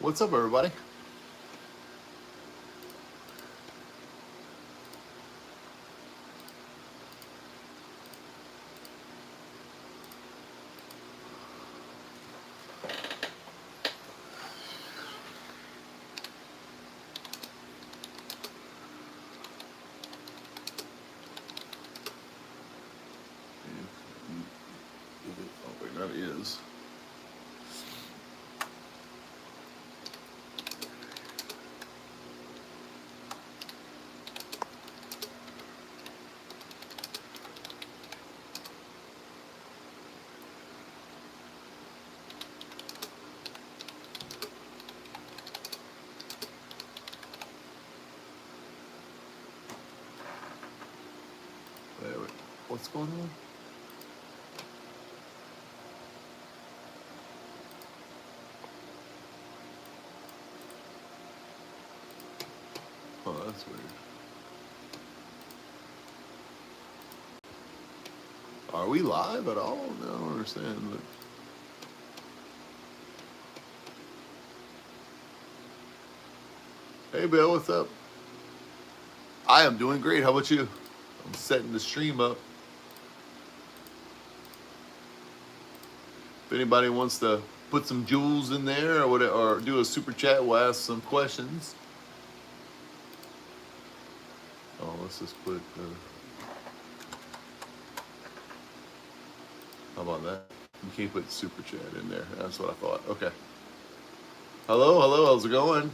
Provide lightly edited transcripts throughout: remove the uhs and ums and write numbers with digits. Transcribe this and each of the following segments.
What's up, everybody? Oh, wait, that is. Wait, what's going on? Oh, that's weird. Are we live at all? No, I don't understand. But... Hey, Bill, what's up? I am doing great. How about you? I'm setting the stream up. If anybody wants to put some jewels in there or whatever, or do a super chat, we'll ask some questions. Oh, let's just put. How about that? You can't put super chat in there. That's what I thought. Okay. Hello, hello. How's it going?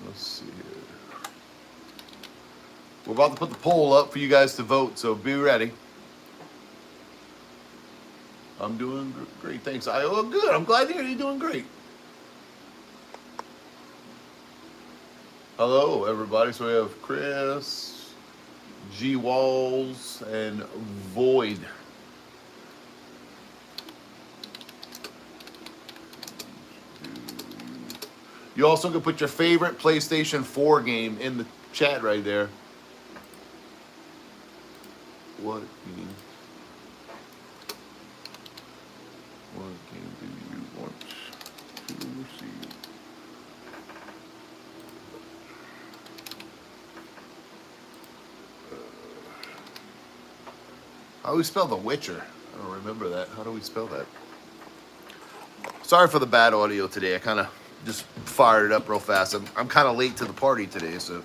Let's see here. We're about to put the poll up for you guys to vote, so be ready. I'm doing great, thanks. Oh, good. I'm glad to hear you're doing great. Hello, everybody. So we have Chris, G Walls, and Void. You also can put your favorite PlayStation 4 game in the chat right there. What game? What game do you want to see? How do we spell The Witcher? I don't remember that. How do we spell that? Sorry for the bad audio today. I kind of just fired it up real fast. I'm kind of late to the party today, so.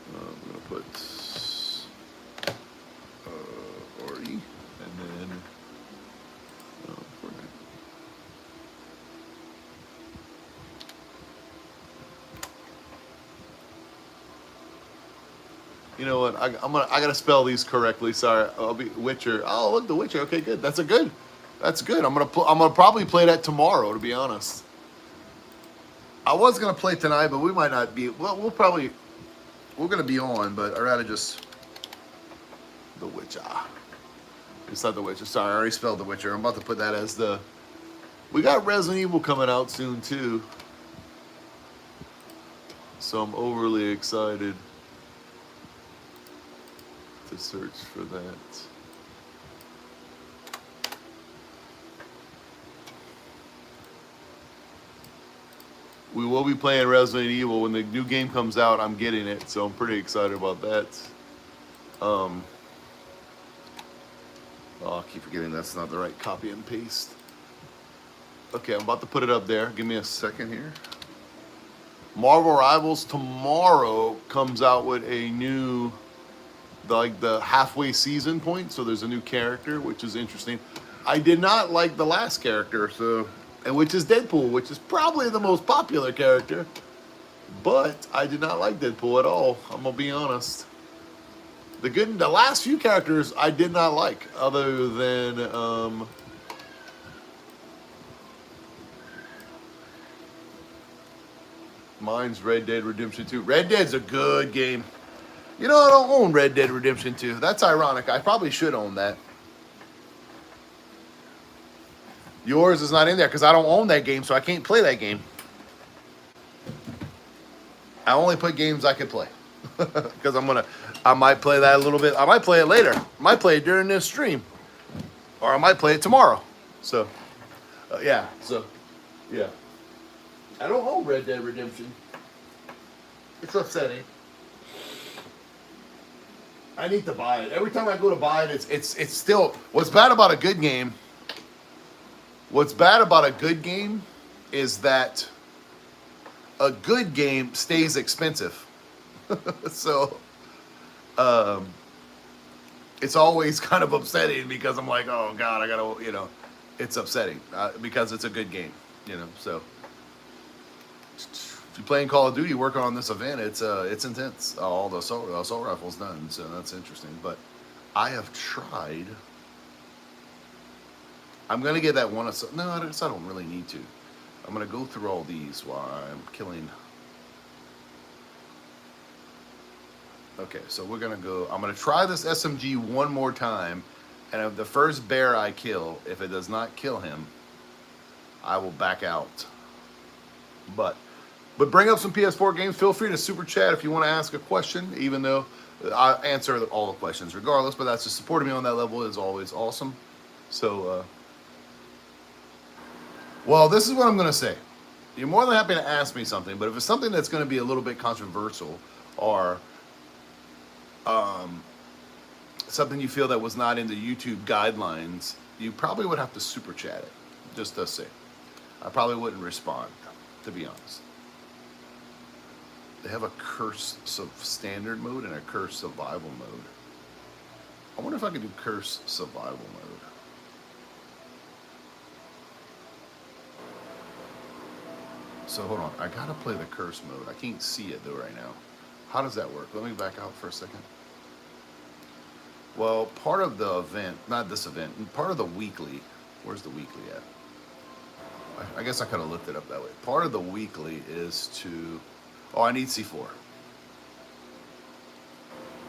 I'm going to put Ori, and then you know what? I gotta spell these correctly. Sorry, I'll be Witcher. Oh, look, The Witcher. Okay, good. That's good. That's good. I'm gonna probably play that tomorrow. To be honest, I was gonna play tonight, but we might not be. Well, we're gonna be on, but I'd rather just The Witcher. It's not The Witcher. Sorry, I already spelled The Witcher. I'm about to put that as the. We got Resident Evil coming out soon too, so I'm overly excited to search for that. We will be playing Resident Evil when the new game comes out. I'm getting it, so I'm pretty excited about that. Oh, I keep forgetting that's not the right copy and paste. Okay, I'm about to put it up there. Give me a second here. Marvel Rivals tomorrow comes out with a new, like the halfway season point. So there's a new character, which is interesting. I did not like the last character, and which is Deadpool, which is probably the most popular character. But I did not like Deadpool at all. I'm gonna be honest. The last few characters I did not like, other than mine's Red Dead Redemption 2. Red Dead's a good game. You know, I don't own Red Dead Redemption 2. That's ironic. I probably should own that. Yours is not in there because I don't own that game, so I can't play that game. I only put games I can play because I might play that a little bit. I might play it later. I might play it during this stream, or I might play it tomorrow. So, yeah. So, yeah. I don't own Red Dead Redemption. It's upsetting. I need to buy it. Every time I go to buy it, it's still. What's bad about a good game? What's bad about a good game is that a good game stays expensive. So, it's always kind of upsetting because I'm like, oh God, I gotta, it's upsetting because it's a good game, So, if you're playing Call of Duty, working on this event, it's intense. All the assault rifles done, so that's interesting. But I have tried. I'm gonna get that one. No, I don't really need to. I'm gonna go through all these while I'm killing. Okay, so we're gonna go. I'm gonna try this SMG one more time, and if the first bear I kill, if it does not kill him, I will back out. But bring up some PS4 games. Feel free to super chat if you want to ask a question, even though I answer all the questions regardless. But that's just supporting me on that level is always awesome. So, well, this is what I'm gonna say. You're more than happy to ask me something, but if it's something that's gonna be a little bit controversial or something you feel that was not in the YouTube guidelines, you probably would have to super chat it, just to say. I probably wouldn't respond, to be honest. They have a curse standard mode and a curse survival mode. I wonder if I could do curse survival mode. So hold on, I gotta play the curse mode. I can't see it though right now. How does that work? Let me back out for a second. Well, part of the event, not this event, part of the weekly, where's the weekly at? I guess I could have looked it up that way. Part of the weekly is to, I need C4.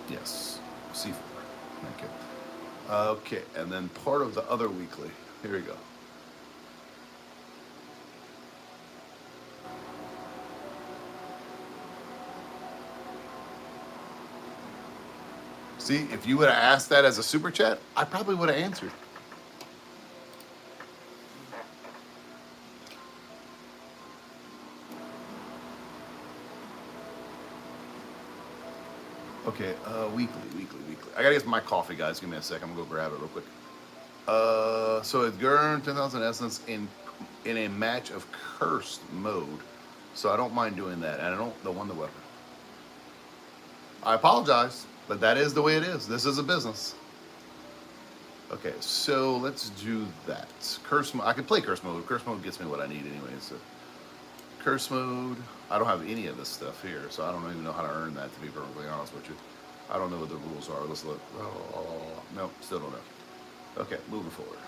Yes, C4. Okay. Okay, and then part of the other weekly, here we go. See, if you would have asked that as a super chat, I probably would have answered. Okay, weekly. I gotta get my coffee, guys. Give me a sec. I'm gonna go grab it real quick. So it's earned 10,000 essence in a match of cursed mode. So I don't mind doing that, and I don't the weapon. I apologize, but that is the way it is. This is a business. Okay, so let's do that. Curse mode. I can play curse mode. Curse mode gets me what I need anyway. So curse mode. I don't have any of this stuff here, so I don't even know how to earn that, to be perfectly honest with you. I don't know what the rules are. Let's look. Oh, no, still don't know. Okay, moving forward.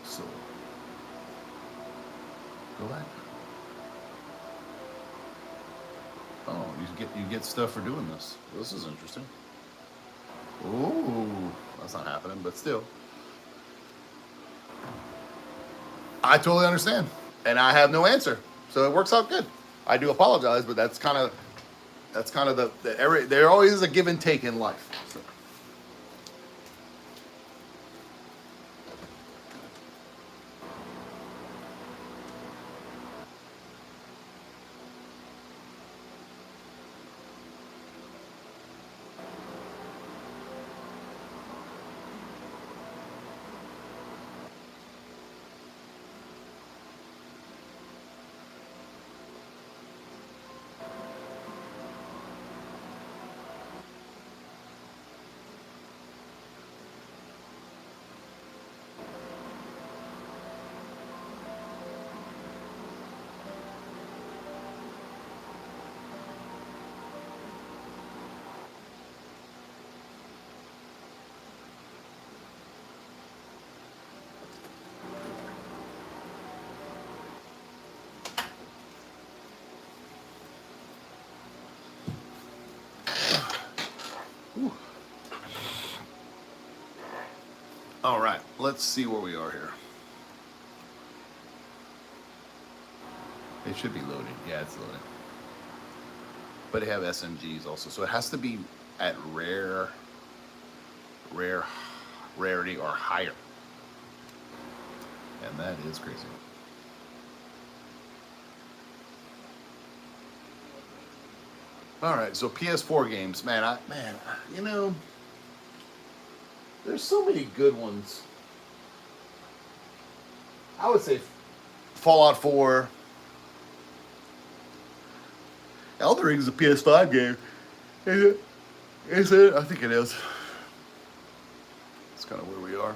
So, go back. Oh, you get stuff for doing this. This is interesting. Ooh, that's not happening, but still. I totally understand, and I have no answer, so it works out good. I do apologize, but that's kind of there always is a give and take in life. So. All right, let's see where we are here. It should be loading. Yeah, it's loading. But they have SMGs also, so it has to be at rarity or higher, and that is crazy. All right, so PS4 games, man, you know, there's so many good ones. I would say Fallout 4. Elden Ring is a PS5 game. Is it? Is it? I think it is. It's kind of where we are.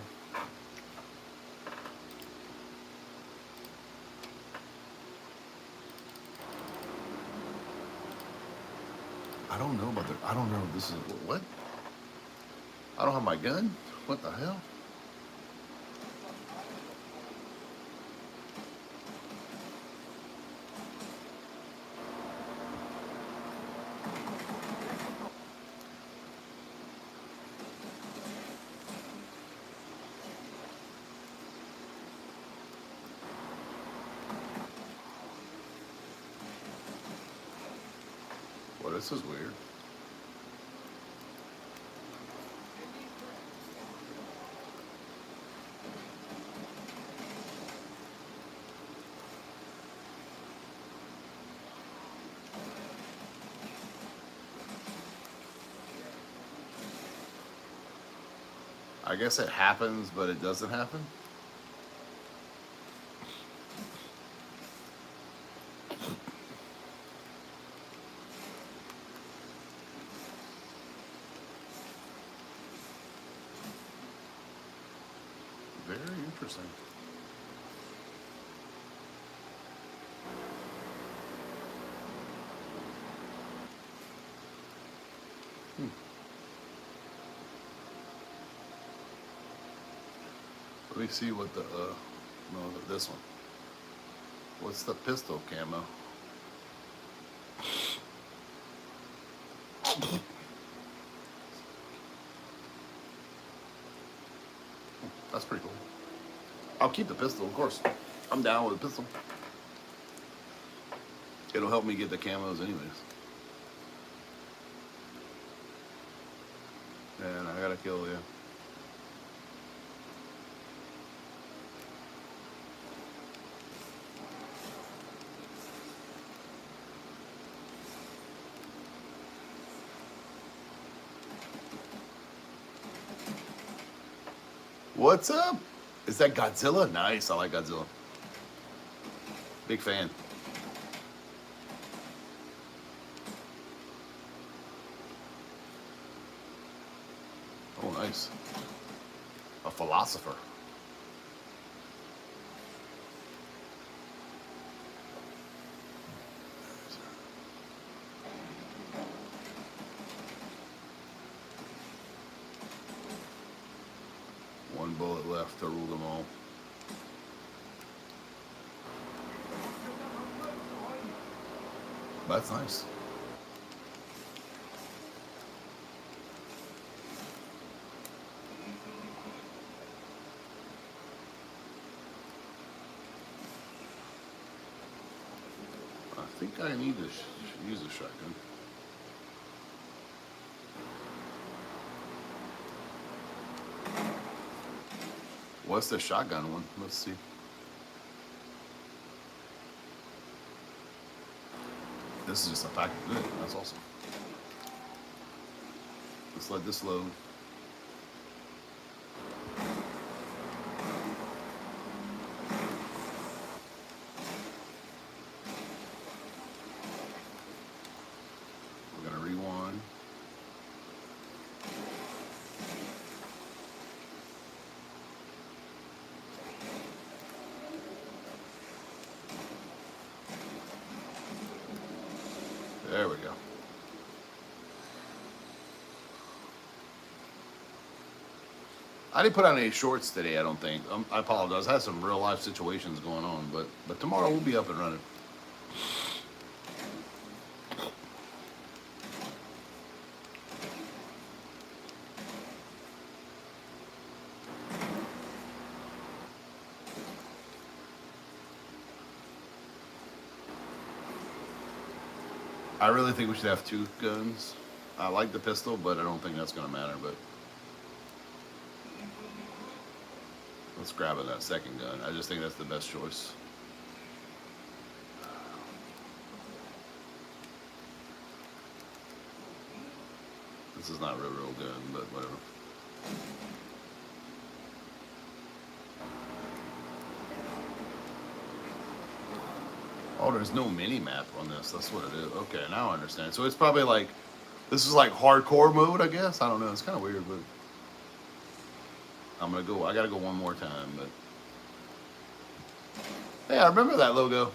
I don't know about the. I don't know. This is what? I don't have my gun. What the hell? Well, this is weird. I guess it happens, but it doesn't happen. Very interesting. Let me see what the no, this one. What's the pistol camo? That's pretty cool. I'll keep the pistol, of course. I'm down with the pistol. It'll help me get the camos anyways. And I gotta kill you. What's up? Is that Godzilla? Nice, I like Godzilla. Big fan. Oh, nice. A philosopher. One bullet left to rule them all. That's nice. I think I need to use a shotgun. What's the shotgun one? Let's see. This is just a pack of good. That's awesome. Let's let this load. We're gonna rewind. There we go. I didn't put on any shorts today, I don't think. I apologize. I had some real life situations going on, but tomorrow we'll be up and running. I really think we should have 2 guns. I like the pistol, but I don't think that's going to matter. But let's grab it, that second gun. I just think that's the best choice. This is not real good, but whatever. Oh, there's no mini map on this. That's what it is. Okay, now I understand. So it's probably like, this is like hardcore mode, I guess. I don't know. It's kind of weird, but I'm gonna go. I gotta go one more time. But hey, I remember that logo.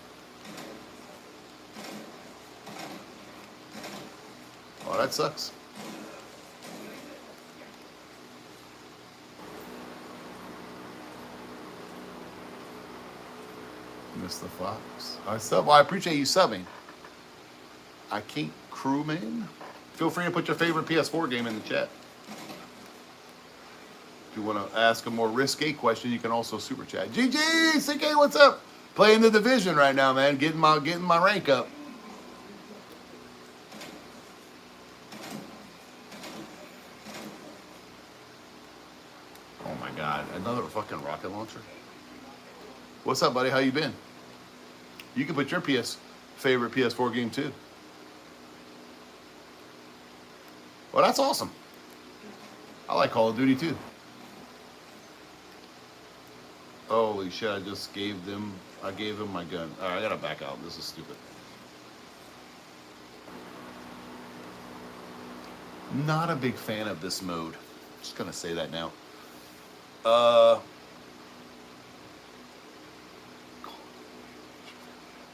Oh, that sucks. Mr. Fox. I sub. Well, I appreciate you subbing. I can't crewman. Feel free to put your favorite PS4 game in the chat. If you want to ask a more risque question, you can also super chat. GG, CK, what's up? Playing the Division right now, man. Getting my rank up. Oh my God, another fucking rocket launcher. What's up, buddy? How you been? You can put your favorite PS4 game too. Well, that's awesome. I like Call of Duty too. Holy shit, I gave him my gun. All right, I gotta back out. This is stupid. Not a big fan of this mode. Just gonna say that now.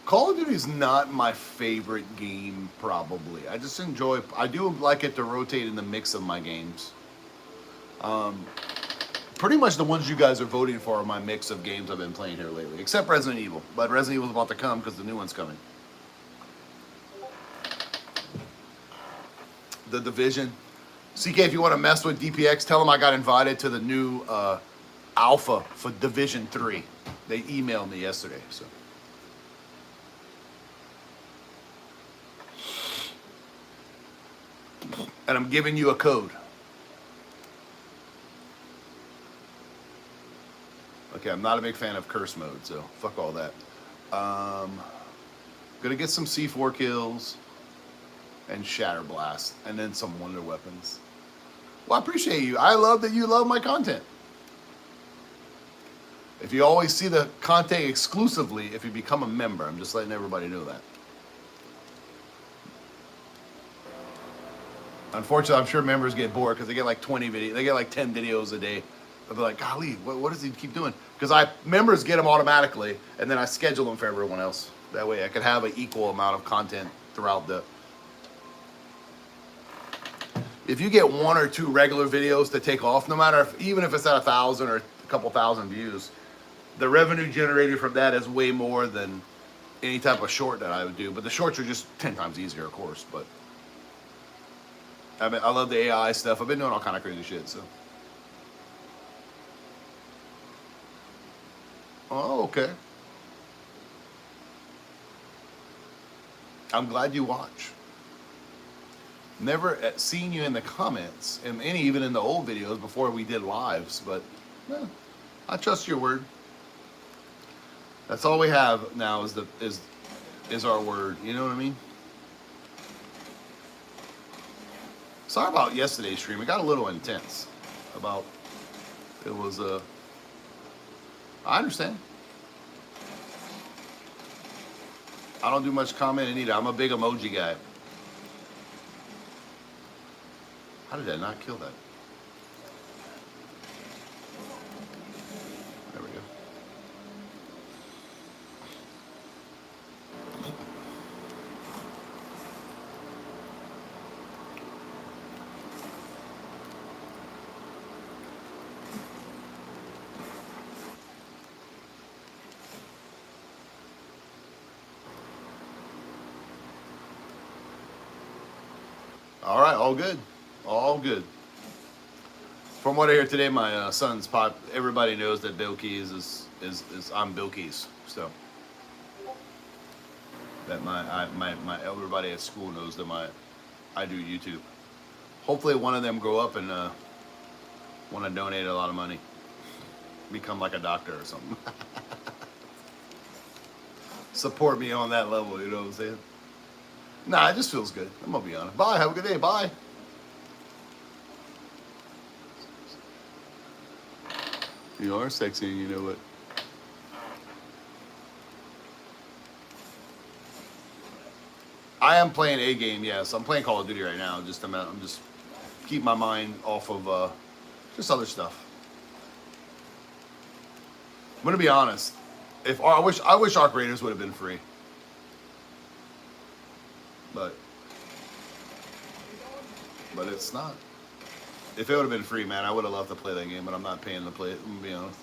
Call of Duty is not my favorite game, probably. I just enjoy, I do like it to rotate in the mix of my games. Pretty much the ones you guys are voting for are my mix of games I've been playing here lately, except Resident Evil. But Resident Evil is about to come because the new one's coming. The Division. CK, if you want to mess with DPX, tell them I got invited to the new alpha for Division 3. They emailed me yesterday, so. And I'm giving you a code. Okay, I'm not a big fan of curse mode, so fuck all that. Gonna get some C4 kills and Shatter Blast, and then some wonder weapons. Well, I appreciate you. I love that you love my content. If you always see the content exclusively, if you become a member, I'm just letting everybody know that. Unfortunately, I'm sure members get bored because they get like 20 videos, they get like 10 videos a day. They'll be like, golly, what does he keep doing? Because members get them automatically, and then I schedule them for everyone else. That way I could have an equal amount of content throughout the... If you get 1 or 2 regular videos to take off, no matter even if it's at 1,000 or a couple thousand views, the revenue generated from that is way more than any type of short that I would do. But the shorts are just 10 times easier, of course, but... I mean, I love the AI stuff. I've been doing all kind of crazy shit, so. Oh, okay. I'm glad you watch. Never seen you in the comments, and even in the old videos before we did lives, but yeah, I trust your word. That's all we have now is our word. You know what I mean? Sorry about yesterday's stream. It got a little intense. It was I understand. I don't do much commenting either. I'm a big emoji guy. How did I not kill that? There we go. All right, all good. All good. From what I hear today, my son's pop. Everybody knows that BillKeyz is I'm BillKeyz. So that my everybody at school knows that I do YouTube. Hopefully, one of them grow up and want to donate a lot of money, become like a doctor or something. Support me on that level. You know what I'm saying? Nah, it just feels good. I'm gonna be honest. Bye. Have a good day. Bye. You are sexy, and you know it. I am playing a game. Yes, I'm playing Call of Duty right now. I'm just keep my mind off of just other stuff. I'm gonna be honest. If I wish Arc Raiders would have been free, but it's not. If it would have been free, man, I would have loved to play that game, but I'm not paying to play it. I'm gonna be honest.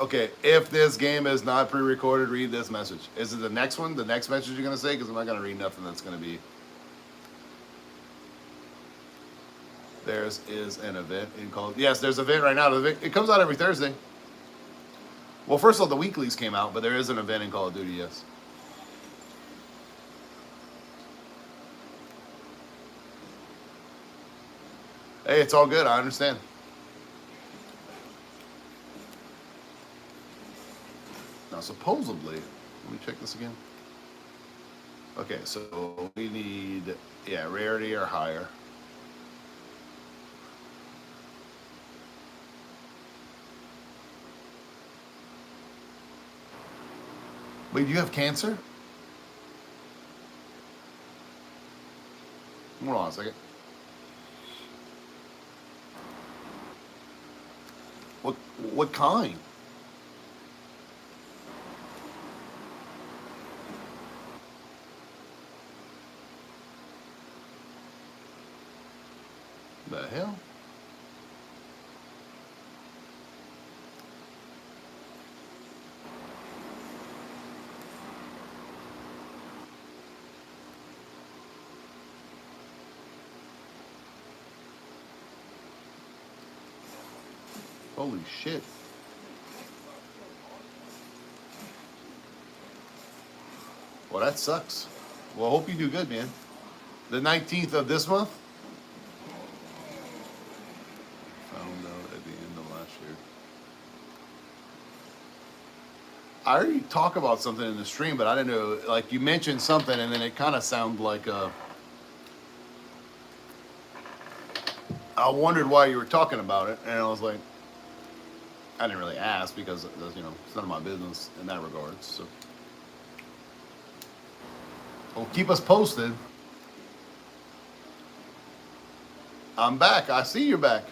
Okay, if this game is not pre-recorded, read this message. Is it the next one? The next message you're gonna say? Because I'm not gonna read nothing that's gonna be. There's is an event in Call of Duty. Yes, there's an event right now. It comes out every Thursday. Well, first of all, the weeklies came out, but there is an event in Call of Duty, yes. Hey, it's all good. I understand. Now, supposedly, let me check this again. Okay, so we need, yeah, rarity or higher. Wait, do you have cancer? Hold on a second. What kind? The hell? Holy shit. Well, that sucks. Well, I hope you do good, man. The 19th of this month? Found out at the end of last year. I already talked about something in the stream, but I didn't know, like, you mentioned something, and then it kind of sounded like, I wondered why you were talking about it, and I was like, I didn't really ask because, you know, it's none of my business in that regard, so. Well, keep us posted. I'm back. I see you're back.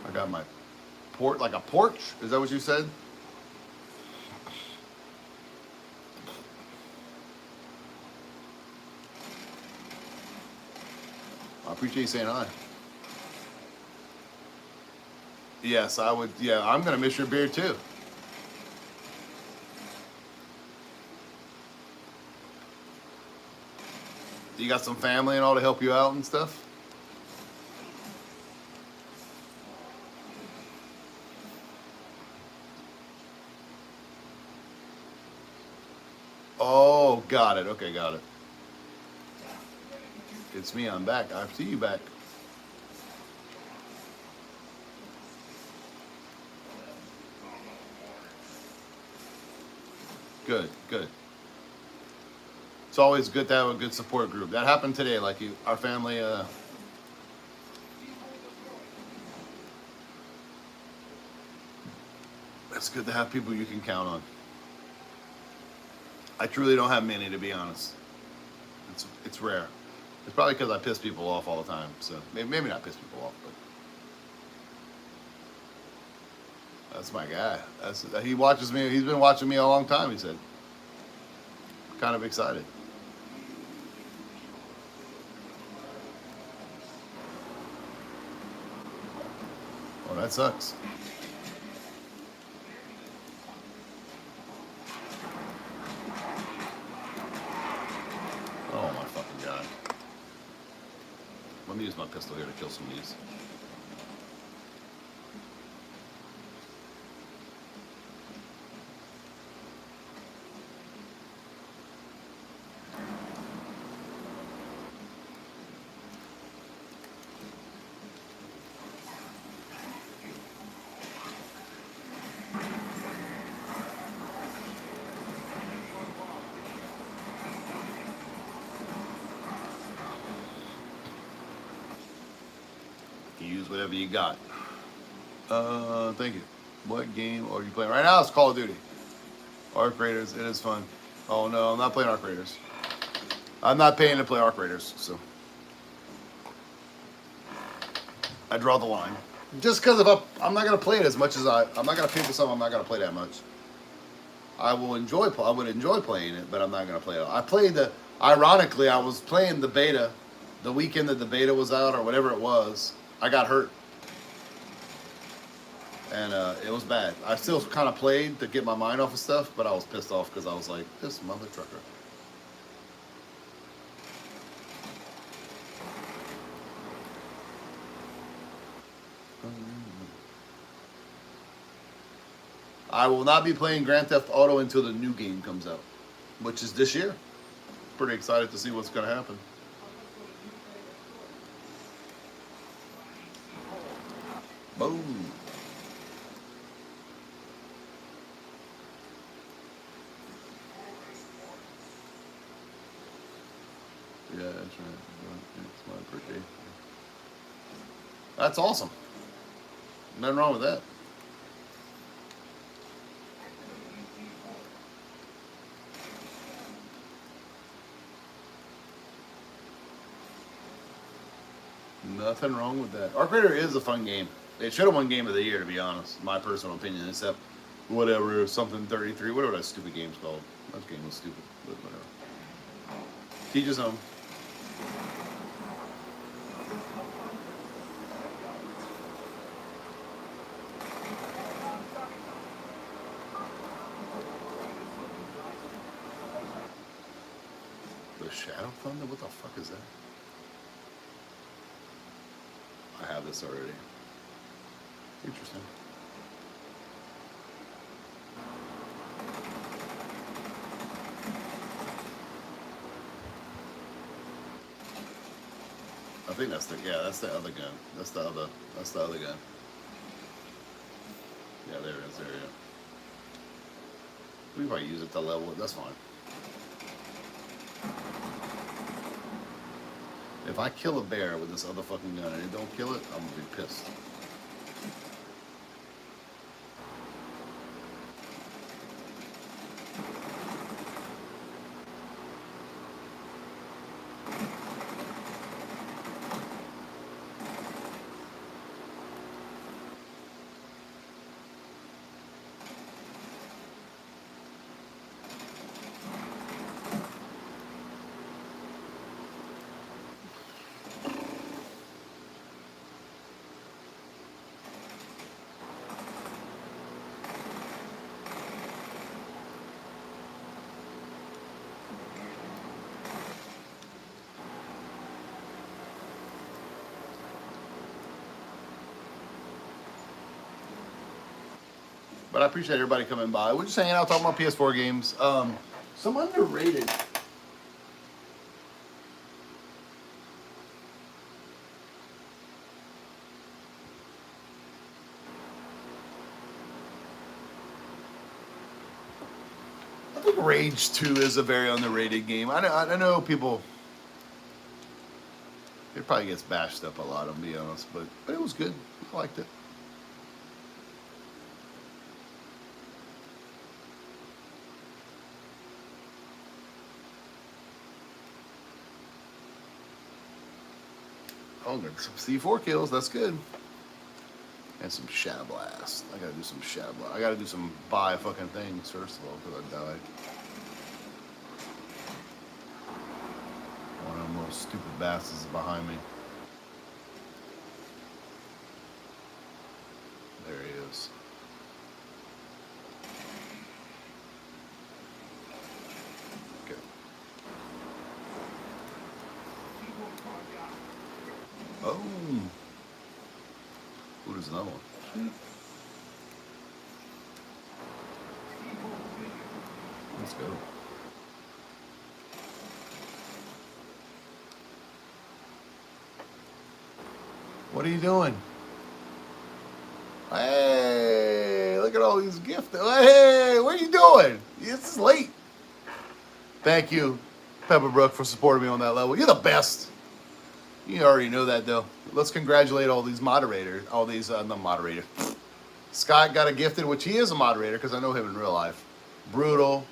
I got my like a porch. Is that what you said? I appreciate you saying hi. Yes, I would. Yeah, I'm going to miss your beer too. You got some family and all to help you out and stuff? Oh, got it. Okay, got it. It's me. I'm back. I see you back. Good, good. It's always good to have a good support group. That happened today. Like our family. It's good to have people you can count on. I truly don't have many, to be honest. It's rare. It's probably because I piss people off all the time. So maybe not piss people off, but that's my guy. He watches me. He's been watching me a long time. He said. Kind of excited. Oh, that sucks. me use my pistol here to kill some of these. Use whatever you got. Thank you. What game are you playing right now? It's Call of Duty. Arc Raiders. It is fun. Oh no, I'm not playing Arc Raiders. I'm not paying to play Arc Raiders, so I draw the line. Just because I'm not gonna play it as much as I'm not gonna pay for something I'm not gonna play that much. I would enjoy playing it, but I'm not gonna play it. Ironically, I was playing the beta, the weekend that the beta was out or whatever it was. I got hurt, and it was bad. I still kind of played to get my mind off of stuff, but I was pissed off because I was like, this mother trucker. I will not be playing Grand Theft Auto until the new game comes out, which is this year. Pretty excited to see what's going to happen. Boom. Yeah, that's right. It's my birthday. That's awesome. Nothing wrong with that. Nothing wrong with that. Arc Raider is a fun game. It should have won Game of the Year, to be honest. My personal opinion, except whatever, something 33, whatever that stupid game's called. That game was stupid, but whatever. Teach his own. The Shadow Thunder? What the fuck is that? I have this already. Interesting. I think that's that's the other gun. That's the other gun. Yeah, there it is, there, yeah. We might use it to level it, that's fine. If I kill a bear with this other fucking gun and it don't kill it, I'm gonna be pissed. But I appreciate everybody coming by. We're just hanging out talking about PS4 games. Some underrated. I think Rage 2 is a very underrated game. I know people. It probably gets bashed up a lot, I'll be honest, but it was good. I liked it. Oh, got some C4 kills. That's good. And some Shadow Blast. I gotta do some Shadow Blast. I gotta do some buy fucking things first of all because I died. One of them little stupid bastards behind me. There he is. Okay. there's another one. Let's go. What are you doing? Hey, look at all these gifts. Hey, what are you doing? It's late. Thank you, Pepperbrook, for supporting me on that level. You're the best. You already know that, though. Let's congratulate all these moderators. All these, not moderators. Scott got a gifted, which he is a moderator, because I know him in real life. Brutalist,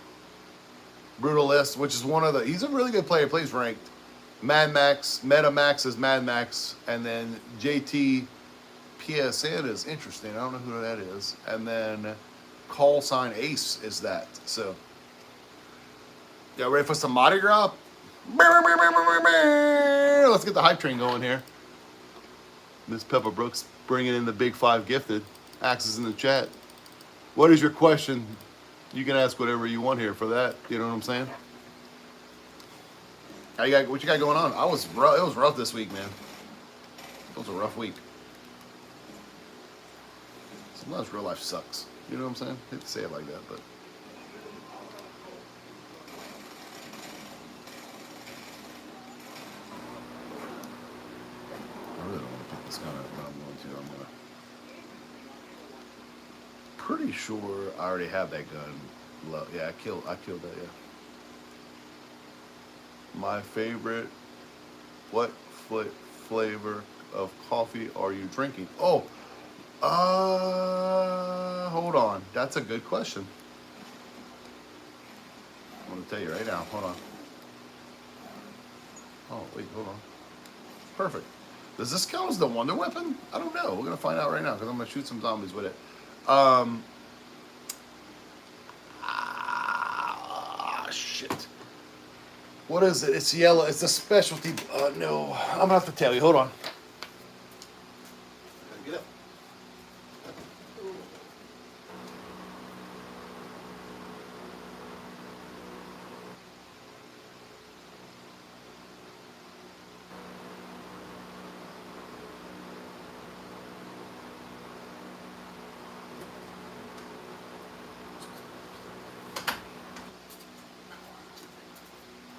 which is one of the, he's a really good player, plays ranked. Mad Max, Meta Max is Mad Max, and then JT PSN is interesting. I don't know who that is. And then Call Sign Ace is that. So, y'all ready for some Mardi Gras? Let's get the hype train going here. Miss Pepper Brooks bringing in the big 5 gifted. Axe is in the chat. What is your question? You can ask whatever you want here for that. You know what I'm saying? What you got going on? It was rough this week, man. It was a rough week. Sometimes real life sucks. You know what I'm saying? I hate to say it like that, but. I really don't want to pick this gun up, but I'm going to. Pretty sure I already have that gun. Yeah, I killed that, yeah. My favorite, what flavor of coffee are you drinking? Oh, hold on. That's a good question. I'm going to tell you right now. Hold on. Oh, wait, hold on. Perfect. Does this count as the Wonder Weapon? I don't know. We're going to find out right now because I'm going to shoot some zombies with it. Shit. What is it? It's yellow. It's a specialty. No. I'm going to have to tell you. Hold on. Get up.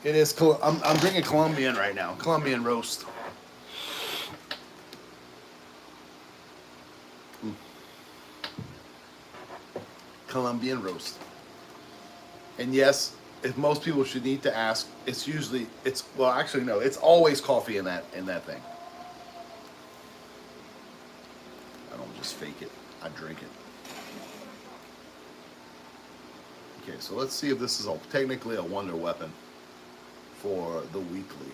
It is. I'm drinking Colombian right now. Colombian roast. Colombian roast. And yes, if most people should need to ask, it's well, actually no, it's always coffee in that thing. I don't just fake it. I drink it. Okay, so let's see if this is technically a wonder weapon for the weekly.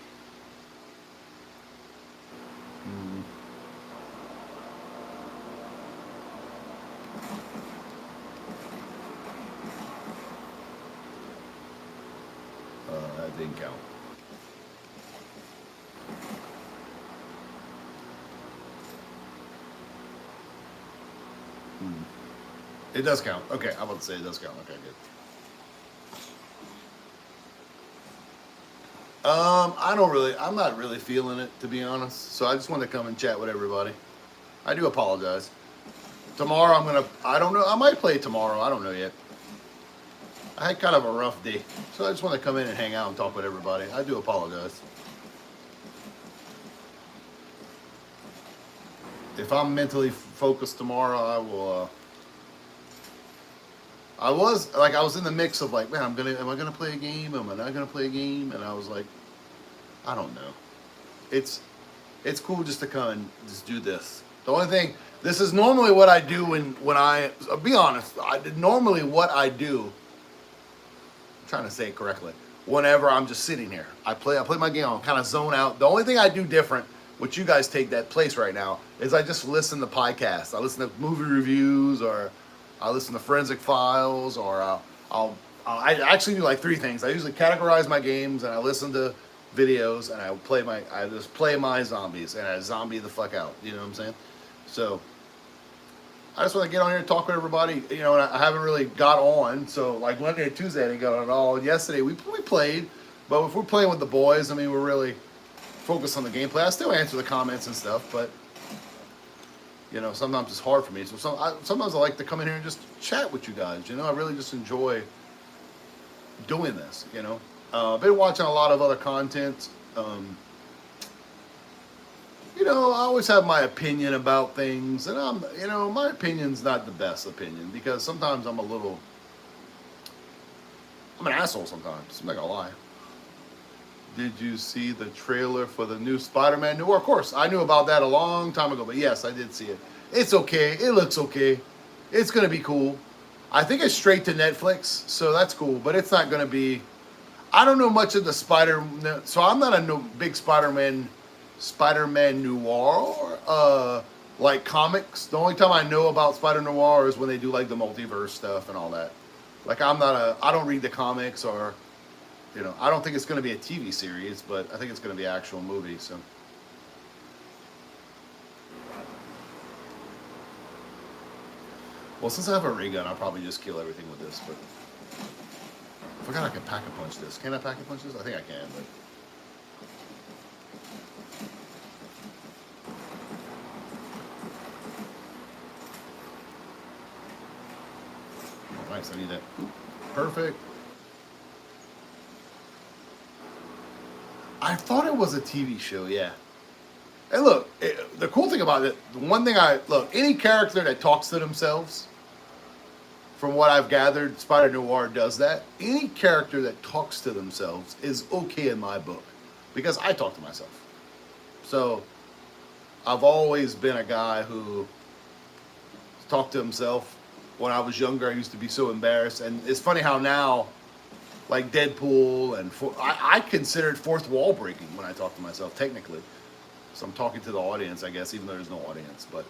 That didn't count. It does count. Okay, I'm about to say it does count. Okay, good. I'm not really feeling it, to be honest. So I just wanted to come and chat with everybody. I do apologize. Tomorrow I don't know, I might play tomorrow. I don't know yet. I had kind of a rough day. So I just want to come in and hang out and talk with everybody. I do apologize. If I'm mentally focused tomorrow, I will, I was in the mix of like, man, am I gonna play a game? Am I not gonna play a game? And I was like, I don't know. It's cool just to come and just do this. The only thing, this is normally what I do I'll be honest, normally what I do, I'm trying to say it correctly, whenever I'm just sitting here. I play my game, I'll kind of zone out. The only thing I do different, which you guys take that place right now, is I just listen to podcasts. I listen to movie reviews, or I listen to Forensic Files, or I actually do like 3 things. I usually categorize my games, and I listen to videos, and I just play my zombies, and I zombie the fuck out. You know what I'm saying? So I just want to get on here and talk with everybody. You know, and I haven't really got on. So like Monday and Tuesday, I didn't get on at all. Yesterday we played, but if we're playing with the boys, I mean, we're really focused on the gameplay. I still answer the comments and stuff, but You know, sometimes it's hard for me. So sometimes I like to come in here and just chat with you guys. You know, I really just enjoy doing this. You know, I've been watching a lot of other content. You know, I always have my opinion about things, and you know, my opinion's not the best opinion because sometimes I'm an asshole sometimes. I'm not gonna lie. Did you see the trailer for the new Spider-Man Noir? Of course, I knew about that a long time ago, but yes, I did see it. It's okay. It looks okay. It's gonna be cool. I think it's straight to Netflix, so that's cool. But it's not gonna be. I don't know much of the so I'm not a big Spider-Man Noir like comics. The only time I know about Spider Noir is when they do like the multiverse stuff and all that. Like I don't read the comics or. You know, I don't think it's going to be a TV series, but I think it's going to be an actual movie. So, well, since I have a ray gun, I'll probably just kill everything with this. But I forgot I can pack-a-punch this. Can I pack-a-punch this? I think I can, but. Oh, nice. I need that. Perfect. I thought it was a TV show, yeah. And look, the cool thing about it, the one thing any character that talks to themselves, from what I've gathered, Spider Noir does that. Any character that talks to themselves is okay in my book, because I talk to myself. So, I've always been a guy who talked to himself. When I was younger, I used to be so embarrassed. And it's funny how now, like Deadpool and I considered fourth wall breaking when I talk to myself technically. So I'm talking to the audience, I guess, even though there's no audience. But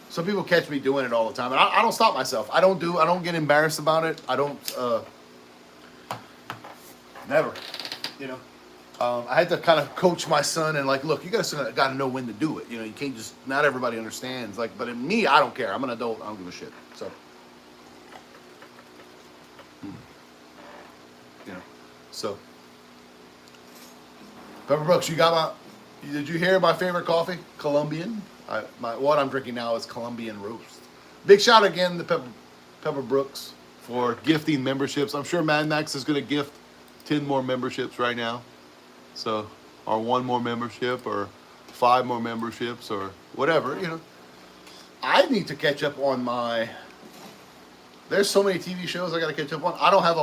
some people catch me doing it all the time, and I don't stop myself. I don't get embarrassed about it. I don't never, you know. I had to kind of coach my son and like, look, you got to know when to do it. You know, you can't just. Not everybody understands. Like, but in me, I don't care. I'm an adult. I don't give a shit. So. You know, so Pepper Brooks, did you hear my favorite coffee? Colombian. What I'm drinking now is Colombian roast. Big shout again to Pepper Brooks for gifting memberships. I'm sure Mad Max is going to gift 10 more memberships right now. So, or 1 more membership, or 5 more memberships, or whatever. You know, I need to catch up on my. There's so many TV shows I got to catch up on. I don't have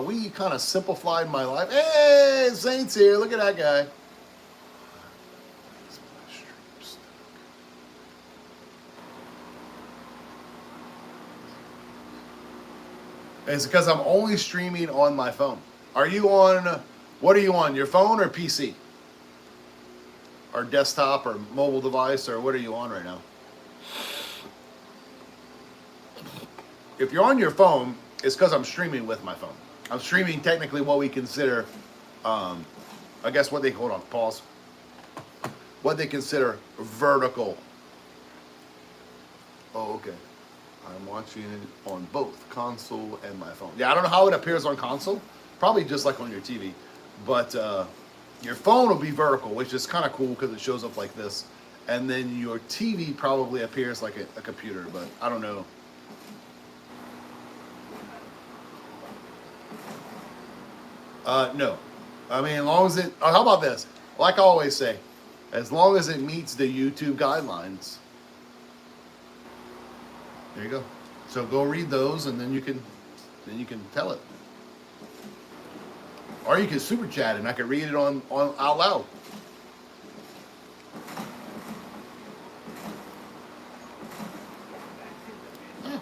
we kind of simplified my life. Hey, Saint's here. Look at that guy. It's because I'm only streaming on my phone. What are you on, your phone or PC? Or desktop or mobile device, or what are you on right now? If you're on your phone, it's because I'm streaming with my phone. I'm streaming technically what we consider, I guess hold on, pause. What they consider vertical. Oh, okay. I'm watching it on both console and my phone. Yeah, I don't know how it appears on console. Probably just like on your TV. But your phone will be vertical, which is kind of cool because it shows up like this. And then your TV probably appears like a computer, but I don't know. No. I mean, as long as it. How about this? Like I always say, as long as it meets the YouTube guidelines. There you go. So go read those, and then you can tell it. Or you can super chat, and I can read it on out loud. Oh.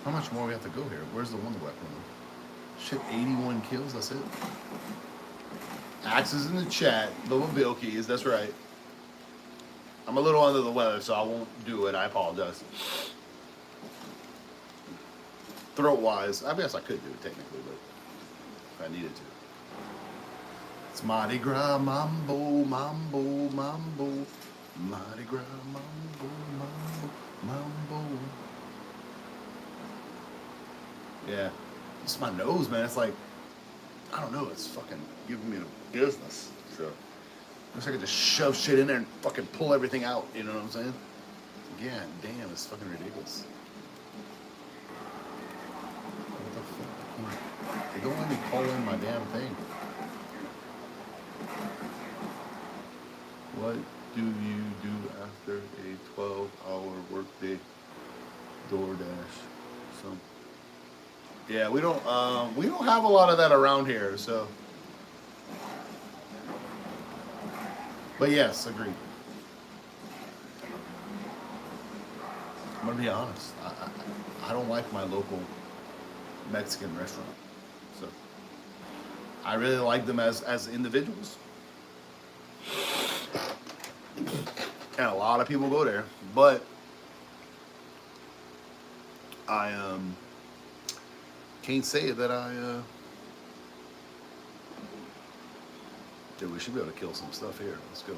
How much more we have to go here? Where's the Wonder Weapon? Shit, 81 kills. That's it. Axe is in the chat. Little BillKeyz. That's right. I'm a little under the weather, so I won't do it. I apologize. Throat-wise, I guess I could do it technically, but if I needed to. It's Mardi Gras, mambo, mambo, mambo. Mardi Gras, mambo, mambo, mambo. Yeah. It's my nose, man. It's like, I don't know. It's fucking giving me the business. So, looks like I just shove shit in there and fucking pull everything out. You know what I'm saying? again. Damn, it's fucking ridiculous. What the fuck? They don't let me call in my damn thing. What do you do after a 12-hour workday? DoorDash. So yeah, we don't have a lot of that around here, so. But yes, agreed. I'm gonna be honest. I don't like my local Mexican restaurant, so I really like them as individuals, and a lot of people go there. But I can't say that dude, we should be able to kill some stuff here. Let's go.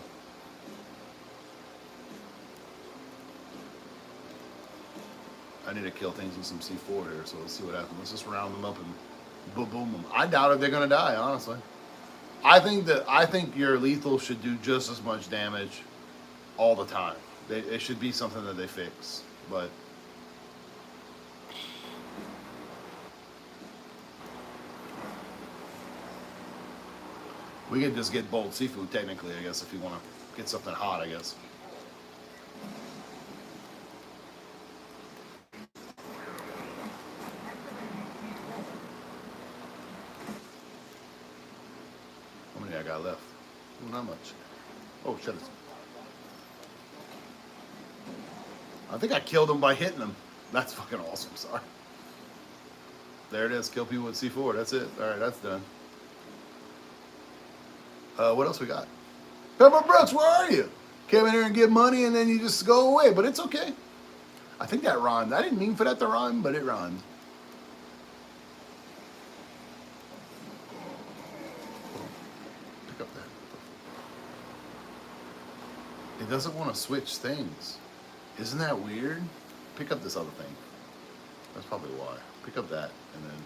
I need to kill things with some C4 here, so let's see what happens. Let's just round them up and boom them. I doubt if they're gonna die, honestly. I think your lethal should do just as much damage all the time. It should be something that they fix, but we could just get boiled seafood technically, I guess, if you want to get something hot, I guess. How many I got left? Not much. Oh, shit. I think I killed him by hitting him. That's fucking awesome. Sorry. There it is. Kill people with C4. That's it. All right, that's done. What else we got? Pepper Brooks, where are you? Came in here and get money and then you just go away, but it's okay. I think that rhymed. I didn't mean for that to rhyme, but it rhymed. Pick up that. It doesn't want to switch things. Isn't that weird? Pick up this other thing. That's probably why. Pick up that and then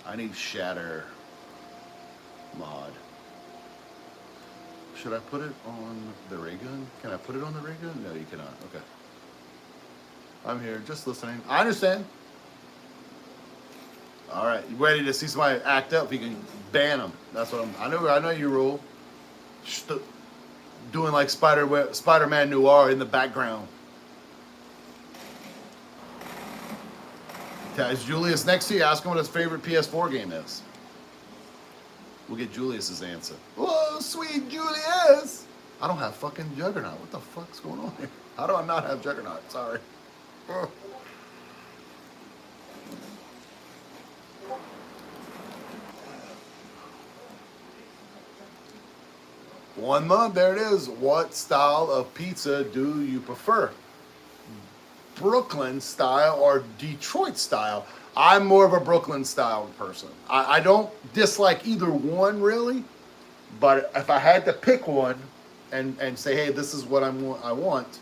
I need shatter mod. Should I put it on the ray gun? Can I put it on the ray gun? No, you cannot. Okay. I'm here, just listening. I understand. All right, you ready to see somebody act up? You can ban them. That's what I know you rule. Doing like Spider-Man Noir in the background. Is Julius next to you? Ask him what his favorite PS4 game is. We'll get Julius's answer. Whoa, sweet Julius! I don't have fucking Juggernaut. What the fuck's going on here? How do I not have Juggernaut? Sorry. Ugh. One month, there it is. What style of pizza do you prefer? Brooklyn style or Detroit style? I'm more of a Brooklyn style person. I don't dislike either one really, but if I had to pick one and say, hey, this is what I want,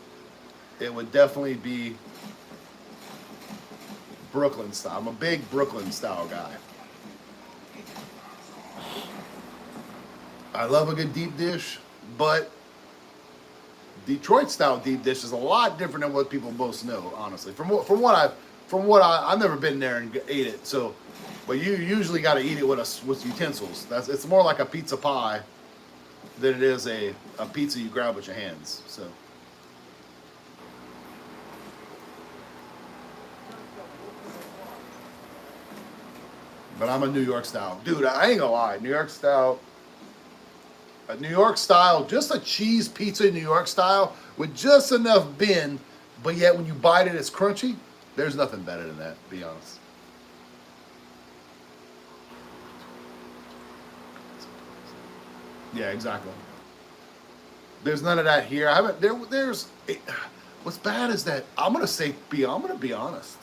it would definitely be Brooklyn style. I'm a big Brooklyn style guy. I love a good deep dish, but Detroit style deep dish is a lot different than what people most know, honestly. From what I've never been there and ate it, so, but you usually got to eat it with utensils. It's more like a pizza pie than it is a pizza you grab with your hands. So, but I'm a New York style dude. I ain't gonna lie, New York style, just a cheese pizza New York style with just enough bend, but yet when you bite it, it's crunchy. There's nothing better than that, to be honest. Yeah, exactly. There's none of that here. I haven't. There's. What's bad is that I'm gonna be honest.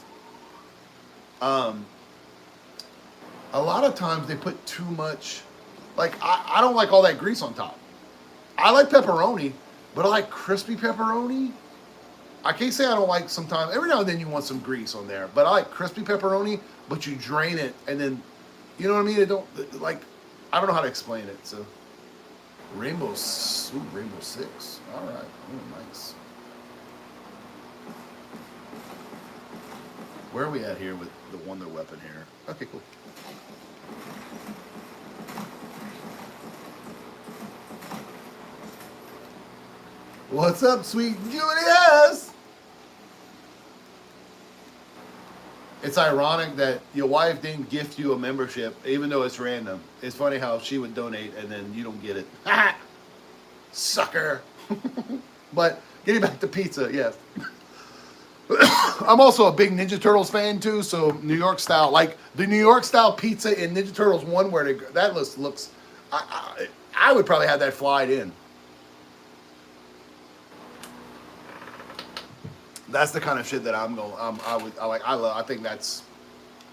A lot of times they put too much. Like I don't like all that grease on top. I like pepperoni, but I like crispy pepperoni. I can't say I don't like sometimes. Every now and then you want some grease on there, but I like crispy pepperoni. But you drain it and then, you know what I mean? It don't like. I don't know how to explain it. So, Rainbow Six. All right, nice. Where are we at here with the Wonder Weapon here? Okay, cool. What's up, sweet Julius? It's ironic that your wife didn't gift you a membership, even though it's random. It's funny how she would donate and then you don't get it. Sucker. But getting back to pizza, yes. I'm also a big Ninja Turtles fan too, so New York style, like the New York style pizza in Ninja Turtles 1, where that looks, I would probably have that flied in. That's the kind of shit that I think that's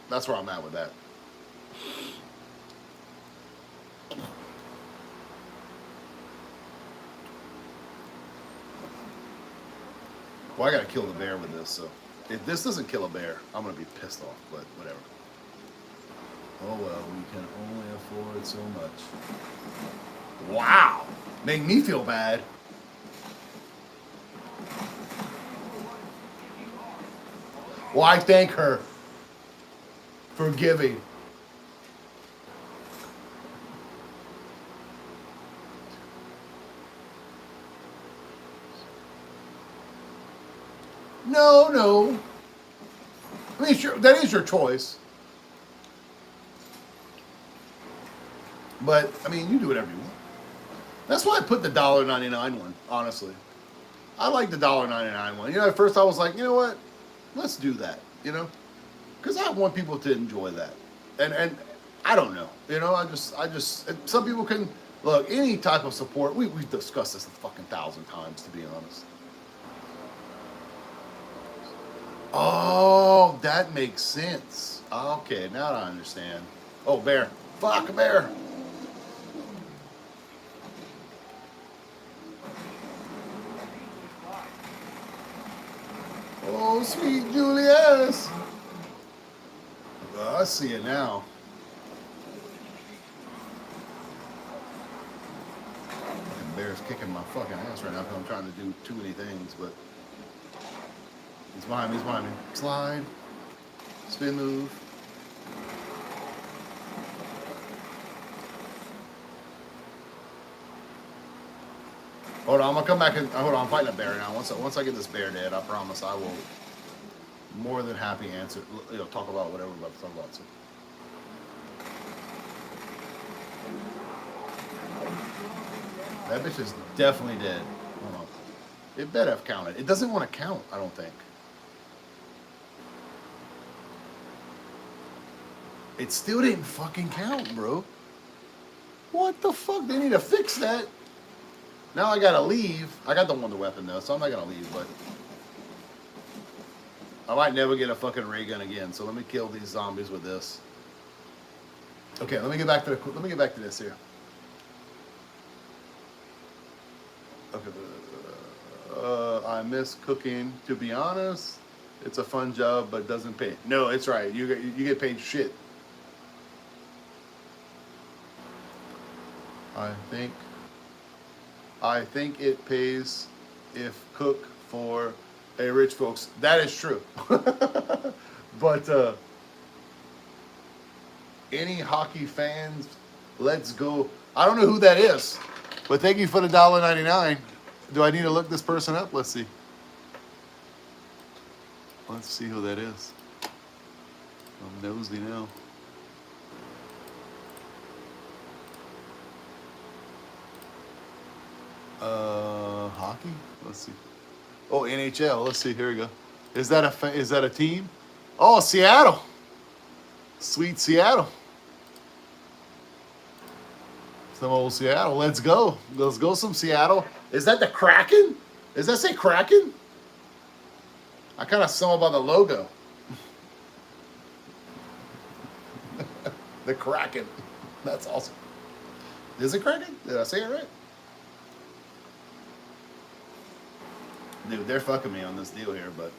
where I'm at with that. Well, I gotta kill the bear with this, so if this doesn't kill a bear, I'm gonna be pissed off, but whatever. Oh well, we can only afford so much. Wow! Make me feel bad. Well, I thank her for giving. No. I mean, sure, that is your choice. But, I mean, you do whatever you want. That's why I put the $1.99 one, honestly. I like the $1.99 one. You know, at first I was like, you know what? Let's do that, you know? Because I want people to enjoy that. And I don't know. You know, I just, some people can, look, any type of support, we've discussed this a fucking 1,000 times, to be honest. Oh, that makes sense. Okay, now I understand. Oh, bear. Fuck, a bear. Oh, sweet Julius. I see it now. Fucking bear's kicking my fucking ass right now because I'm trying to do too many things, but he's behind me. Slide. Spin move. Hold on, I'm gonna come back and hold on. I'm fighting a bear now. Once I get this bear dead, I promise I will more than happy answer. You know, talk about whatever we're about to talk about. So. That bitch is definitely dead. Hold on. It better have counted. It doesn't want to count. I don't think. It still didn't fucking count, bro. What the fuck? They need to fix that. Now I gotta leave. I got the Wonder Weapon though, so I'm not gonna leave, but I might never get a fucking ray gun again. So let me kill these zombies with this. Okay, let me get back to this here. Okay, I miss cooking. To be honest, it's a fun job, but doesn't pay. No, it's right. You get paid shit. I think it pays if cook for a rich folks. That is true. But any hockey fans, let's go. I don't know who that is, but thank you for the $1.99. Do I need to look this person up? Let's see. Let's see who that is. I'm nosy now. Hockey? Let's see. Oh, NHL. Let's see. Here we go. Is that a team? Oh, Seattle. Sweet Seattle. Some old Seattle. Let's go. Let's go some Seattle. Is that the Kraken? Does that say Kraken? I kind of saw by the logo. The Kraken. That's awesome. Is it Kraken? Did I say it right? Dude, they're fucking me on this deal here, but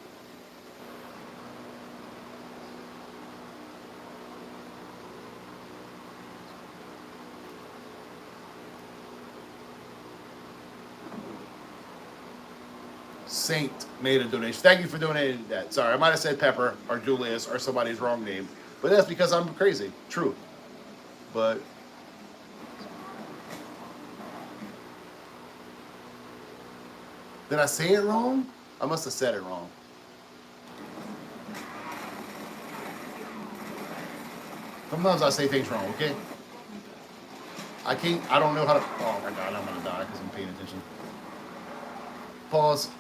Saint made a donation. Thank you for donating that. Sorry, I might have said Pepper or Julius or somebody's wrong name, but that's because I'm crazy. True, but did I say it wrong? I must have said it wrong. Sometimes I say things wrong. Okay. I don't know how to. Oh my God, I'm gonna die because I'm paying attention. Pause.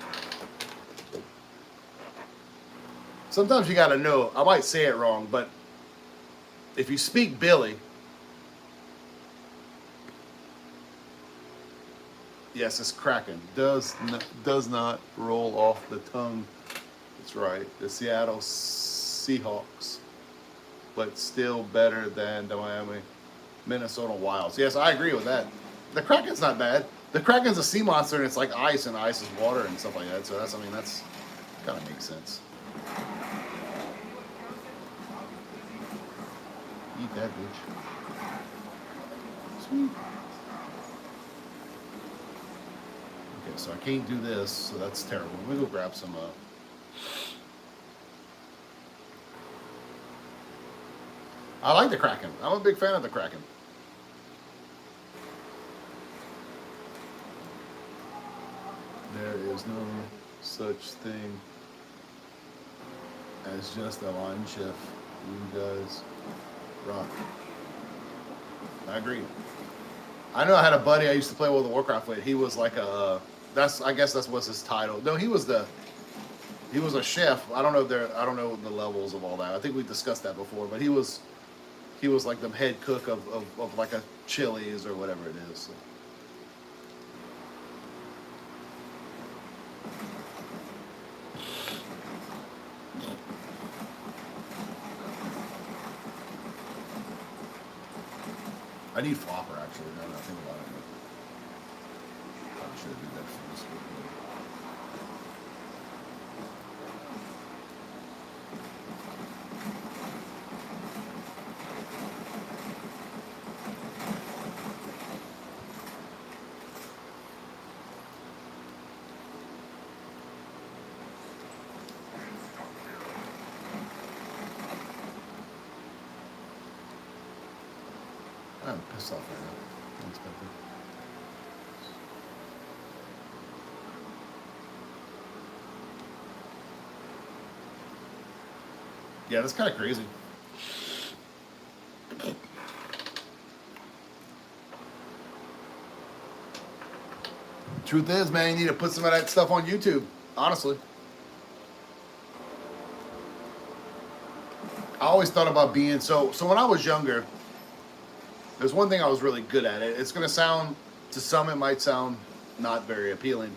Sometimes you gotta know. I might say it wrong, but if you speak Billy, yes, it's cracking. Does not roll off the tongue. That's right. The Seattle Seahawks, but still better than the Miami, Minnesota Wilds. Yes, I agree with that. The Kraken's not bad. The Kraken's a sea monster, and it's like ice, and ice is water and stuff like that. So that's, I mean, that's kind of makes sense. Eat that, bitch. Sweet. Okay, so I can't do this, so that's terrible. Let me go grab some. I like the Kraken. I'm a big fan of the Kraken. There is no such thing as just a line shift. You guys rock. I agree. I know I had a buddy I used to play World of Warcraft with. He was like a I guess that's what's his title. No, he was a chef. I don't know the levels of all that. I think we discussed that before, but he was like the head cook of like a Chili's or whatever it is. So. I need flopper actually. Now that I think about it, probably should do that for this week. I'm pissed off right now. Unexpected. Yeah, that's kind of crazy. Truth is, man, you need to put some of that stuff on YouTube, honestly. I always thought about being, so when I was younger, there's one thing I was really good at. It's going to sound, to some it might sound not very appealing,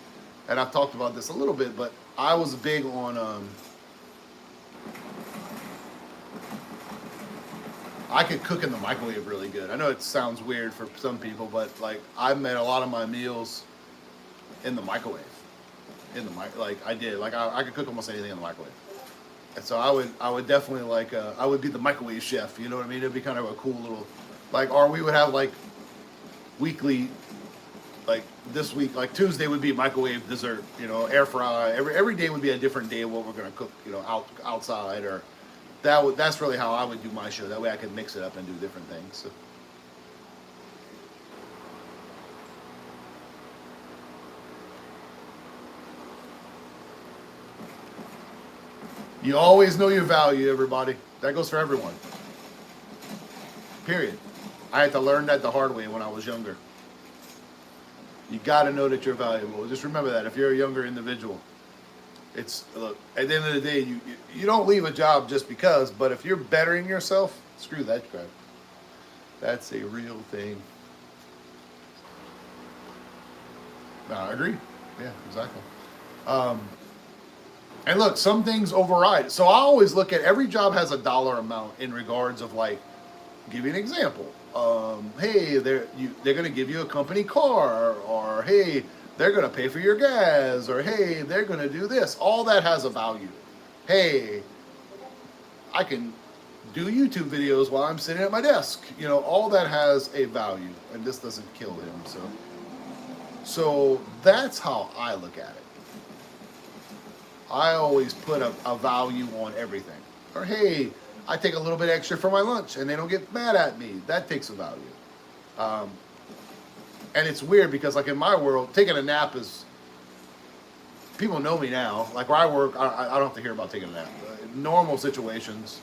and I've talked about this a little bit, but I was big on, I could cook in the microwave really good. I know it sounds weird for some people, but like I made a lot of my meals in the microwave. Like I did. Like I could cook almost anything in the microwave. And so I would definitely like, I would be the microwave chef, you know what I mean? It'd be kind of a cool little, like, or we would have like weekly, like this week, like Tuesday would be microwave dessert, you know, air fry. Every day would be a different day of what we're gonna cook, you know, outside, or that's really how I would do my show. That way I could mix it up and do different things. So. You always know your value, everybody. That goes for everyone. Period. I had to learn that the hard way when I was younger. You got to know that you're valuable. Just remember that if you're a younger individual. It's, look, at the end of the day, you don't leave a job just because, but if you're bettering yourself, screw that crap. That's a real thing. No, I agree. Yeah, exactly. And look, some things override. So I always look at every job has a dollar amount in regards of, like, give you an example. Hey, they're going to give you a company car, or hey, they're going to pay for your gas, or hey, they're going to do this. All that has a value. Hey, I can do YouTube videos while I'm sitting at my desk. You know, all that has a value, and this doesn't kill him. So that's how I look at it. I always put a value on everything. Or hey, I take a little bit extra for my lunch, and they don't get mad at me. That takes a value. Um, and it's weird because, like in my world, taking a nap is, people know me now. Like where I work, I don't have to hear about taking a nap. In normal situations,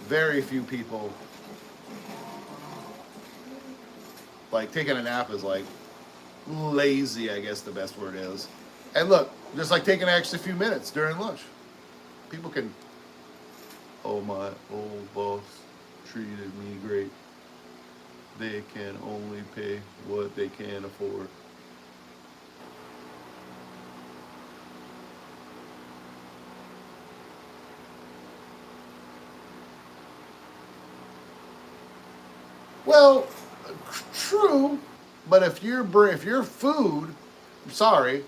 very few people, like taking a nap is like lazy, I guess the best word is. And look, just like taking an extra few minutes during lunch. People can, oh, my old boss treated me great. They can only pay what they can afford. Well, true, but if you're food, I'm sorry,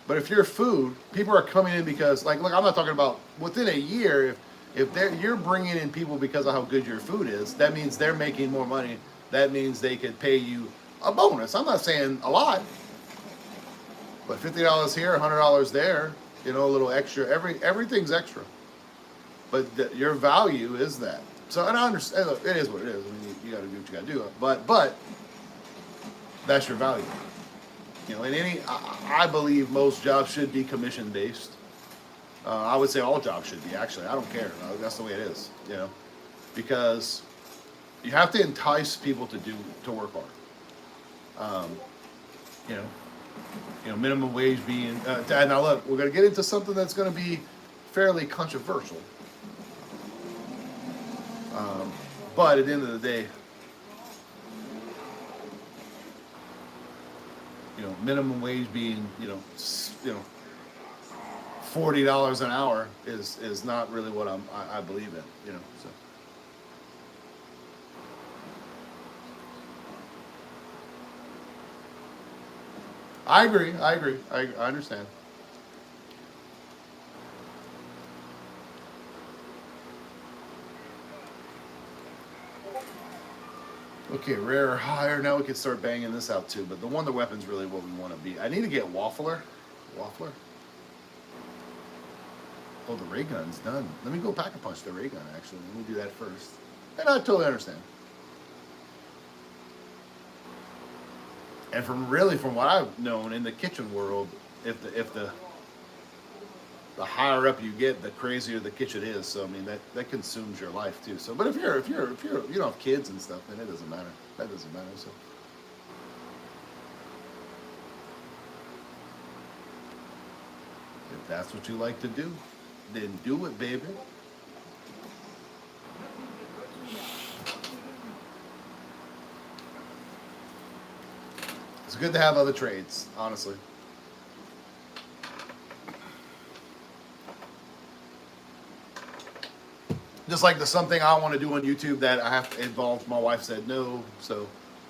but if you're food, people are coming in because, like, look, I'm not talking about within a year. If you're bringing in people because of how good your food is, that means they're making more money. That means they could pay you a bonus. I'm not saying a lot, but $50 here, $100 there, you know, a little extra. Everything's extra, but your value is that. So, and I understand, look, it is what it is. I mean, you got to do what you got to do. But that's your value. You know, in I believe most jobs should be commission based. I would say all jobs should be. Actually, I don't care. That's the way it is. You know, because you have to entice people to work hard. You know, minimum wage being. Now look, we're gonna get into something that's gonna be fairly controversial. But at the end of the day, you know, minimum wage being, you know, $40 an hour is not really what I believe in, you know. So I agree. I understand. Okay, rare or higher. Now we can start banging this out too. But the wonder weapon's really what we want to be. I need to get Waffler. Waffler? Oh, the ray gun's done. Let me go pack a punch the ray gun, actually. Let me do that first. And I totally understand. And from what I've known in the kitchen world, if the higher up you get, the crazier the kitchen is. So I mean that consumes your life too. So, but if you don't have kids and stuff, then it doesn't matter. That doesn't matter. So, if that's what you like to do, then do it, baby. It's good to have other trades, honestly. Just like there's something I want to do on YouTube that I have to involve. My wife said no, so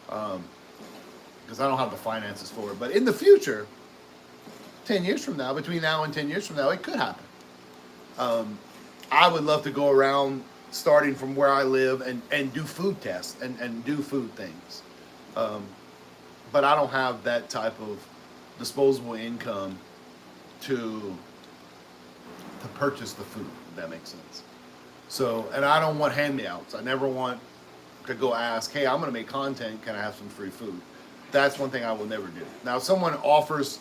because I don't have the finances for it. But in the future, 10 years from now, between now and 10 years from now, it could happen. I would love to go around starting from where I live and do food tests and do food things. But I don't have that type of disposable income to purchase the food, if that makes sense. So, and I don't want hand-me-outs. I never want to go ask, hey, I'm going to make content, can I have some free food? That's one thing I will never do. Now, if someone offers,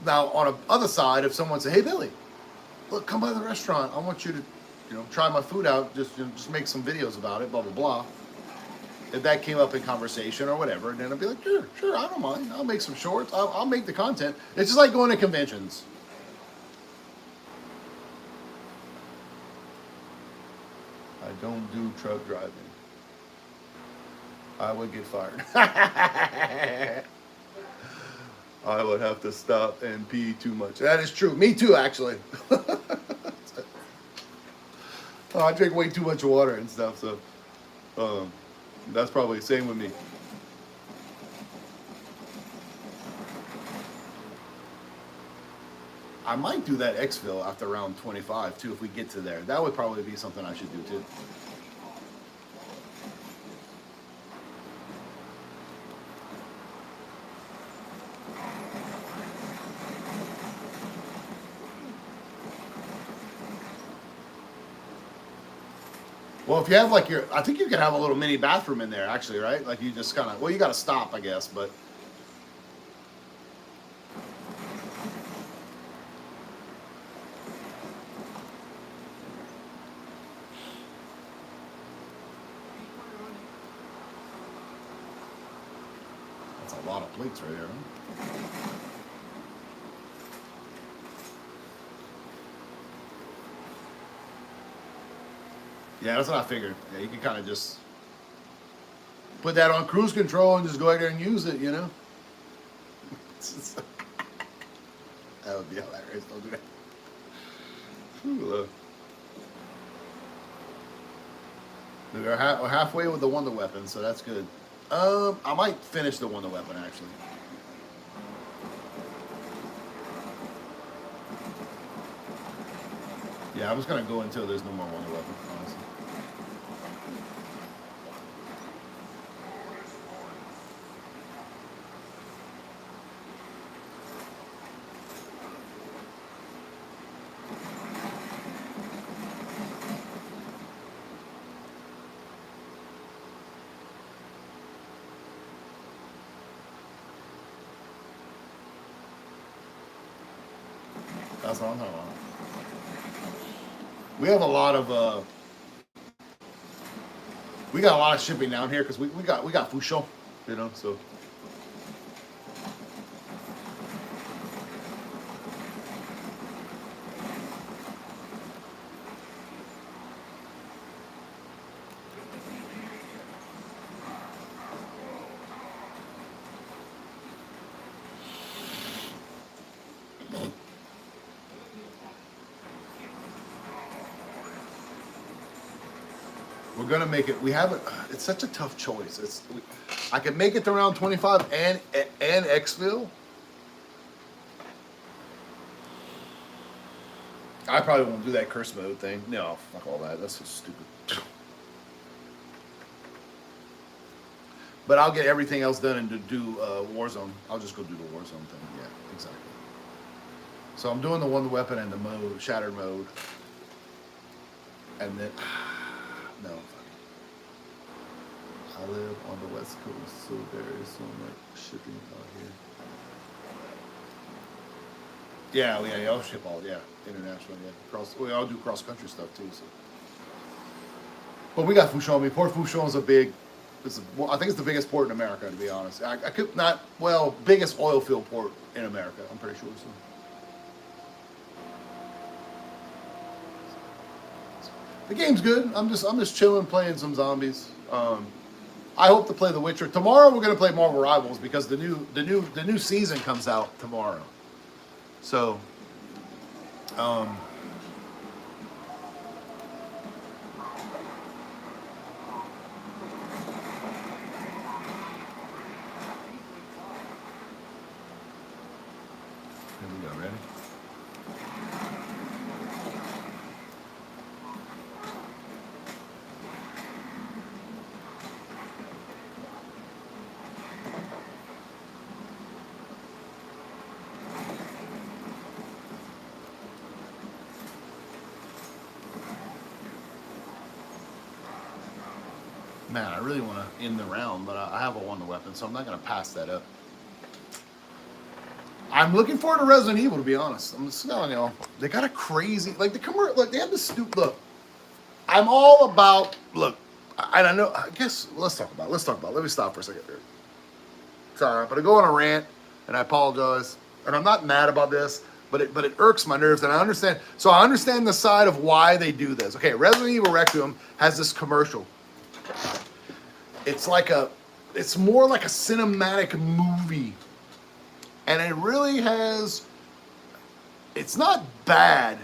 now on the other side, if someone says, hey, Billy, look, come by the restaurant. I want you to, try my food out, just make some videos about it, blah, blah, blah. If that came up in conversation or whatever, then I'd be like, sure, I don't mind. I'll make some shorts. I'll make the content. It's just like going to conventions. I don't do truck driving. I would get fired. I would have to stop and pee too much. That is true. Me too, actually. I drink way too much water and stuff, so that's probably the same with me. I might do that exfil after round 25 too, if we get to there. That would probably be something I should do too. Well, if you have like I think you can have a little mini bathroom in there actually, right? Like you just kind of, well, you got to stop, I guess, but. That's a lot of plates right here, huh? Yeah, that's what I figured. Yeah, you can kind of just put that on cruise control and just go out there and use it, you know? That would be hilarious. Don't do that. Ooh, we're halfway with the Wonder Weapon, so that's good. I might finish the Wonder Weapon, actually. Yeah, I'm just going to go until there's no more Wonder Weapon, honestly. That's what I'm talking about. We have a lot of we got a lot of shipping down here because we got Fushou, you know, so. We're gonna make it. We haven't. It's such a tough choice. I could make it to round 25 and exfil. I probably won't do that curse mode thing. No, fuck all that. That's so stupid. But I'll get everything else done and do Warzone. I'll just go do the Warzone thing. Yeah, exactly. So I'm doing the Wonder Weapon and the mode, Shattered mode, and then. No. I live on the West Coast, so there is so much shipping out here. Yeah, I'll ship all, international, we all do cross-country stuff too, so. But we got Fushou. Port Fushou is I think it's the biggest port in America, to be honest. I could not, biggest oil field port in America, I'm pretty sure, so. The game's good. I'm just chilling, playing some zombies. I hope to play The Witcher tomorrow. We're gonna play Marvel Rivals because the new season comes out tomorrow. So, here we go. Ready? Man, I really want to end the round, but I have a Wonder Weapon, so I'm not going to pass that up. I'm looking forward to Resident Evil, to be honest. I'm just telling y'all, they got a crazy, like the commercial, like they have this stupid, look, I'm all about, look, I don't know, I guess, let's talk about it. Let me stop for a second here. Sorry, but I go on a rant, and I apologize, and I'm not mad about this, but it irks my nerves, and I understand, so I understand the side of why they do this. Okay, Resident Evil Requiem has this commercial. It's more like a cinematic movie. And it really has, it's not bad,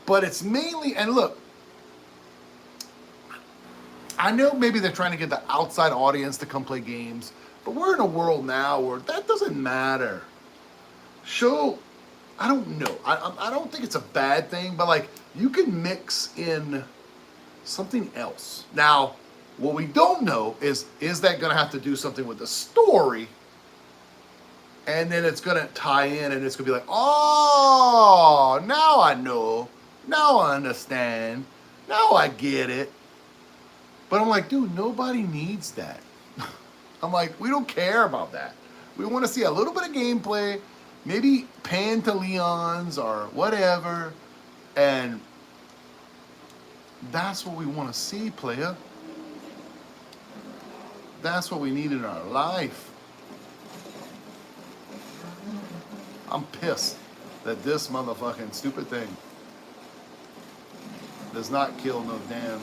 but it's mainly, and look, I know maybe they're trying to get the outside audience to come play games, but we're in a world now where that doesn't matter. I don't know. I don't think it's a bad thing, but like, you can mix in something else. Now, what we don't know is that going to have to do something with the story? And then it's going to tie in and it's going to be like, oh, now I know. Now I understand. Now I get it. But I'm like, dude, nobody needs that. I'm like, we don't care about that. We want to see a little bit of gameplay, maybe pan to Leon's or whatever, and that's what we want to see, player. That's what we need in our life. I'm pissed that this motherfucking stupid thing does not kill no damn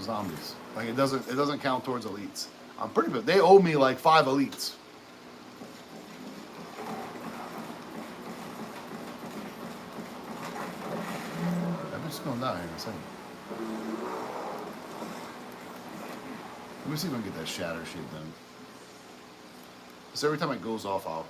zombies. Like it doesn't count towards elites. I'm pretty good. They owe me like 5 elites. I'm just gonna die here in a second. Let me see if I can get that shatter shit done. So every time it goes off, I'll.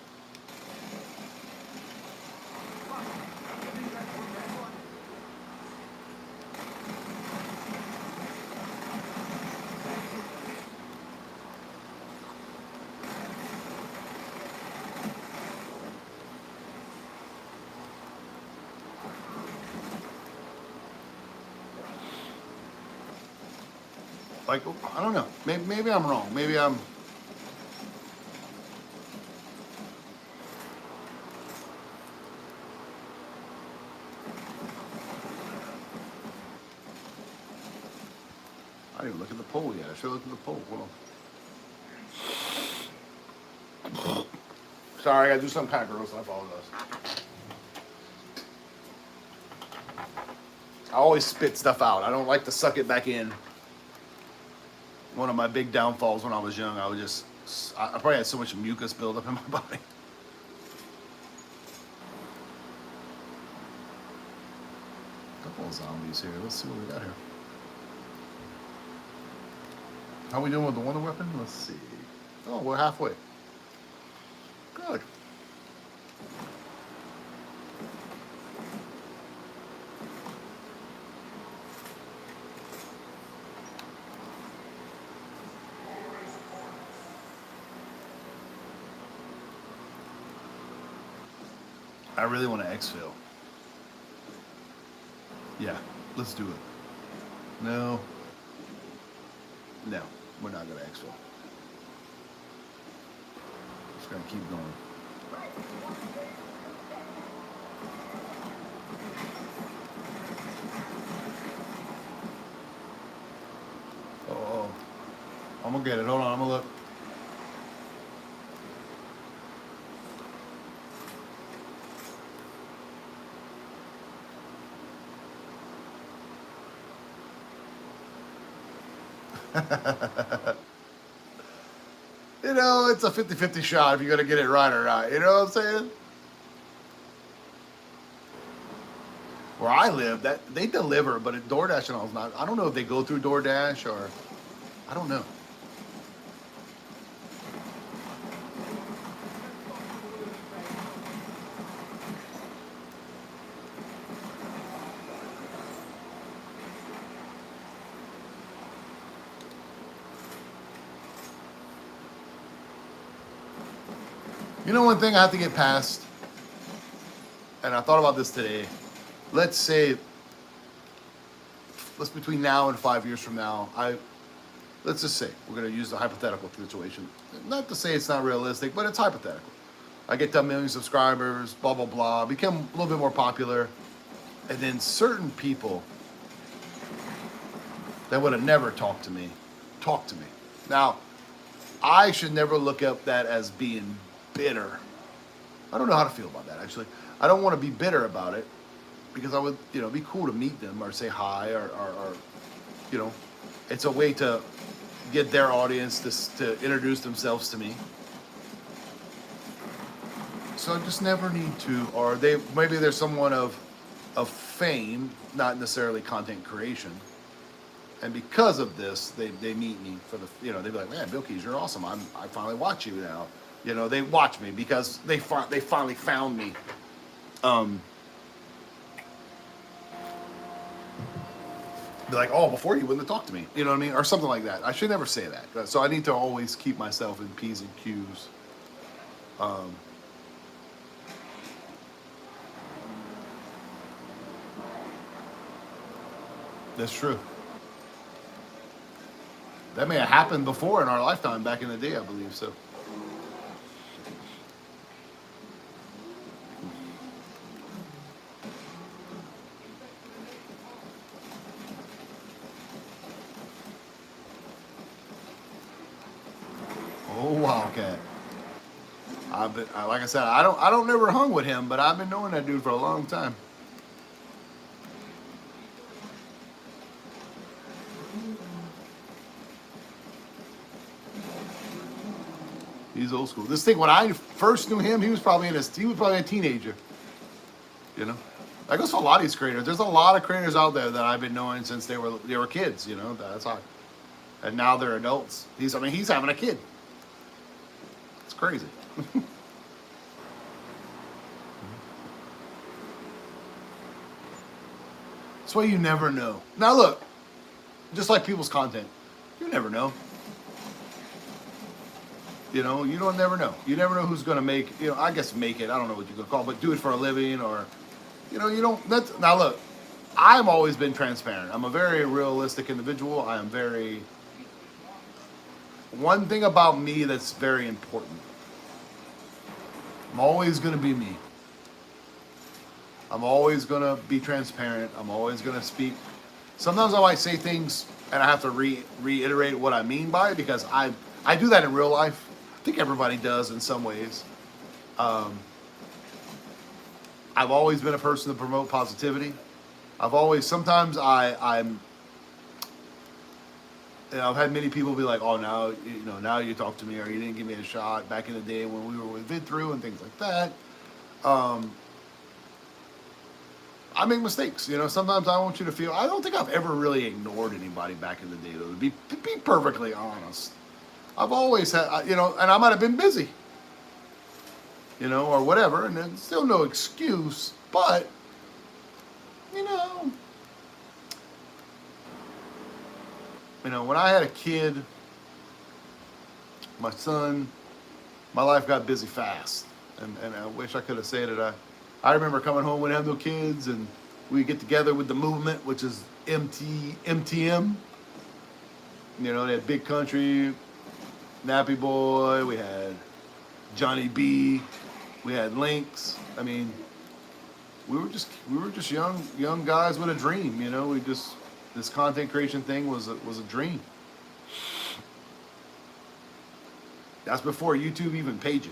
Like, I don't know. Maybe I'm wrong. Maybe I'm. I didn't even look at the poll yet. I should look at the poll. Hold on. Sorry, I gotta do something kind of gross. I apologize. I always spit stuff out. I don't like to suck it back in. One of my big downfalls when I was young, I probably had so much mucus buildup in my body. A couple of zombies here. Let's see what we got here. How we doing with the wonder weapon? Let's see. Oh, we're halfway. Good. I really want to exfil. Yeah, let's do it. No, we're not going to exfil. Just going to keep going. Oh, I'm going to get it. Hold on, I'm going to look. You know, it's a 50-50 shot if you're going to get it right or not. You know what I'm saying? Where I live, that they deliver, but at DoorDash and all is not. I don't know if they go through DoorDash or I don't know. You know one thing I have to get past, and I thought about this today. Let's say, between now and 5 years from now, let's just say, we're going to use the hypothetical situation. Not to say it's not realistic, but it's hypothetical. I get to 1 million subscribers, blah, blah, blah, become a little bit more popular, and then certain people that would have never talked to me, talk to me. Now, I should never look at that as being bitter. I don't know how to feel about that, actually. I don't want to be bitter about it because I would, be cool to meet them or say hi or it's a way to get their audience to introduce themselves to me. So I just never need to, or maybe they're someone of fame, not necessarily content creation. And because of this, they meet me for the, they'd be like, man, BillKeyz, you're awesome. I finally watch you now. They watch me because they finally found me. Be like, oh, before you wouldn't have talked to me. You know what I mean? Or something like that. I should never say that. So I need to always keep myself in P's and Q's. That's true. That may have happened before in our lifetime, back in the day, I believe so. Oh, Wildcat. Like I said, I don't never hung with him, but I've been knowing that dude for a long time. He's old school. This thing, when I first knew him, he was probably a teenager. You know, that goes for a lot of these creators. There's a lot of creators out there that I've been knowing since they were kids. You know, that's how. And now they're adults. He's having a kid. It's crazy. That's why you never know. Now look, just like people's content, you never know. You know, you don't never know. You never know who's going to make, you know, I guess make it. I don't know what you're going to call it, but do it for a living, or, you know, you don't. Now look, I've always been transparent. I'm a very realistic individual. I am very. One thing about me that's very important. I'm always going to be me. I'm always going to be transparent. I'm always going to speak. Sometimes I might say things and I have to reiterate what I mean by it, because I do that in real life. I think everybody does in some ways. I've always been a person to promote positivity. Sometimes I'm, you know, I've had many people be like, oh, now you talk to me, or you didn't give me a shot back in the day when we were with VidThru and things like that. I make mistakes, you know. Sometimes I want you to feel. I don't think I've ever really ignored anybody back in the day, though. To be perfectly honest, I've always had, you know, and I might have been busy, you know, or whatever, and it's still no excuse. But, you know, when I had a kid, my son, my life got busy fast, and I wish I could have said it. I remember coming home when I had no kids, and we get together with the movement, which is MTM. You know, they had Big Country, Nappy Boy, we had Johnny B, we had Lynx. I mean, we were just young guys with a dream. You know, this content creation thing was a dream. That's before YouTube even paid you.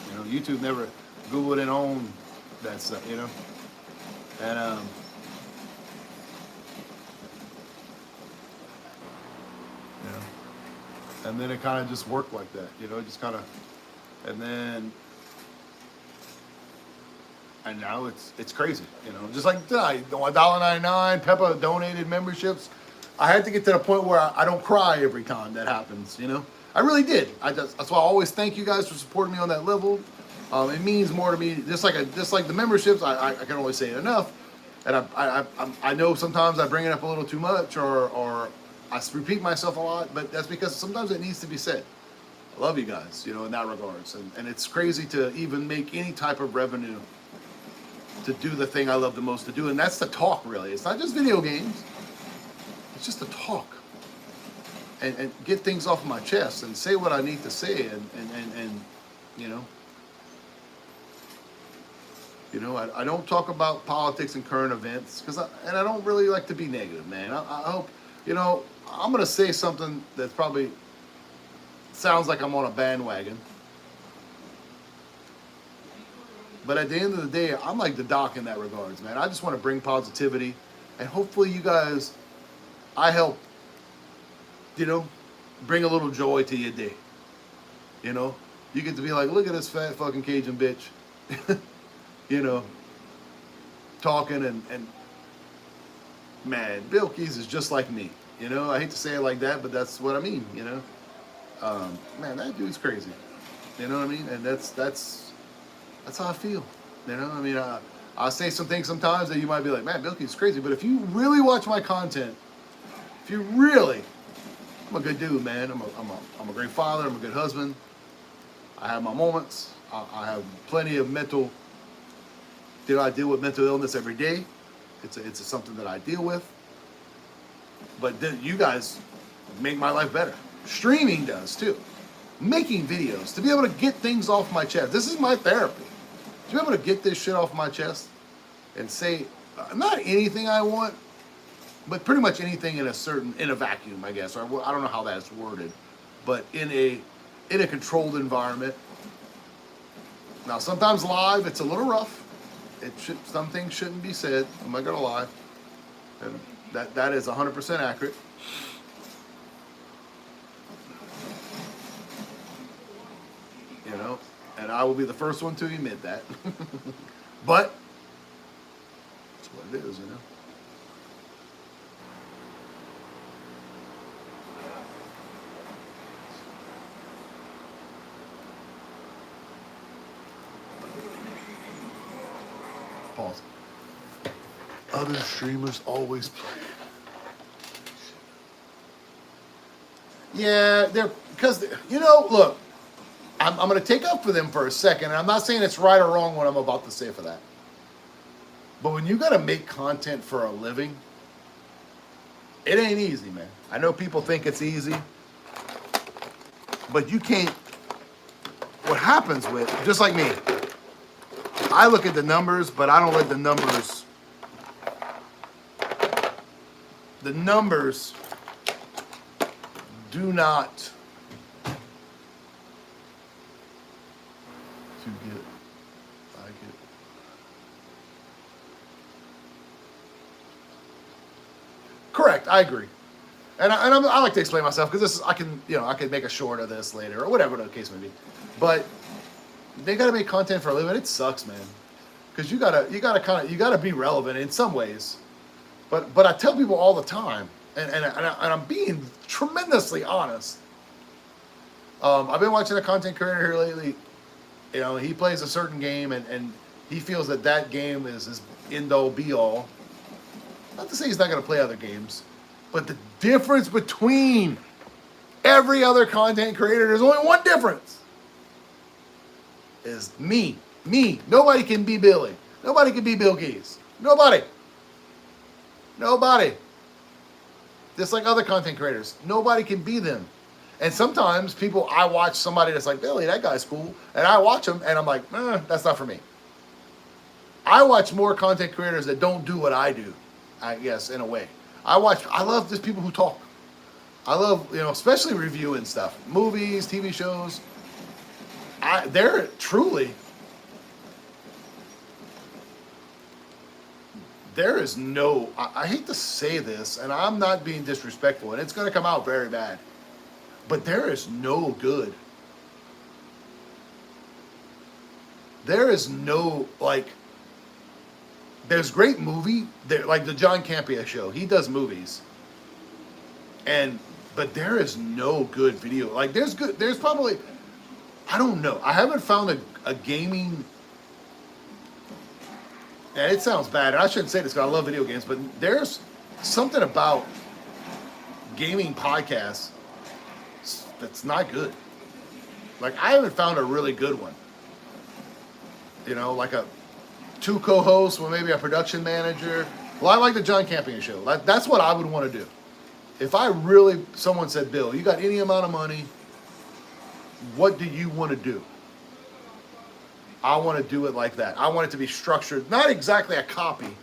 You know, YouTube never. Google didn't own that stuff, you know, and you know, and then it kind of just worked like that, you know, just kind of, and now it's crazy, you know, just like tonight, $1.99, Peppa donated memberships. I had to get to the point where I don't cry every time that happens, you know. I really did. That's why I always thank you guys for supporting me on that level. It means more to me, just like the memberships. I can only say it enough, and I know sometimes I bring it up a little too much, or I repeat myself a lot, but that's because sometimes it needs to be said. I love you guys, you know, in that regards, and it's crazy to even make any type of revenue to do the thing I love the most to do, and that's to talk. Really, it's not just video games. It's just to talk and get things off my chest and say what I need to say, and you know. You know, I don't talk about politics and current events, I don't really like to be negative, man. I hope, you know, I'm going to say something that probably sounds like I'm on a bandwagon. But at the end of the day, I'm like the doc in that regards, man. I just want to bring positivity, and hopefully you guys, I help, you know, bring a little joy to your day. You know, you get to be like, look at this fat fucking Cajun bitch. You know, talking and man, BillKeyz is just like me. You know, I hate to say it like that, but that's what I mean. You know, man, that dude's crazy. You know what I mean? And that's how I feel. You know, I mean, I say some things sometimes that you might be like, man, BillKeyz is crazy. But if you really watch my content, I'm a good dude, man. I'm a great father. I'm a good husband. I have my moments. I have plenty of mental. I deal with mental illness every day. It's something that I deal with. but you guys make my life better. Streaming does too. Making videos, to be able to get things off my chest. This is my therapy. To be able to get this shit off my chest and say, not anything I want, but pretty much anything in a vacuum, I guess. Or I don't know how that's worded, but in a controlled environment. Now, sometimes live, it's a little rough. Some things shouldn't be said. I'm not gonna lie. And that is 100% accurate. You know, and I will be the first one to admit that. But it's what it is, you know. Pause. Other streamers always play. Yeah, because, you know, look, I'm going to take up for them for a second, and I'm not saying it's right or wrong what I'm about to say for that. But when you got to make content for a living, it ain't easy, man. I know people think it's easy, but you can't. What happens with, just like me, I look at the numbers, but I don't let the numbers do not to get, I get. Correct, I agree. And I like to explain myself because I can make a short of this later or whatever the case may be. But they gotta make content for a living. It sucks, man. Because you gotta be relevant in some ways. But I tell people all the time, and I'm being tremendously honest. I've been watching a content creator here lately. You know, he plays a certain game and he feels that game is his end-all be-all. Not to say he's not going to play other games, but the difference between every other content creator, there's only one difference. Is me. Nobody can be Billy. Nobody can be BillKeyz. Nobody. Just like other content creators, nobody can be them. And sometimes I watch somebody that's like, Billy, that guy's cool. And I watch him and I'm like, that's not for me. I watch more content creators that don't do what I do, I guess, in a way. I love just people who talk. I love, especially reviewing stuff. Movies, TV shows. They're truly, there is no, I hate to say this, and I'm not being disrespectful, and it's going to come out very bad. But there is no good. There is no, there's great movie, like the John Campea show. He does movies. But there is no good video. There's probably, I don't know. I haven't found a gaming, and it sounds bad, and I shouldn't say this because I love video games, but there's something about gaming podcasts that's not good. I haven't found a really good one. Like two co-hosts with maybe a production manager. Well, I like the John Campea show. That's what I would want to do. If someone said, Bill, you got any amount of money, what do you want to do? I want to do it like that. I want it to be structured, not exactly a copy,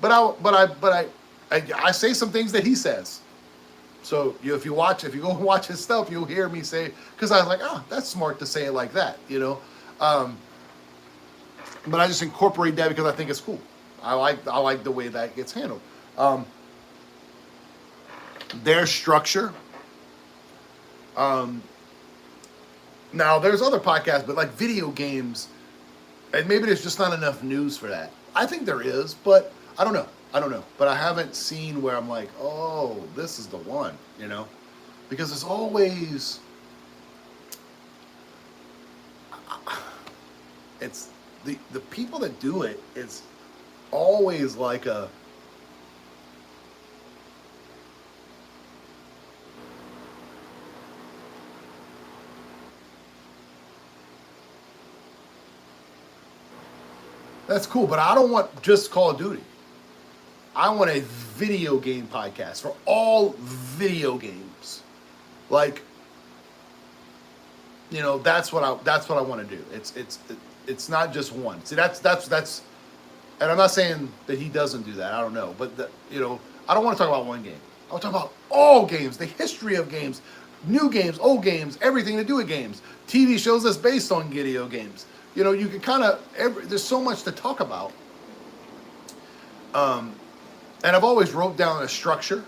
but I say some things that he says. So if you go and watch his stuff, you'll hear me say, because I was like, that's smart to say it like that, But I just incorporate that because I think it's cool. I like the way that gets handled. Their structure. Now there's other podcasts, but like video games, and maybe there's just not enough news for that. I think there is, but I don't know. But I haven't seen where I'm like, oh, this is the one, because it's always, it's the people that do it, it's always like a, that's cool, but I don't want just Call of Duty. I want a video game podcast for all video games. Like, you know, that's what I want to do. It's not just one. See, that's, and I'm not saying that he doesn't do that. I don't know, but you know, I don't want to talk about one game. I want to talk about all games, the history of games, new games, old games, everything to do with games, TV shows that's based on video games. You know, you can kind of, there's so much to talk about. And I've always wrote down a structure.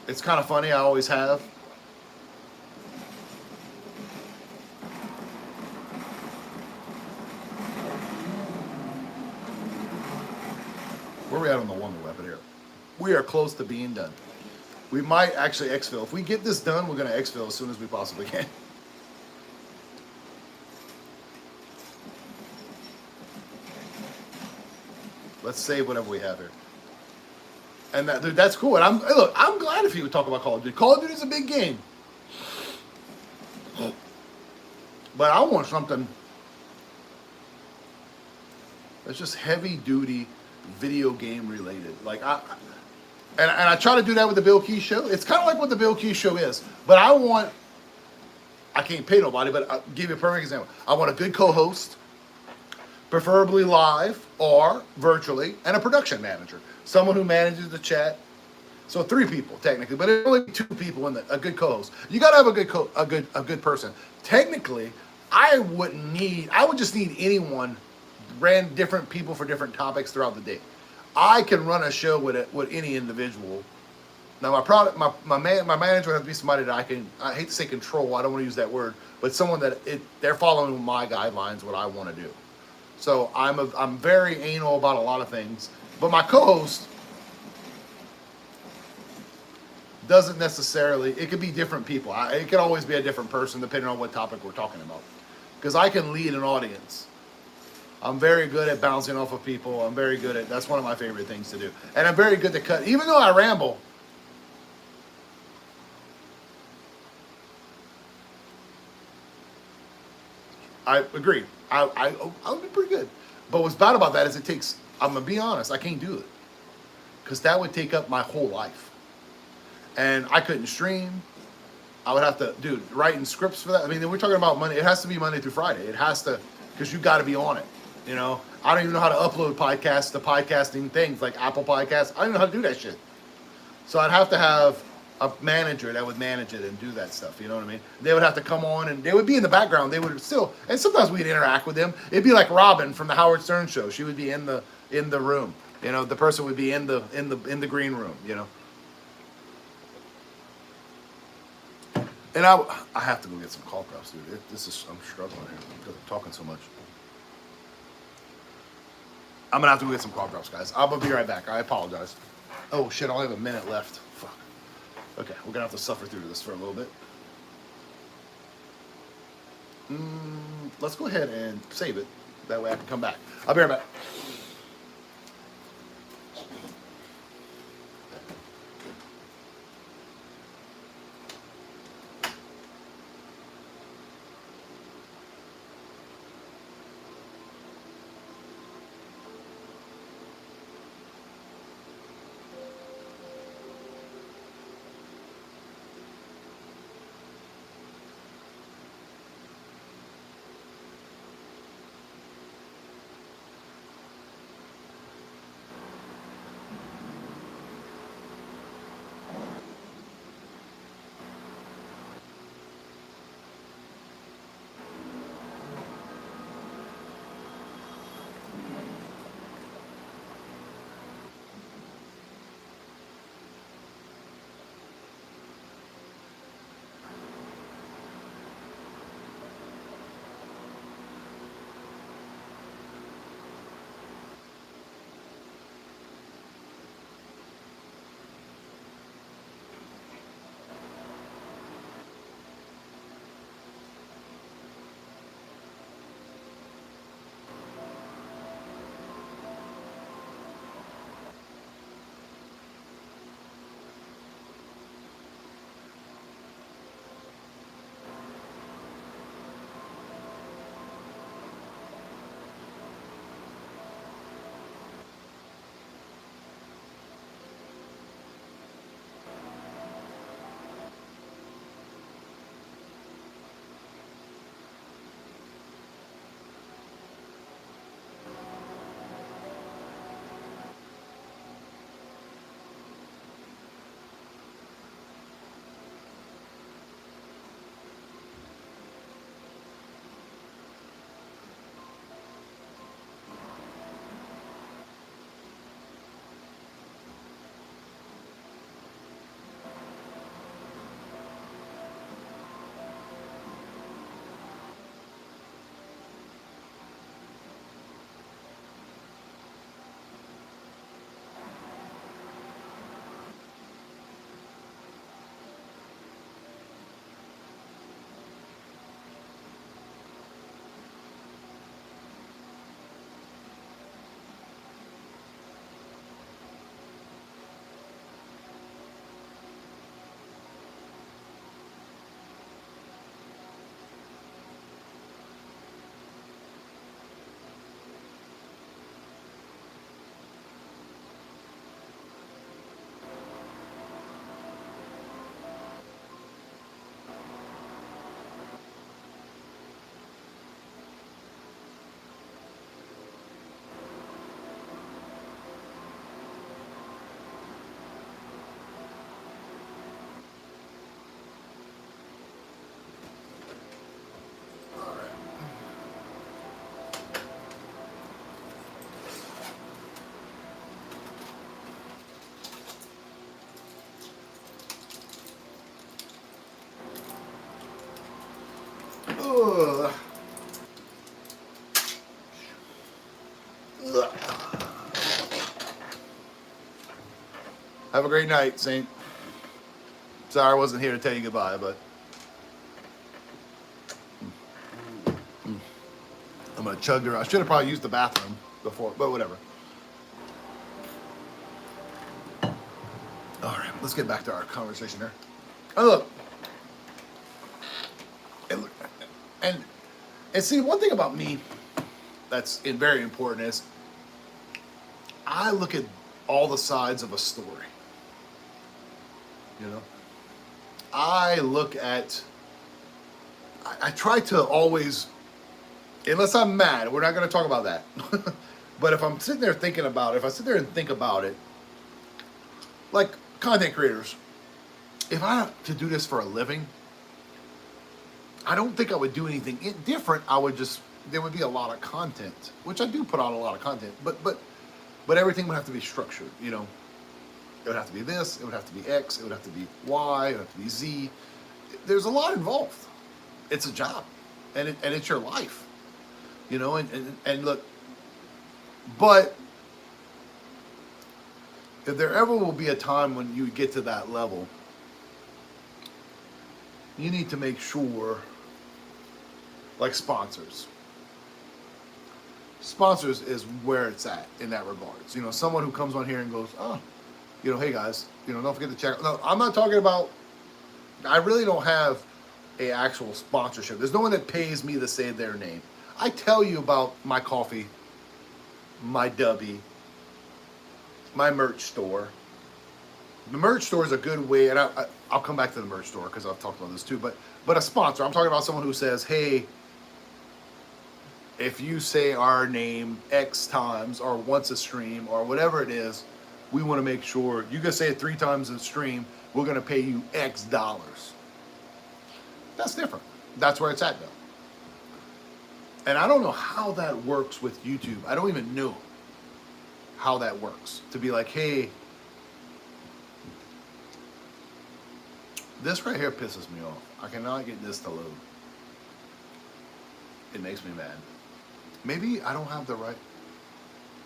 It's kind of funny, I always have. Where are we at on the Wonder Weapon here? We are close to being done. We might actually exfil. If we get this done, we're going to exfil as soon as we possibly can. Let's save whatever we have here. And dude, that's cool. And I'm glad if he would talk about Call of Duty. Call of Duty is a big game. But I want something that's just heavy duty video game related. Like and I try to do that with the BillKeyz show. It's kind of like what the BillKeyz show is. But I can't pay nobody, but I'll give you a perfect example. I want a good co-host, preferably live or virtually, and a production manager. Someone who manages the chat. So 3 people technically, but it's only 2 people in a good co-host. You got to have a good person. Technically, I would just need anyone, ran different people for different topics throughout the day. I can run a show with any individual. Now my manager would have to be somebody that I hate to say control, I don't want to use that word, but someone that they're following my guidelines, what I want to do. So I'm very anal about a lot of things, but my co-host doesn't necessarily, it could be different people. It could always be a different person depending on what topic we're talking about. Because I can lead an audience. I'm very good at bouncing off of people. I'm very good at, that's one of my favorite things to do. And I'm very good to cut, even though I ramble. I agree. I would be pretty good. But what's bad about that is I'm going to be honest, I can't do it. Because that would take up my whole life. And I couldn't stream. I would have to, dude, writing scripts for that. I mean, we're talking about Monday. It has to be Monday through Friday. It has to, because you got to be on it. You know, I don't even know how to upload podcasts to podcasting things like Apple Podcasts. I don't even know how to do that shit. So I'd have to have a manager that would manage it and do that stuff. You know what I mean? They would have to come on and they would be in the background. They would still, and sometimes we'd interact with them. It'd be like Robin from the Howard Stern show. She would be in the room. You know, the person would be in the green room. You know. And I have to go get some cough drops, dude. I'm struggling here because I'm talking so much. I'm going to have to go get some cough drops, guys. I'm going to be right back. I apologize. Oh, shit. I only have a minute left. Fuck. Okay. We're going to have to suffer through this for a little bit. Let's go ahead and save it. That way I can come back. I'll be right back. Have a great night, Saint. Sorry I wasn't here to tell you goodbye, but I'm gonna chug her. I should have probably used the bathroom before, but whatever. All right, let's get back to our conversation here. Oh, look. And see, one thing about me that's very important is I look at all the sides of a story. You know? I try to always, unless I'm mad, we're not going to talk about that. But if I'm sitting there thinking about it, if I sit there and think about it, like content creators, if I have to do this for a living, I don't think I would do anything different. There would be a lot of content, which I do put out a lot of content, but everything would have to be structured, you know. It would have to be this, it would have to be X, it would have to be Y, it would have to be Z. There's a lot involved. It's a job, and it's your life, you know, and look, but if there ever will be a time when you get to that level, you need to make sure, like sponsors is where it's at in that regards. You know, someone who comes on here and goes, oh, you know, hey guys, you know, don't forget to check. No, I'm not talking about, I really don't have a actual sponsorship. There's no one that pays me to say their name. I tell you about my coffee, my Dubby, my merch store. The merch store is a good way, and I'll come back to the merch store because I've talked about this too, but a sponsor, I'm talking about someone who says, hey, if you say our name X times or once a stream or whatever it is, we want to make sure you can say it 3 times a stream, we're going to pay you X dollars. That's different. That's where it's at though. And I don't know how that works with YouTube. I don't even know how that works. To be like, hey, this right here pisses me off. I cannot get this to load. It makes me mad. Maybe I don't have the right,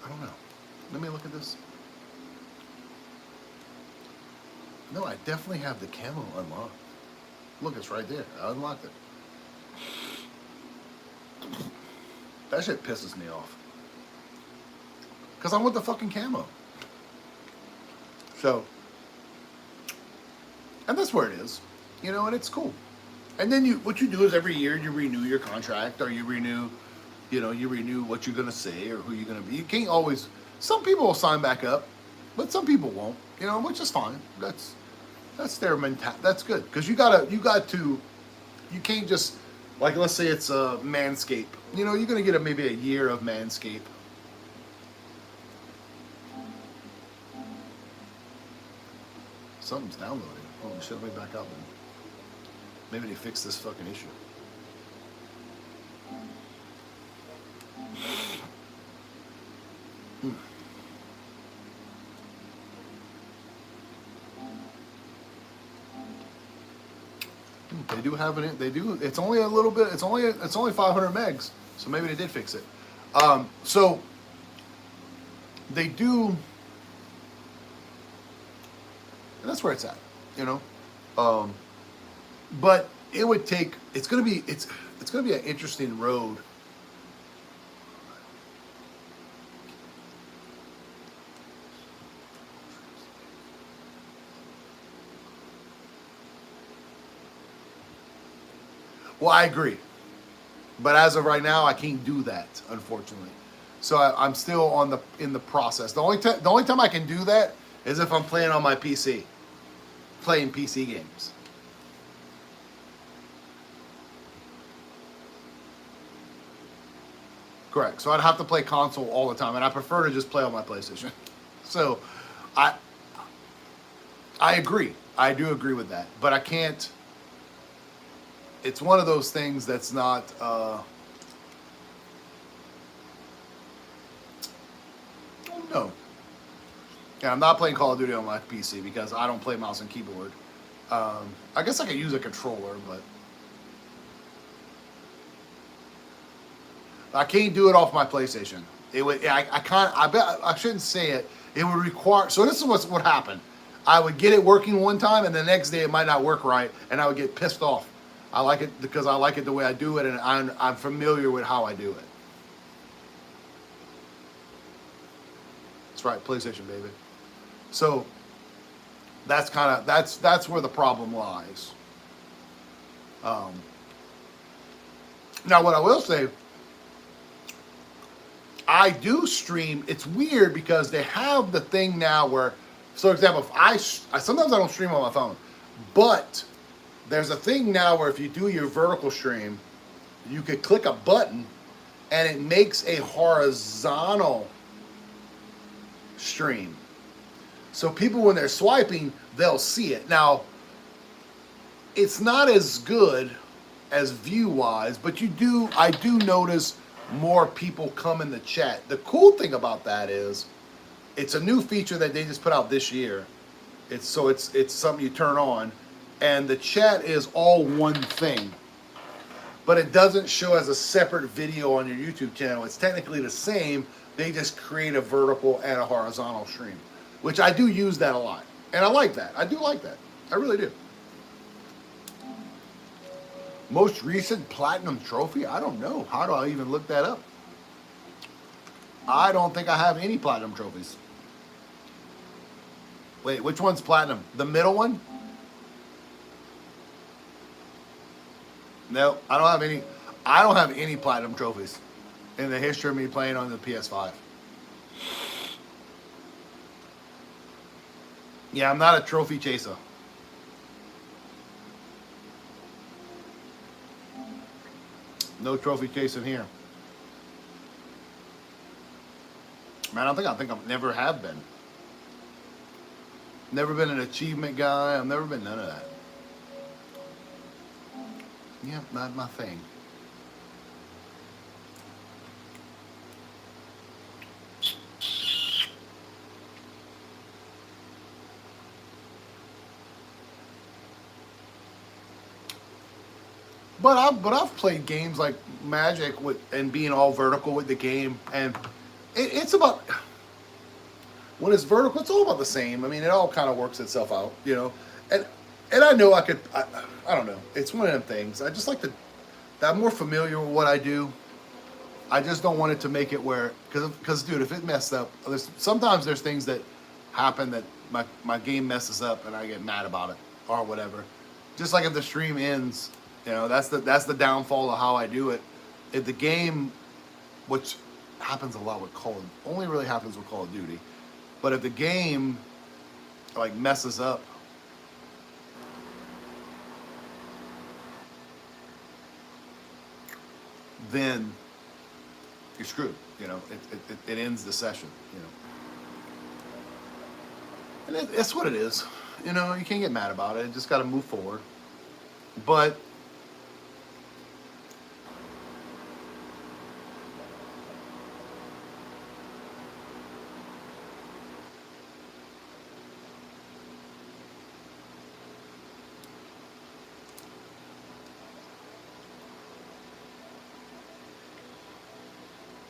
I don't know. Let me look at this. No, I definitely have the camo unlocked. Look, it's right there. I unlocked it. That shit pisses me off. Because I want the fucking camo. So, and that's where it is. You know, and it's cool. And then what you do is every year you renew your contract, or you renew what you're going to say or who you're going to be. You can't always, some people will sign back up, but some people won't, you know, which is fine. That's their mentality. That's good. Because you can't just, like, let's say it's a Manscape. You know, you're going to get maybe a year of Manscape. Something's downloading. Oh, shit, let me back up then. Maybe they fixed this fucking issue. They do have it. They do. It's only a little bit. It's only 500 megs. So maybe they did fix it. So they do, and that's where it's at. You know. But it would take. It's gonna be an interesting road. Well, I agree, but as of right now, I can't do that, unfortunately. So I'm still in the process. The only time I can do that is if I'm playing on my PC, playing PC games. Correct. So I'd have to play console all the time, and I prefer to just play on my PlayStation. So I agree. I do agree with that, but I can't. It's one of those things that's not. No. Yeah, I'm not playing Call of Duty on my PC because I don't play mouse and keyboard. I guess I could use a controller, but I can't do it off my PlayStation. It would. I can't. I bet I shouldn't say it. It would require. So this is what happened. I would get it working one time, and the next day it might not work right, and I would get pissed off. I like it because I like it the way I do it, and I'm familiar with how I do it. That's right, PlayStation, baby. So that's where the problem lies. Now, what I will say, I do stream. It's weird because they have the thing now where, so for example, if I sometimes I don't stream on my phone, but there's a thing now where if you do your vertical stream, you could click a button and it makes a horizontal stream. So people, when they're swiping, they'll see it. Now, it's not as good as view-wise, but I do notice more people come in the chat. The cool thing about that is, it's a new feature that they just put out this year. It's something you turn on, and the chat is all one thing, but it doesn't show as a separate video on your YouTube channel. It's technically the same. They just create a vertical and a horizontal stream, which I do use that a lot, and I like that. I do like that. I really do. Most recent platinum trophy? I don't know. How do I even look that up? I don't think I have any platinum trophies. Wait, which one's platinum? The middle one? No, I don't have any. I don't have any platinum trophies in the history of me playing on the PS5. Yeah, I'm not a trophy chaser. No trophy chasing here. Man, I think I've never have been. Never been an achievement guy. I've never been none of that. Yeah, not my thing. But I've played games like Magic and being all vertical with the game, and it's about, when it's vertical, it's all about the same. I mean, it all kind of works itself out, you know. And I know I don't know. It's one of them things. I just like that I'm more familiar with what I do. I just don't want it to make it where, because dude, if it messed up, sometimes there's things that happen that my game messes up and I get mad about it or whatever. Just like if the stream ends, you know, that's the downfall of how I do it. If the game, which happens a lot with only really happens with Call of Duty, but if the game like messes up, then you're screwed. You know, it ends the session. You know, and it's what it is. You know, you can't get mad about it. You just got to move forward. But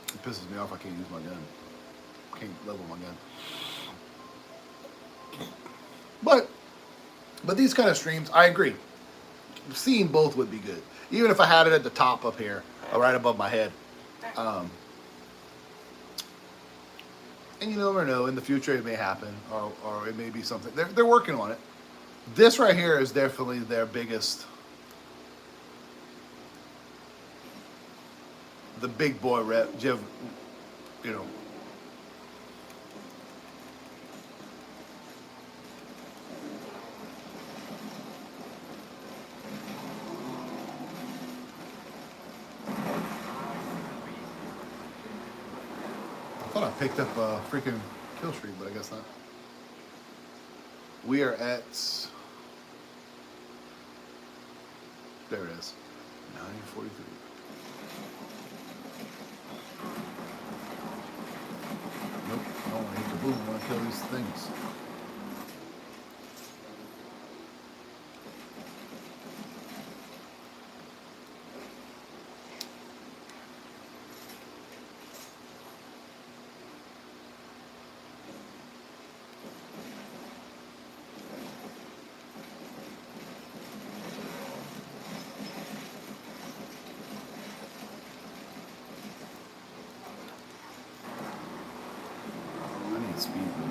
it pisses me off. I can't use my gun. Can't level my gun. But these kind of streams, I agree. Seeing both would be good. Even if I had it at the top up here, or right above my head. And you never know, in the future it may happen, or it may be something. They're working on it. This right here is definitely their biggest, the big boy rep, you know. I thought I picked up a freaking kill streak, but I guess not. We are at, there it is, 9:43. Nope, I don't want to hit the boom. I want to kill these things.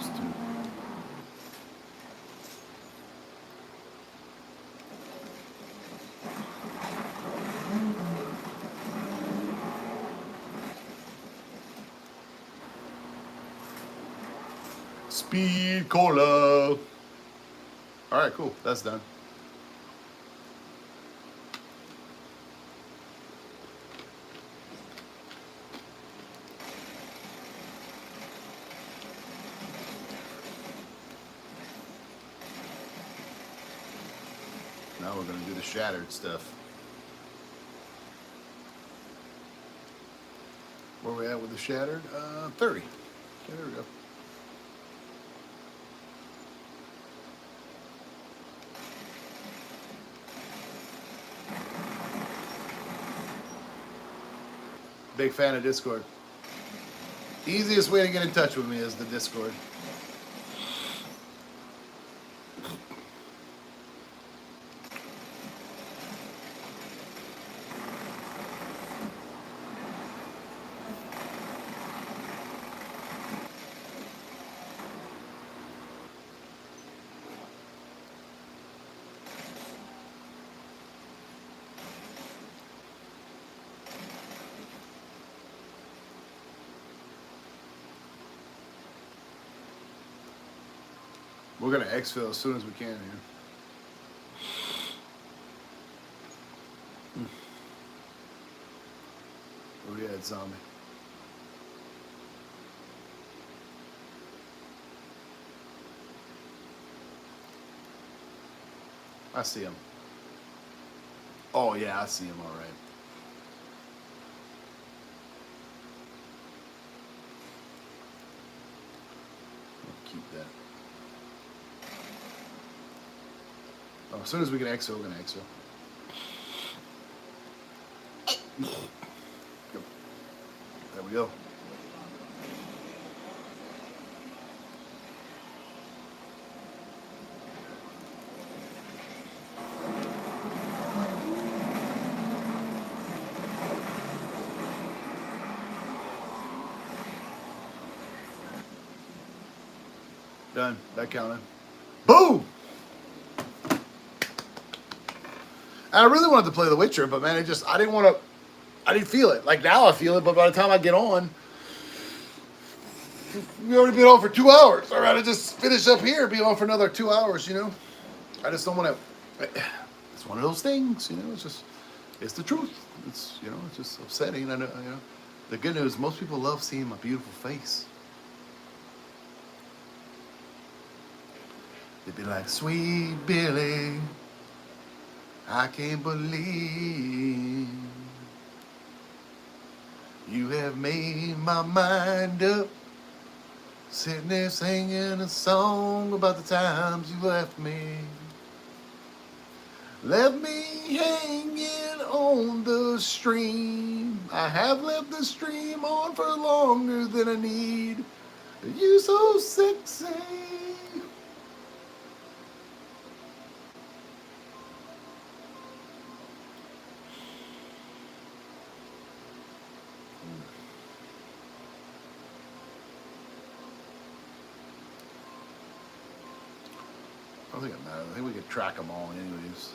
used to. Speed cola. All right, cool. That's done. Now we're going to do the shattered stuff. Where are we at with the shattered? 30. Okay, there we go. Big fan of Discord. Easiest way to get in touch with me is the Discord. We're going to exfil as soon as we can here. Where we at, zombie? I see him. Oh, yeah, I see him all right. I'll keep that. Oh, as soon as we can exfil, we're going to exfil. There we go. Done. That counted. Boom! I really wanted to play The Witcher, but man, I didn't feel it. Like now I feel it, but by the time I get on, we already been on for 2 hours. I'd rather just finish up here, be on for another 2 hours, you know? I just don't want to, it's one of those things, you know, it's the truth. It's, you know, it's just upsetting. I know, you know, the good news, most people love seeing my beautiful face. They'd be like, sweet Billy, I can't believe you have made my mind up. Sitting there singing a song about the times you left me. Left me hanging on the stream. I have left the stream on for longer than I need. You so sexy. I don't think it matters. I think we could track them all anyways.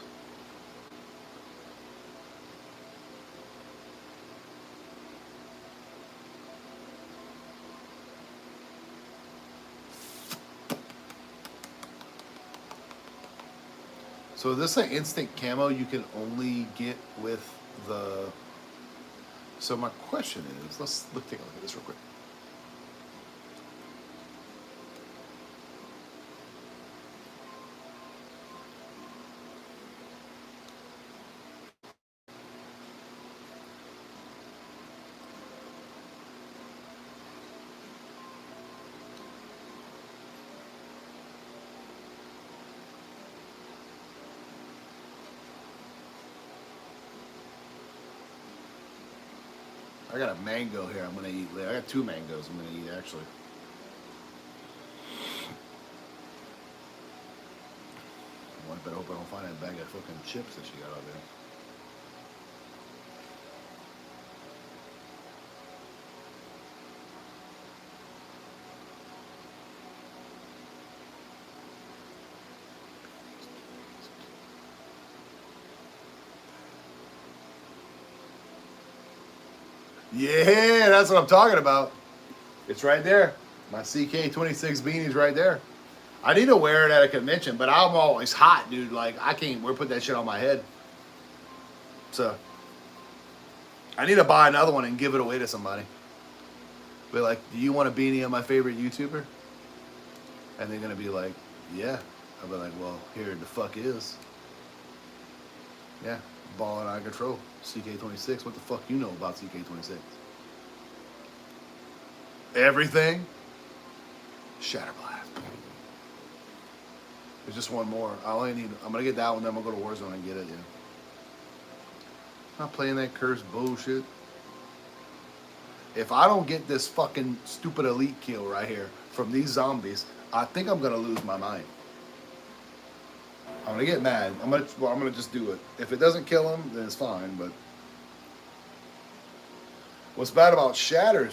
So this like instant camo you can only get with the... So my question is, let's take a look at this real quick. I got a mango here I'm going to eat later. I got 2 mangoes I'm going to eat, actually. I better hope I don't find that bag of fucking chips that she got out there. Yeah, that's what I'm talking about. It's right there. My CK26 beanie's right there. I need to wear it at a convention, but I'm always hot, dude. Like, I can't put that shit on my head. So, I need to buy another one and give it away to somebody. Be like, do you want a beanie of my favorite YouTuber? And they're going to be like, yeah. I'll be like, well, here the fuck is. Yeah, balling out of control. CK26. What the fuck you know about CK26? Everything. Shatterblast. There's just one more. I'm gonna get that one, then I'm gonna go to Warzone and get it, yeah. Not playing that cursed bullshit. If I don't get this fucking stupid elite kill right here from these zombies, I think I'm gonna lose my mind. I'm gonna get mad. I'm gonna just do it. If it doesn't kill him, then it's fine, but what's bad about Shatter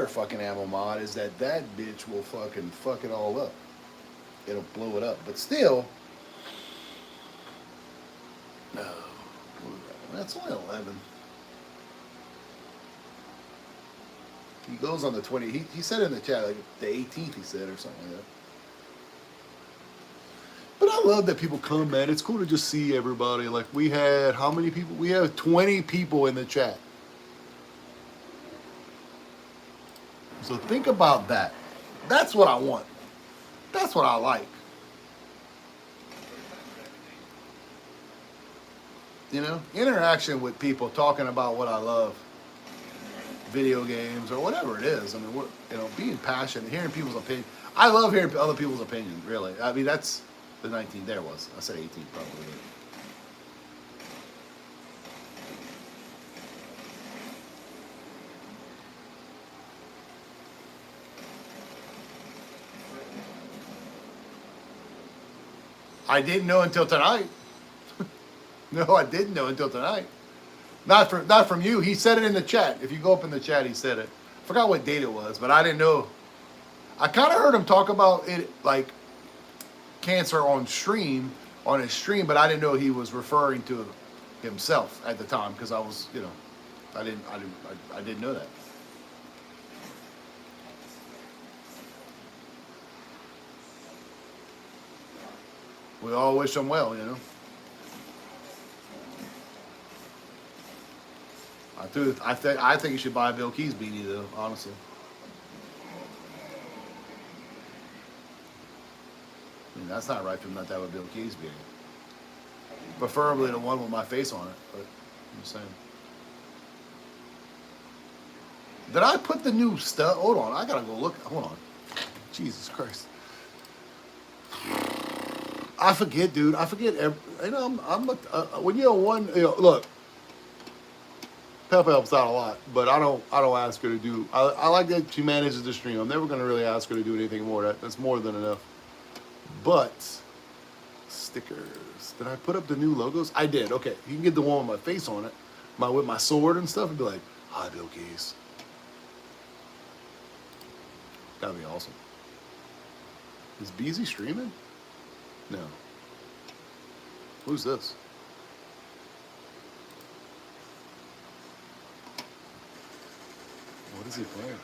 fucking ammo mod is that bitch will fucking fuck it all up. It'll blow it up. But still, no. That's only 11. He goes on the 20. He said in the chat, like the 18th, he said, or something like that. But I love that people come, man. It's cool to just see everybody. Like, we had, how many people? We have 20 people in the chat. So think about that. That's what I want. That's what I like. You know, interaction with people, talking about what I love, video games or whatever it is. I mean, being passionate, hearing people's opinion. I love hearing other people's opinions. Really, I mean, that's the 19th. There was. I said 18th probably. I didn't know until tonight. No, I didn't know until tonight. Not from you. He said it in the chat. If you go up in the chat, he said it. I forgot what date it was, but I didn't know. I kind of heard him talk about it, like cancer on his stream, but I didn't know he was referring to himself at the time because I was, I didn't know that. We all wish him well, I think you should buy a BillKeyz beanie though, honestly. I mean, that's not right for him not to have a BillKeyz beanie. Preferably the one with my face on it, but I'm just saying. Did I put the new stuff? Hold on, I gotta go look. Hold on. Jesus Christ. I forget, dude. I forget. When you're one, look. Pep helps out a lot, but I don't ask her to do. I like that she manages the stream. I'm never gonna really ask her to do anything more. That's more than enough. But stickers. Did I put up the new logos? I did. Okay, you can get the one with my face on it, with my sword and stuff, and be like, "Hi, BillKeyz." That'd be awesome. Is Beezy streaming? No. Who's this? What is he playing?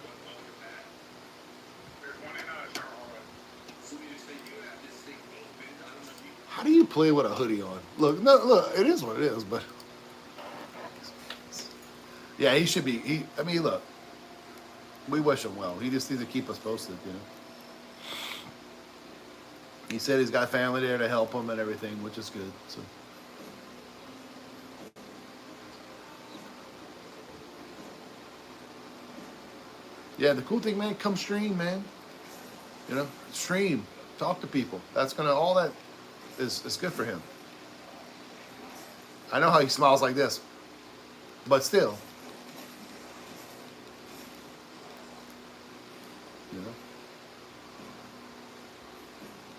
How do you play with a hoodie on? Look, it is what it is, but yeah, he should be. I mean, look, we wish him well. He just needs to keep us posted, He said he's got family there to help him and everything, which is good. So. Yeah, the cool thing, man, come stream, man. Stream, talk to people. That's all that is good for him. I know how he smiles like this, but still,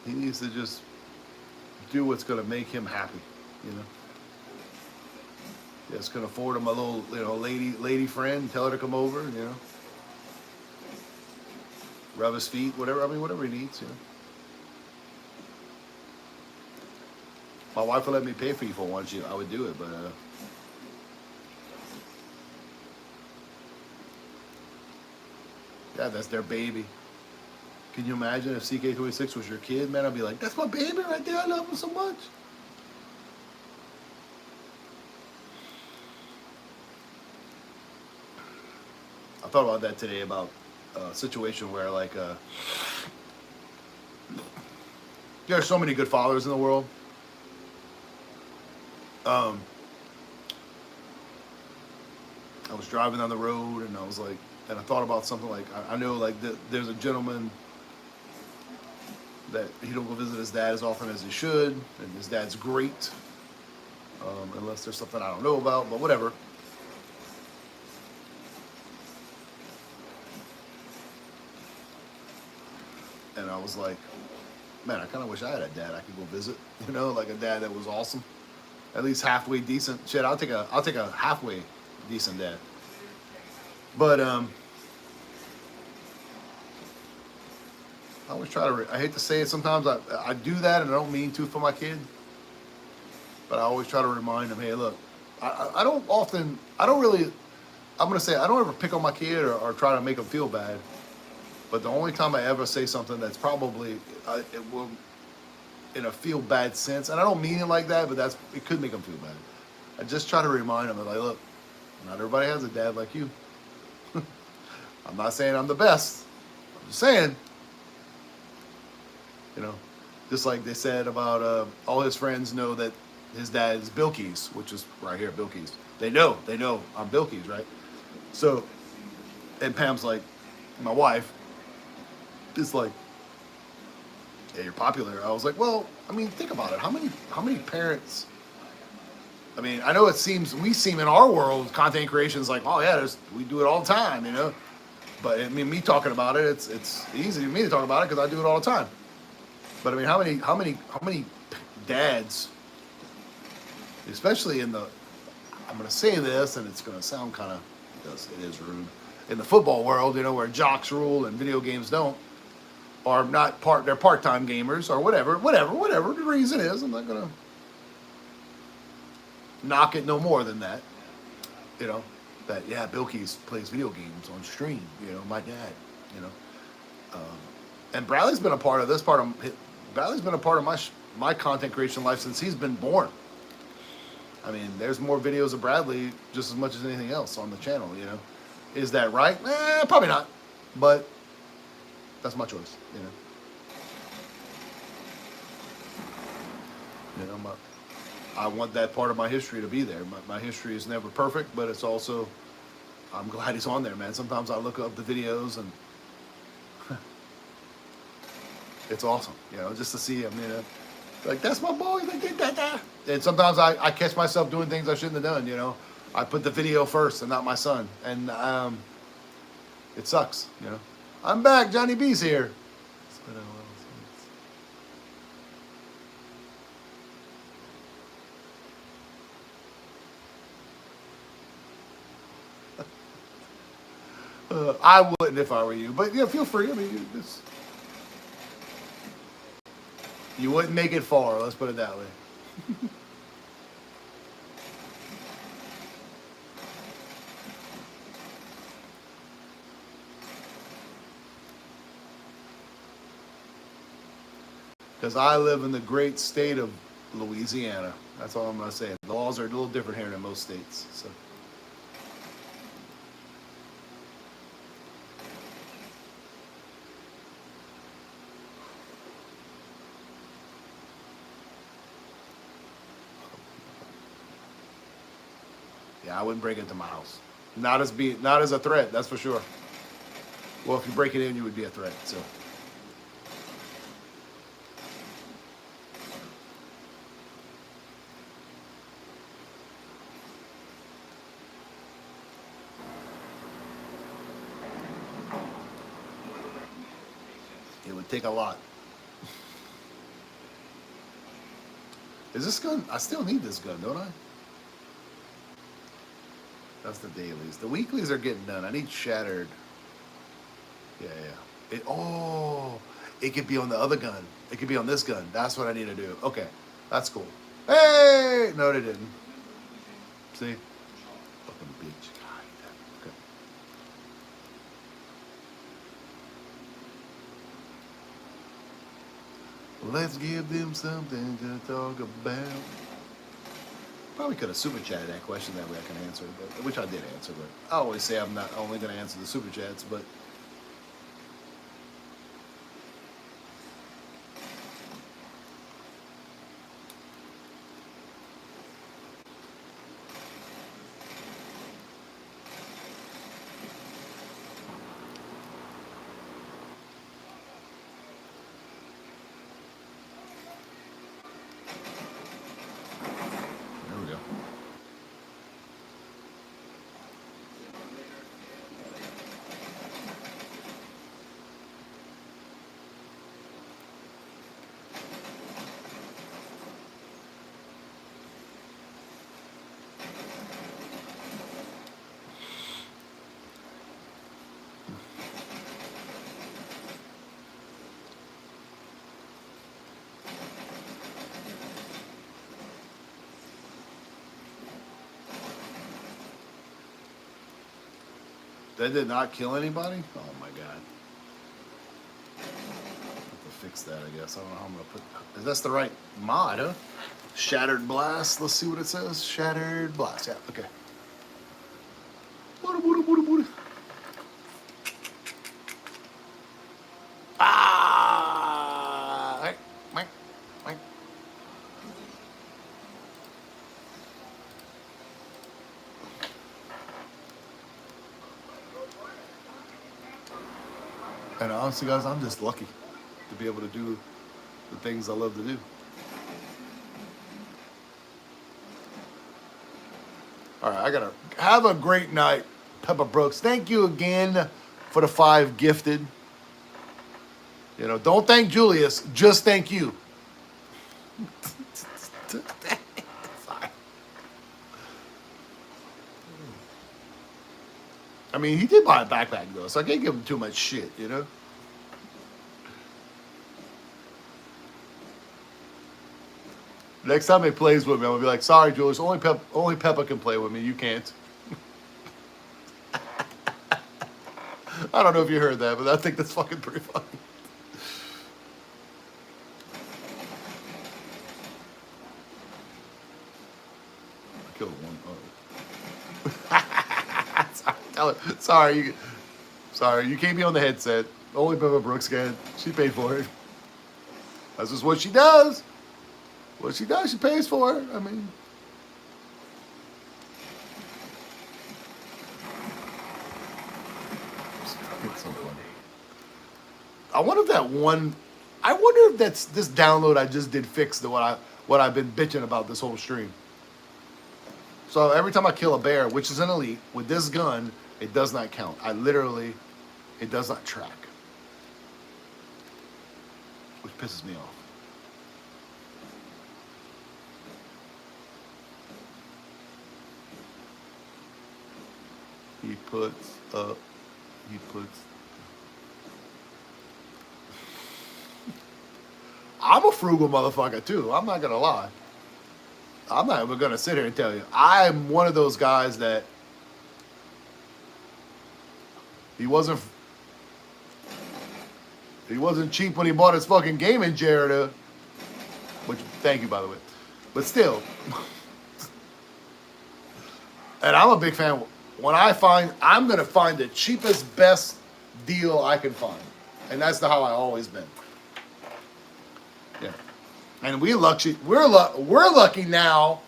he needs to just do what's gonna make him happy, Just gonna afford him a little, lady friend, tell her to come over, Rub his feet, whatever he needs, My wife would let me pay for you for once, I would do it, but Yeah, that's their baby. Can you imagine if CK26 was your kid, man? I'd be like, that's my baby right there. I love him so much. I thought about that today, about a situation where, like, there are so many good fathers in the world. I was driving down the road, and I was like, and I thought about something like, I know, like, there's a gentleman that he don't go visit his dad as often as he should, and his dad's great, unless there's something I don't know about, but whatever. And I was like, man, I kind of wish I had a dad I could go visit, you know, like a dad that was awesome, at least halfway decent. Shit, I'll take a halfway decent dad. But I always try to. I hate to say it. Sometimes I do that, and I don't mean to for my kid. But I always try to remind him, hey, look, I don't often. I don't really. I'm gonna say I don't ever pick on my kid or try to make him feel bad. But the only time I ever say something that's probably it will, in a feel bad sense, and I don't mean it like that, but it could make him feel bad. I just try to remind him, like, look, not everybody has a dad like you. I'm not saying I'm the best. I'm just saying, you know, just like they said about all his friends know that his dad is BillKeyz, which is right here, BillKeyz. They know I'm BillKeyz, right? So, and Pam's like, my wife, is like, yeah, you're popular. I was like, well, I mean, think about it. How many parents? I mean, I know we seem in our world, content creation is like, oh yeah, we do it all the time, you know. But I mean, me talking about it, it's easy for me to talk about it because I do it all the time. But I mean, how many dads, especially in the, I'm gonna say this, and it's gonna sound kind of, it is rude, in the football world, you know, where jocks rule and video games don't, or not they're part-time gamers or whatever the reason is. I'm not gonna knock it no more than that, you know, that, yeah, BillKeyz plays video games on stream, you know, my dad, you know, and Bradley's been a part of this Bradley's been a part of my content creation life since he's been born. I mean, there's more videos of Bradley just as much as anything else on the channel, you know. Is that right? Probably not, but that's my choice, you know. You know, I want that part of my history to be there. My history is never perfect, but it's also, I'm glad he's on there, man. Sometimes I look up the videos and it's awesome, you know, just to see him, you know. Like, that's my boy, they did that. And sometimes I catch myself doing things I shouldn't have done, you know. I put the video first and not my son. And it sucks, you know. I'm back, Johnny B's here. I wouldn't if I were you, but yeah, feel free. I mean, you wouldn't make it far, let's put it that way. Because I live in the great state of Louisiana. That's all I'm going to say. The laws are a little different here than most states. So. Yeah, I wouldn't break into my house. Not as a threat, that's for sure. Well, if you break it in, you would be a threat. So. It would take a lot. Is this gun? I still need this gun, don't I? That's the dailies. The weeklies are getting done. I need shattered. Yeah. It could be on the other gun. It could be on this gun. That's what I need to do. Okay, that's cool. Hey! No, they didn't. See? Fucking bitch. God, okay. Let's give them something to talk about. Probably could have super chatted that question, that way I can answer it, but, which I did answer, but I always say I'm not only going to answer the super chats, but there we go. That did not kill anybody? Oh my god. I have to fix that, I guess. I don't know how I'm going to put... That's the right mod, huh? Shattered Blast. Let's see what it says. Shattered Blast. Yeah, okay. Ah! And honestly, guys, I'm just lucky to be able to do the things I love to do. All right, I gotta have a great night, Peppa Brooks. Thank you again for the 5 gifted. You know, don't thank Julius, just thank you. I mean, he did buy a backpack though, so I can't give him too much shit, you know? Next time he plays with me, I'm gonna be like, sorry, Julius, only Peppa can play with me, you can't. I don't know if you heard that, but I think that's fucking pretty funny. I killed one. Sorry, you can't be on the headset. Only Peppa Brooks can. She paid for it. That's just what she does. What she does, she pays for it. I mean, it's so funny. I wonder if that's this download I just did fix the what I've been bitching about this whole stream. So every time I kill a bear, which is an elite, with this gun, it does not count. It does not track. Which pisses me off. He puts. I'm a frugal motherfucker too. I'm not gonna lie. I'm not even gonna sit here and tell you. I'm one of those guys that he wasn't cheap when he bought his fucking gaming chair to, which, thank you by the way. But still. And I'm a big fan. When I'm gonna find the cheapest, best deal I can find. And that's how I always been. Yeah. And we're lucky now.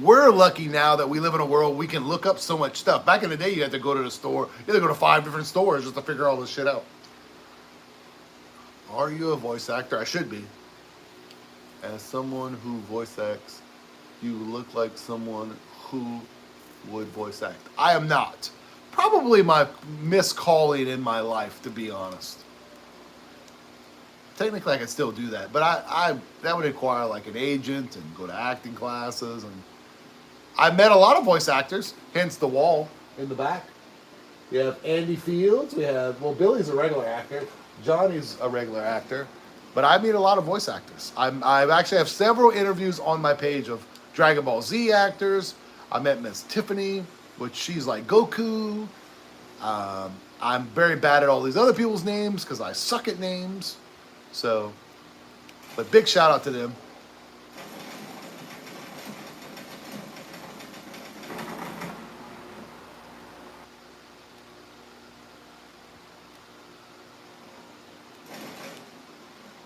We're lucky now that we live in a world we can look up so much stuff. Back in the day, you had to go to the store. You had to go to 5 different stores just to figure all this shit out. Are you a voice actor? I should be. As someone who voice acts, you look like someone who would voice act. I am not. Probably my miscalling in my life, to be honest. Technically, I could still do that, but I that would require like an agent and go to acting classes. And I met a lot of voice actors, hence the wall in the back. We have Andy Fields. We have, well, Billy's a regular actor. Johnny's a regular actor. But I meet a lot of voice actors. I actually have several interviews on my page of Dragon Ball Z actors. I met Miss Tiffany, which she's like Goku. I'm very bad at all these other people's names because I suck at names. So, but big shout out to them.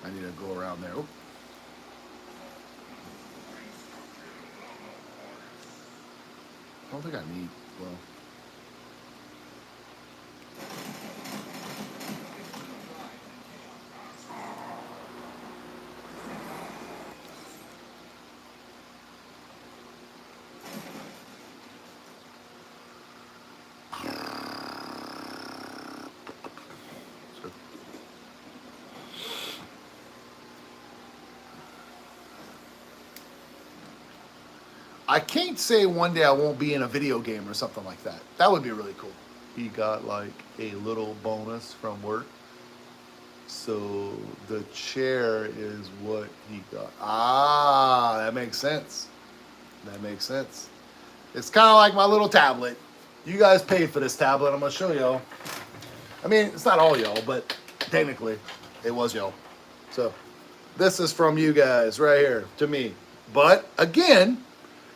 I need to go around there. Oh. I don't think I need, well. I can't say one day I won't be in a video game or something like that. That would be really cool. He got like a little bonus from work. So the chair is what he got. Ah, that makes sense. That makes sense. It's kind of like my little tablet. You guys paid for this tablet. I'm going to show y'all. I mean, it's not all y'all, but technically it was y'all. So this is from you guys right here to me. But again,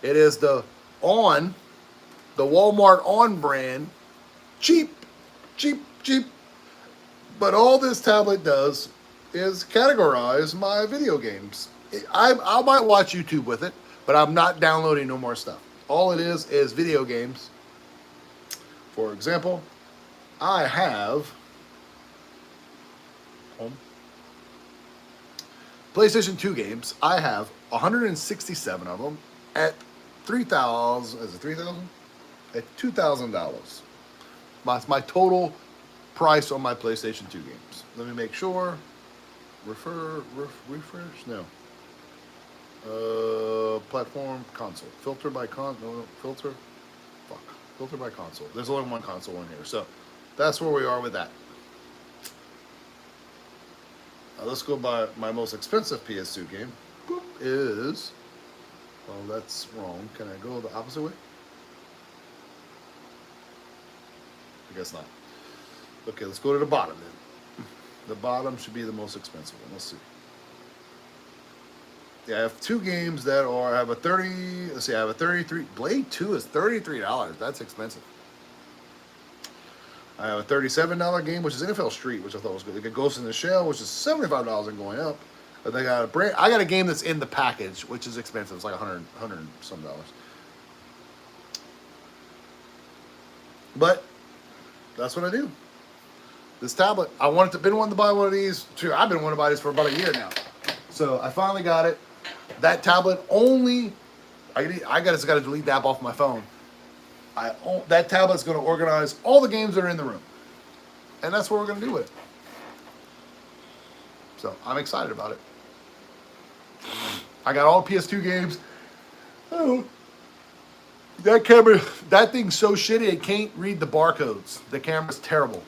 it is the Walmart On brand. Cheap, cheap, cheap. But all this tablet does is categorize my video games. I might watch YouTube with it, but I'm not downloading no more stuff. All it is video games. For example, I have PlayStation 2 games. I have 167 of them at $3,000. Is it $3,000? At $2,000. My total price on my PlayStation 2 games. Let me make sure. Refresh? No. Platform, console. Filter by filter? Fuck. Filter by console. There's only one console in here. So that's where we are with that. Now let's go by my most expensive PS2 game. Boop, is... Well, that's wrong. Can I go the opposite way? I guess not. Okay, let's go to the bottom then. The bottom should be the most expensive one. Let's see. Yeah, I have two games that are, I have a 30, let's see, I have a 33, Blade 2 is $33. That's expensive. I have a $37 game, which is NFL Street, which I thought was good. They got Ghost in the Shell, which is $75 and going up. But they got I got a game that's in the package, which is expensive. It's like $100 some dollars. But that's what I do. This tablet, been wanting to buy one of these too. I've been wanting to buy this for about a year now. So I finally got it. That tablet only, I just got to delete the app off my phone. That tablet's going to organize all the games that are in the room. And that's what we're going to do with it. So I'm excited about it. I got all PS2 games. Oh, that camera, that thing's so shitty it can't read the barcodes. The camera's terrible.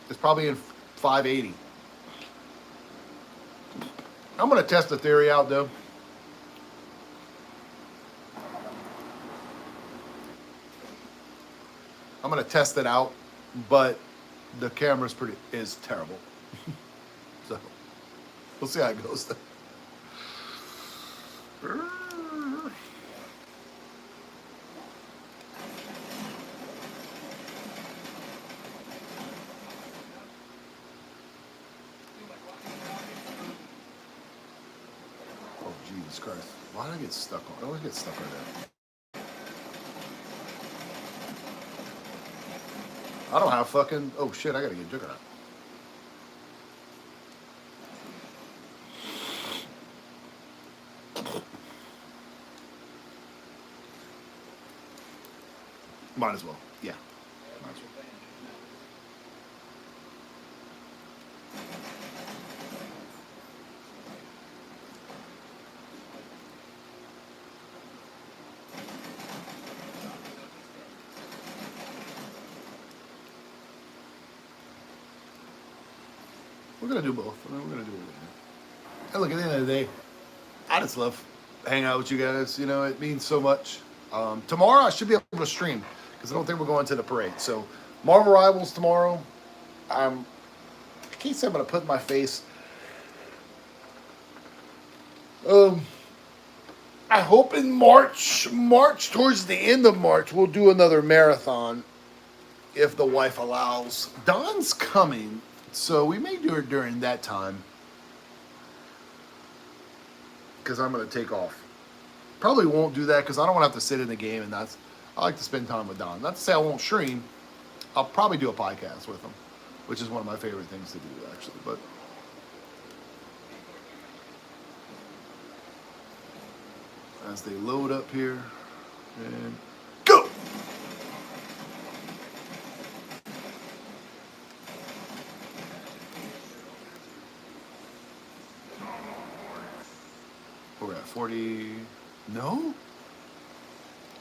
It's probably in 580. I'm going to test the theory out though. I'm going to test it out, but the camera's is terrible. So we'll see how it goes. Oh, Jesus Christ. Why did I get stuck on? I always get stuck right there. I don't have fucking... Oh, shit, I gotta get Juggernaut. Might as well. Yeah. Might as well. We're going to do both. I mean, we're going to do it. And look, at the end of the day, I just love hanging out with you guys. You know, it means so much. Tomorrow I should be able to stream because I don't think we're going to the parade. So Marvel Rivals tomorrow. I can't say I'm gonna put in my face. I hope in March towards the end of March, we'll do another marathon if the wife allows. Don's coming, so we may do it during that time because I'm going to take off. Probably won't do that because I don't want to have to sit in the game, and I like to spend time with Don. Not to say I won't stream. I'll probably do a podcast with him, which is one of my favorite things to do, actually. But as they load up here, and go! We're at 40. No?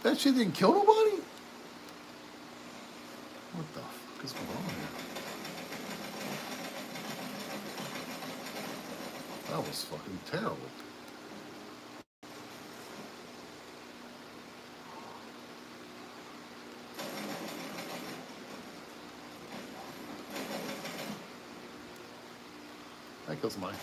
That shit didn't kill nobody? What the fuck is going on here? That was fucking terrible. That kills mine.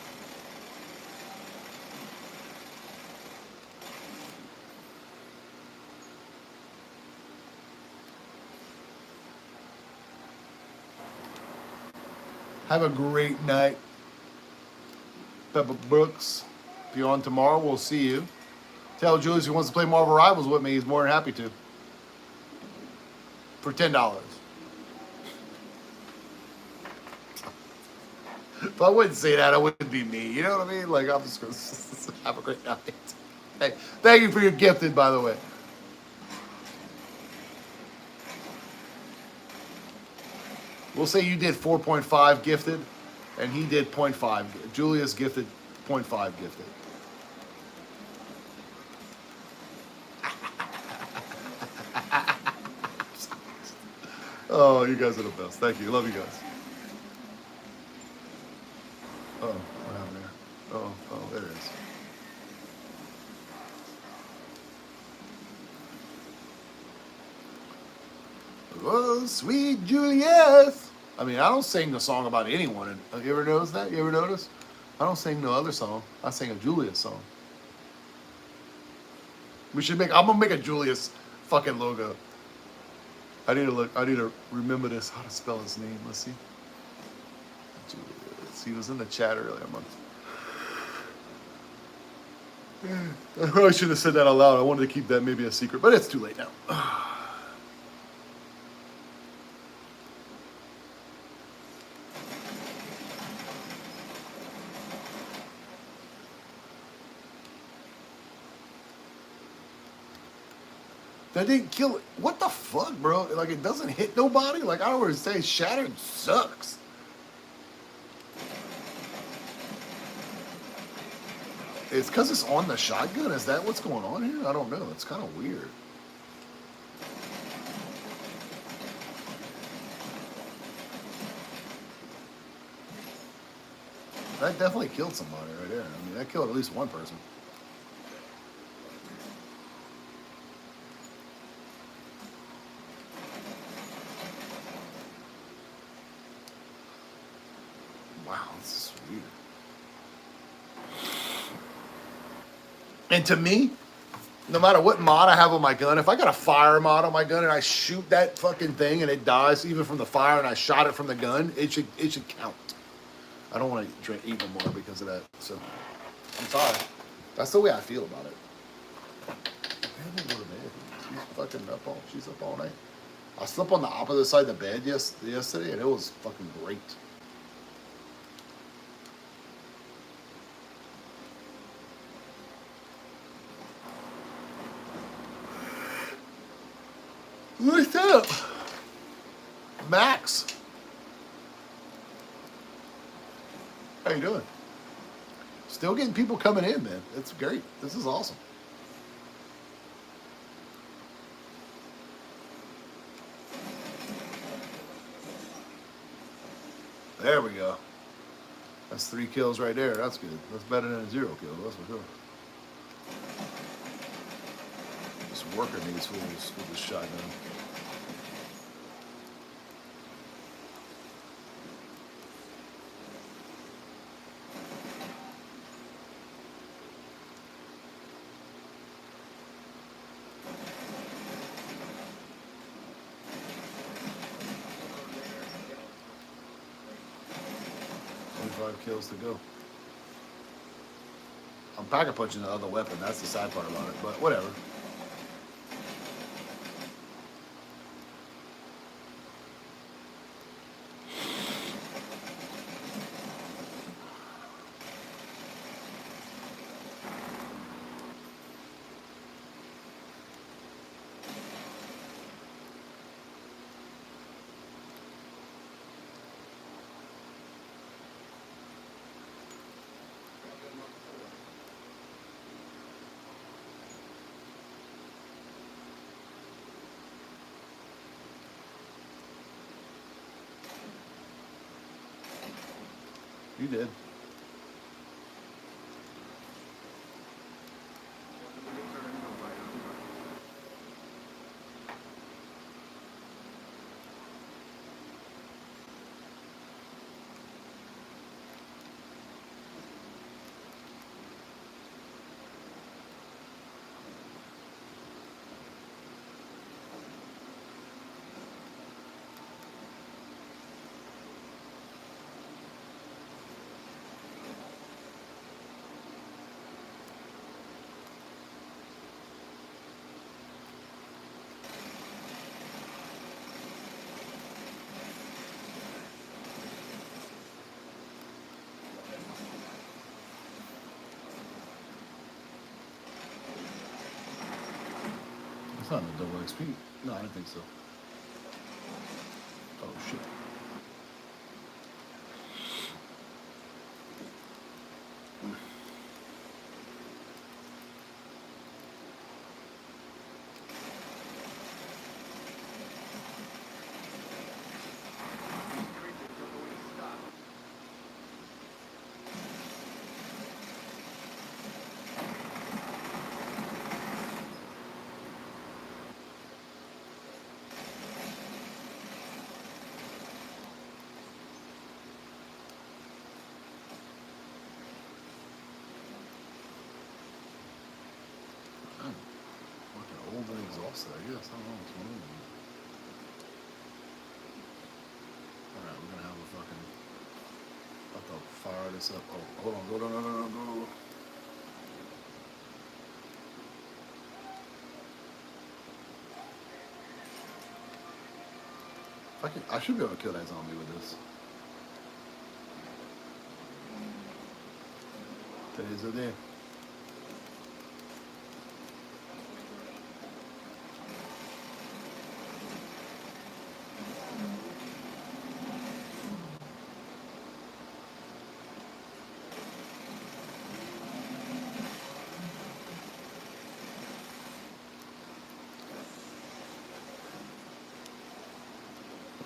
Have a great night, Pepper Brooks. If you're on tomorrow, we'll see you. Tell Julius if he wants to play Marvel Rivals with me, he's more than happy to. For $10. If I wouldn't say that, it wouldn't be me. You know what I mean? Like, I'm just going to have a great night. Hey, thank you for your gifted, by the way. We'll say you did 4.5 gifted, and he did 0.5. Julius gifted 0.5 gifted. Oh, you guys are the best. Thank you. Love you guys. Oh, what happened there? Oh, there it is. Oh, sweet Julius. I mean, I don't sing the song about anyone. Have you ever noticed that? You ever notice? I don't sing no other song. I sing a Julius song. I'm gonna make a Julius fucking logo. I need to remember this, how to spell his name. Let's see. Julius. He was in the chat earlier. I probably should have said that out loud. I wanted to keep that maybe a secret, but it's too late now. That didn't kill it. What the fuck, bro? Like, it doesn't hit nobody? Like, I don't understand. Shattered sucks. It's because it's on the shotgun? Is that what's going on here? I don't know. It's kind of weird. That definitely killed somebody right there. I mean, that killed at least one person. Wow, this is weird. And to me, no matter what mod I have on my gun, if I got a fire mod on my gun and I shoot that fucking thing and it dies even from the fire and I shot it from the gun, it should count. I don't want to eat no more because of that. So I'm sorry. That's the way I feel about it. I didn't go to bed. She's up all night. I slept on the opposite side of the bed yesterday and it was fucking great. What's up? Max. How you doing? Still getting people coming in, man. It's great. This is awesome. There we go. That's 3 kills right there. That's good. That's better than a 0 kill. That's for sure. Just working these fools with the shotgun. 5 kills to go. I'm packet punching the other weapon. That's the sad part about it, but whatever. You did. It's not a double XP. No, I don't think so. Oh shit. Old and exhausted, I guess. I don't know what's going on. Alright, we're gonna have a fucking. I have to fire this up. Oh, hold on. Go. I should be able to kill that zombie with this. Today's the day.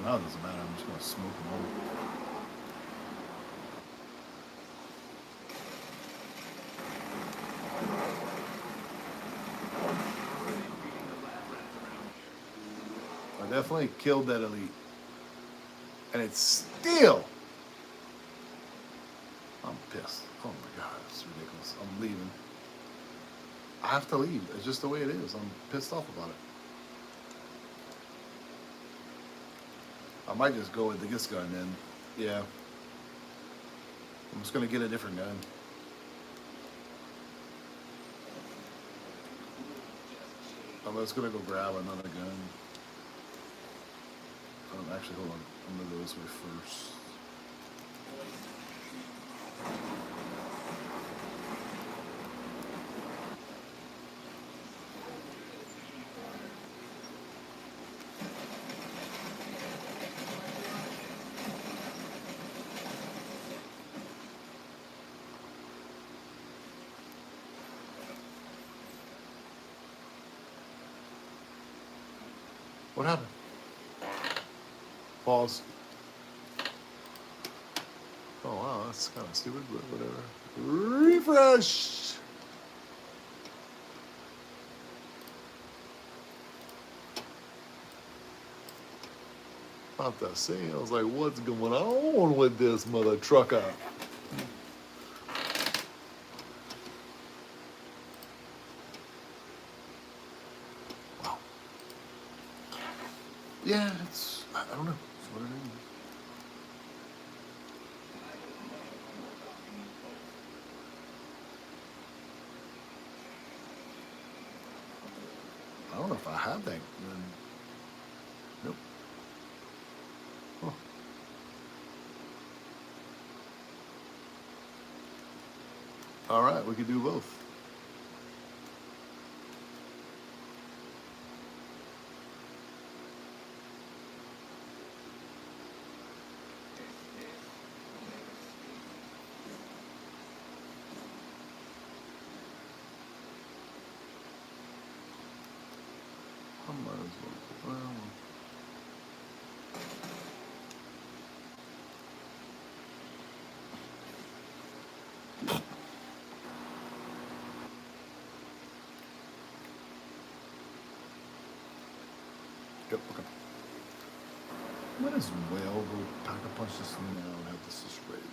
Now it doesn't matter, I'm just gonna smoke them all. I definitely killed that elite. And it's still. I'm pissed. Oh my god, it's ridiculous. I'm leaving. I have to leave. It's just the way it is. I'm pissed off about it. I might just go with this gun then. Yeah. I'm just gonna get a different gun. I'm just gonna go grab another gun. Actually, hold on. I'm gonna go this way first. What happened? Pause. Oh wow, that's kind of stupid, but whatever. Refresh! About to say, I was like, what's going on with this mother trucker? Wow. Yeah, I don't know. It's what it is. don't know if I have that. Nope. Huh. All right, we could do both. I might as well. Yep, okay. Might as well go pack a punch this now and have this just ready to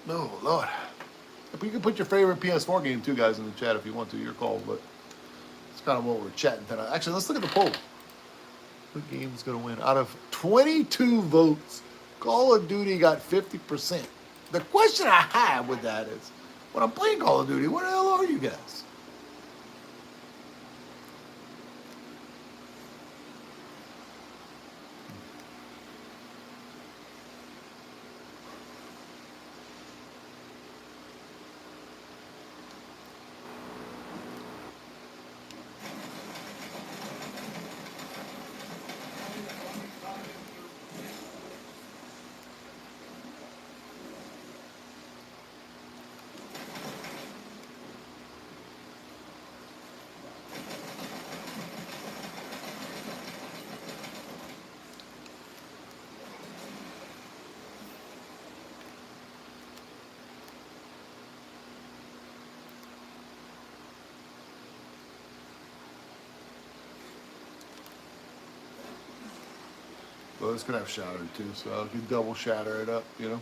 go. No, Lord. If you can put your favorite PS4 game too, guys, in the chat if you want to, your call. But it's kind of what we're chatting tonight. Actually, let's look at the poll. What game's gonna win? Out of 22 votes, Call of Duty got 50%. The question I have with that is, when I'm playing Call of Duty, where the hell are you guys? Well, it's gonna have shattered too, so I can double shatter it up, you know.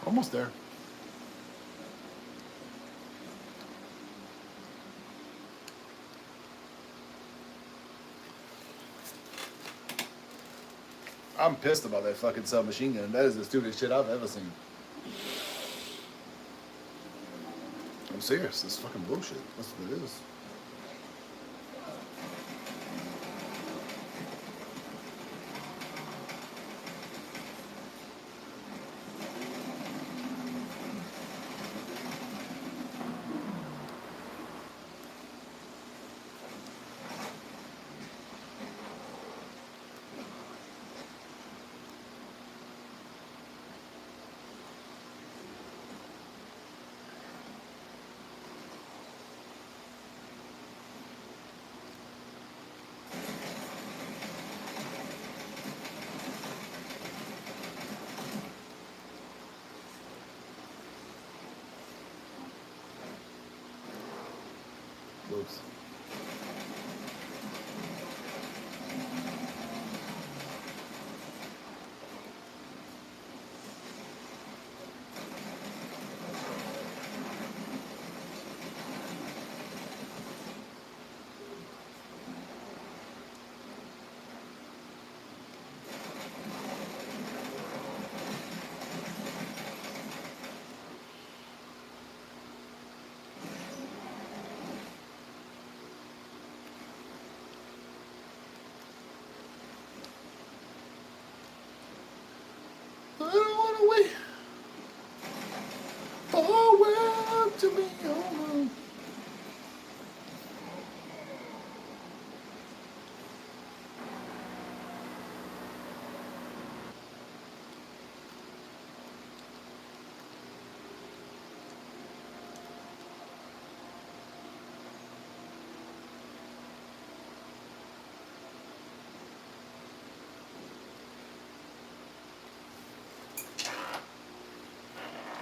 Almost there. I'm pissed about that fucking submachine gun. That is the stupidest shit I've ever seen. I'm serious. This is fucking bullshit. That's what it is. Close.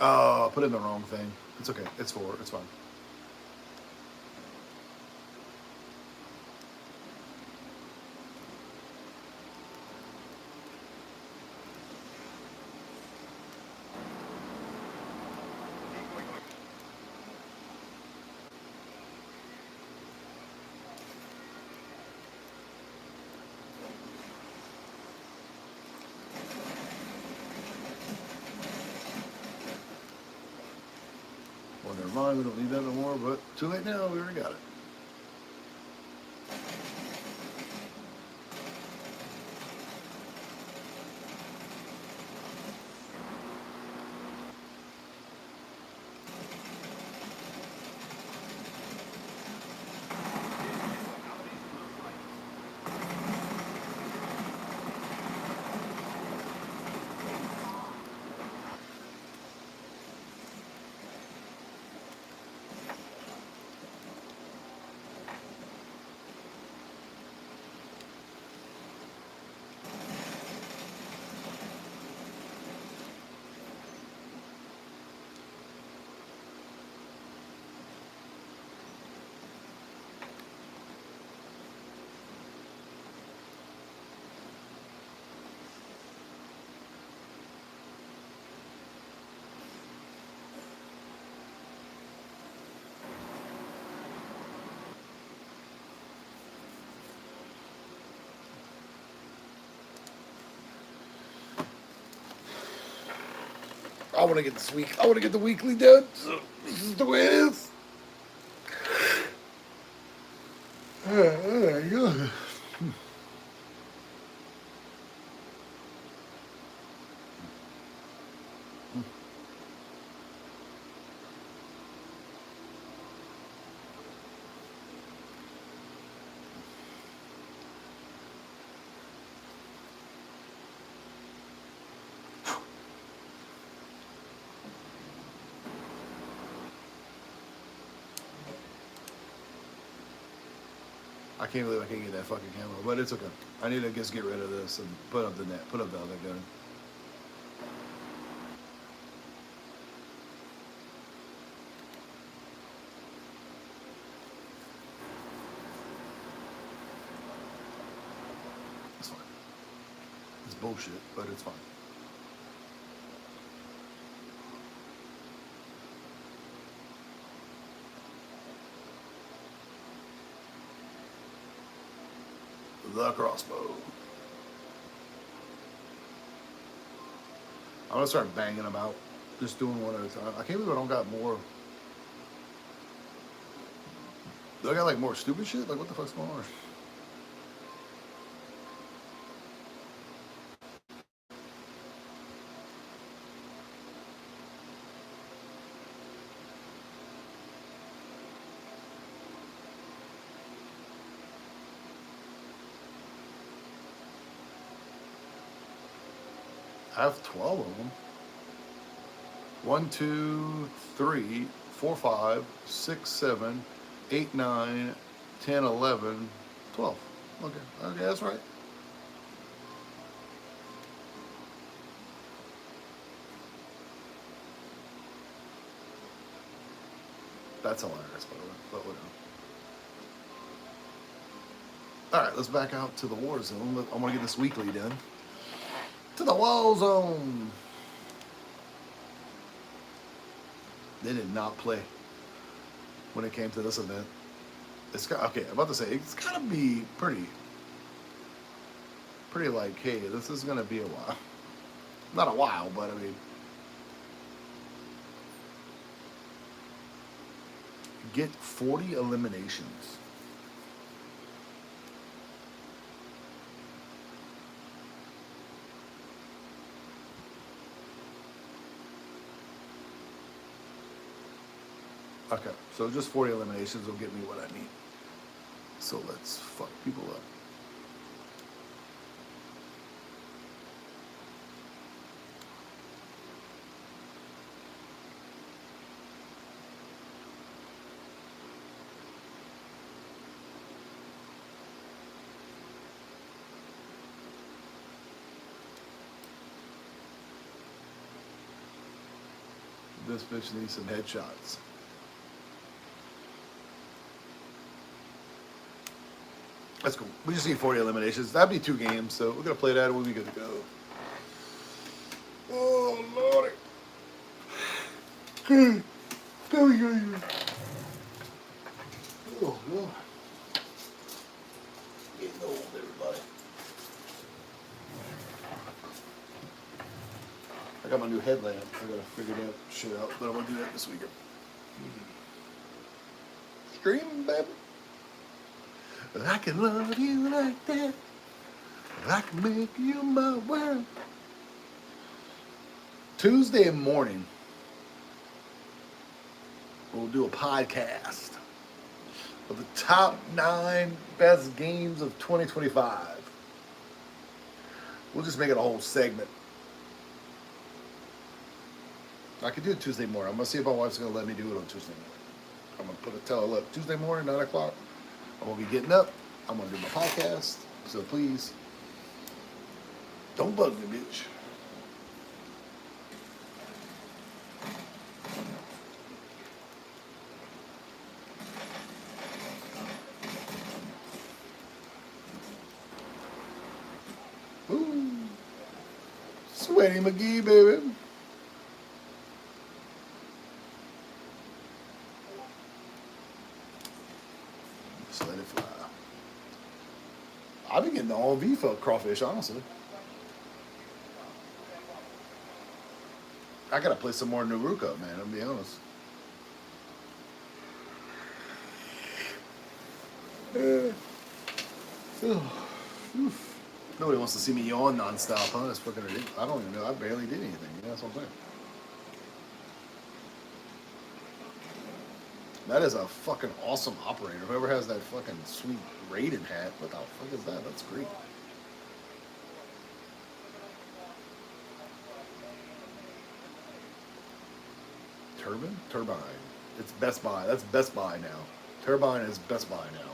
Oh, I put in the wrong thing. It's okay. It's 4. It's fine. Well, never mind. We don't need that no more, but too late now. We already got it. I want to get this week. I want to get the weekly done. So this is the way it is. Yeah. I can't believe I can't get that fucking camera, but it's okay. I need to just get rid of this and put up the net, put up the other gun. It's fine. It's bullshit, but it's fine. The crossbow. I'm gonna start banging them out. Just doing one at a time. I can't believe I don't got more. Do I got like more stupid shit? Like what the fuck's going on? I have 12 of them. 1, 2, 3, 4, 5, 6, 7, 8, 9, 10, 11, 12. Okay, okay, that's right. That's hilarious, by the way, but whatever. Alright, let's back out to the war zone. I want to get this weekly done. To the wall zone! They did not play when it came to this event. It's got, okay, I'm about to say, it's gotta be pretty like, hey, this is gonna be a while. Not a while, but I mean, get 40 eliminations. Okay, so just 40 eliminations will get me what I need. So let's fuck people up. This bitch needs some headshots. That's cool. We just need 40 eliminations. That'd be 2 games, so we're gonna play that and we'll be good to go. Oh Lordy. Oh Lord. Getting old, everybody. I got my new headlamp. I gotta figure that shit out, but I'm gonna do that this weekend. Stream, baby. I can love you like that. I can make you my world. Tuesday morning, we'll do a podcast of the top 9 best games of 2025. We'll just make it a whole segment. I could do it Tuesday morning. I'm gonna see if my wife's gonna let me do it on Tuesday morning. I'm gonna tell her, look, Tuesday morning, 9 o'clock. I'm gonna be getting up. I'm gonna do my podcast. So please, don't bug me, bitch. Ooh, Sweaty McGee, baby. Just let it fly. I've been getting the OV for crawfish, honestly. I gotta play some more Naruto, man, I'll be honest. Nobody wants to see me yawn non-stop, huh? That's fucking ridiculous. I don't even know. I barely did anything. You know, that's what I'm saying. That is a fucking awesome operator. Whoever has that fucking sweet Raiden hat, what the fuck is that? That's great. Turbine. It's Best Buy. That's Best Buy now. Turbine is Best Buy now.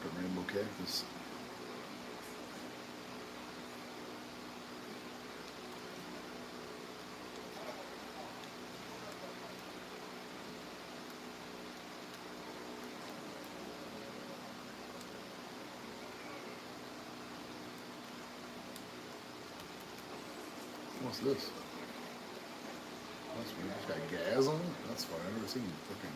Fucking rainbow cactus. What's this? That's weird. It's got gas on it? That's fine. I've never seen fucking.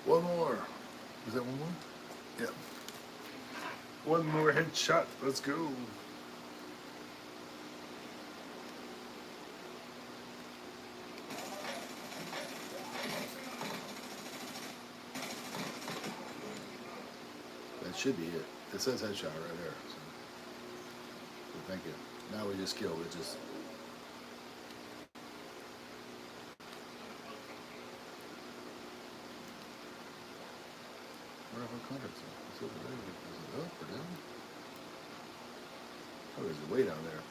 One more. Is that one more? Yeah. One more headshot. Let's go. That should be it. It says headshot right there. So thank you. Now we just killed it. Just. Where are our contacts? It's over there. Is it up or down? Oh, there's a way down there.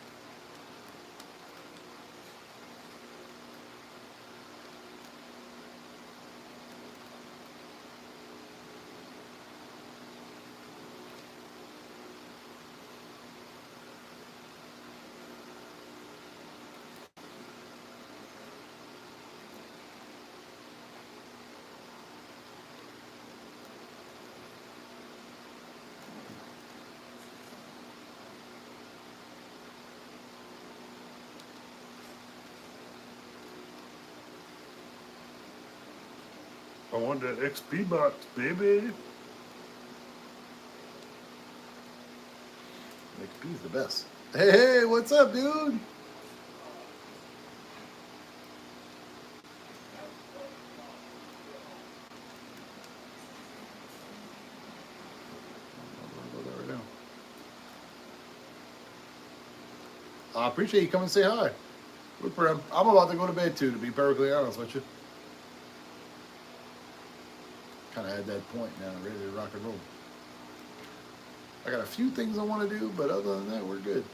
I want that XP box, baby. XP's the best. Hey, what's up, dude? I'll go there right now. I appreciate you coming to say hi. I'm about to go to bed too, to be perfectly honest with you. Kind of at that point now, ready to rock and roll. I got a few things I want to do, but other than that, we're good.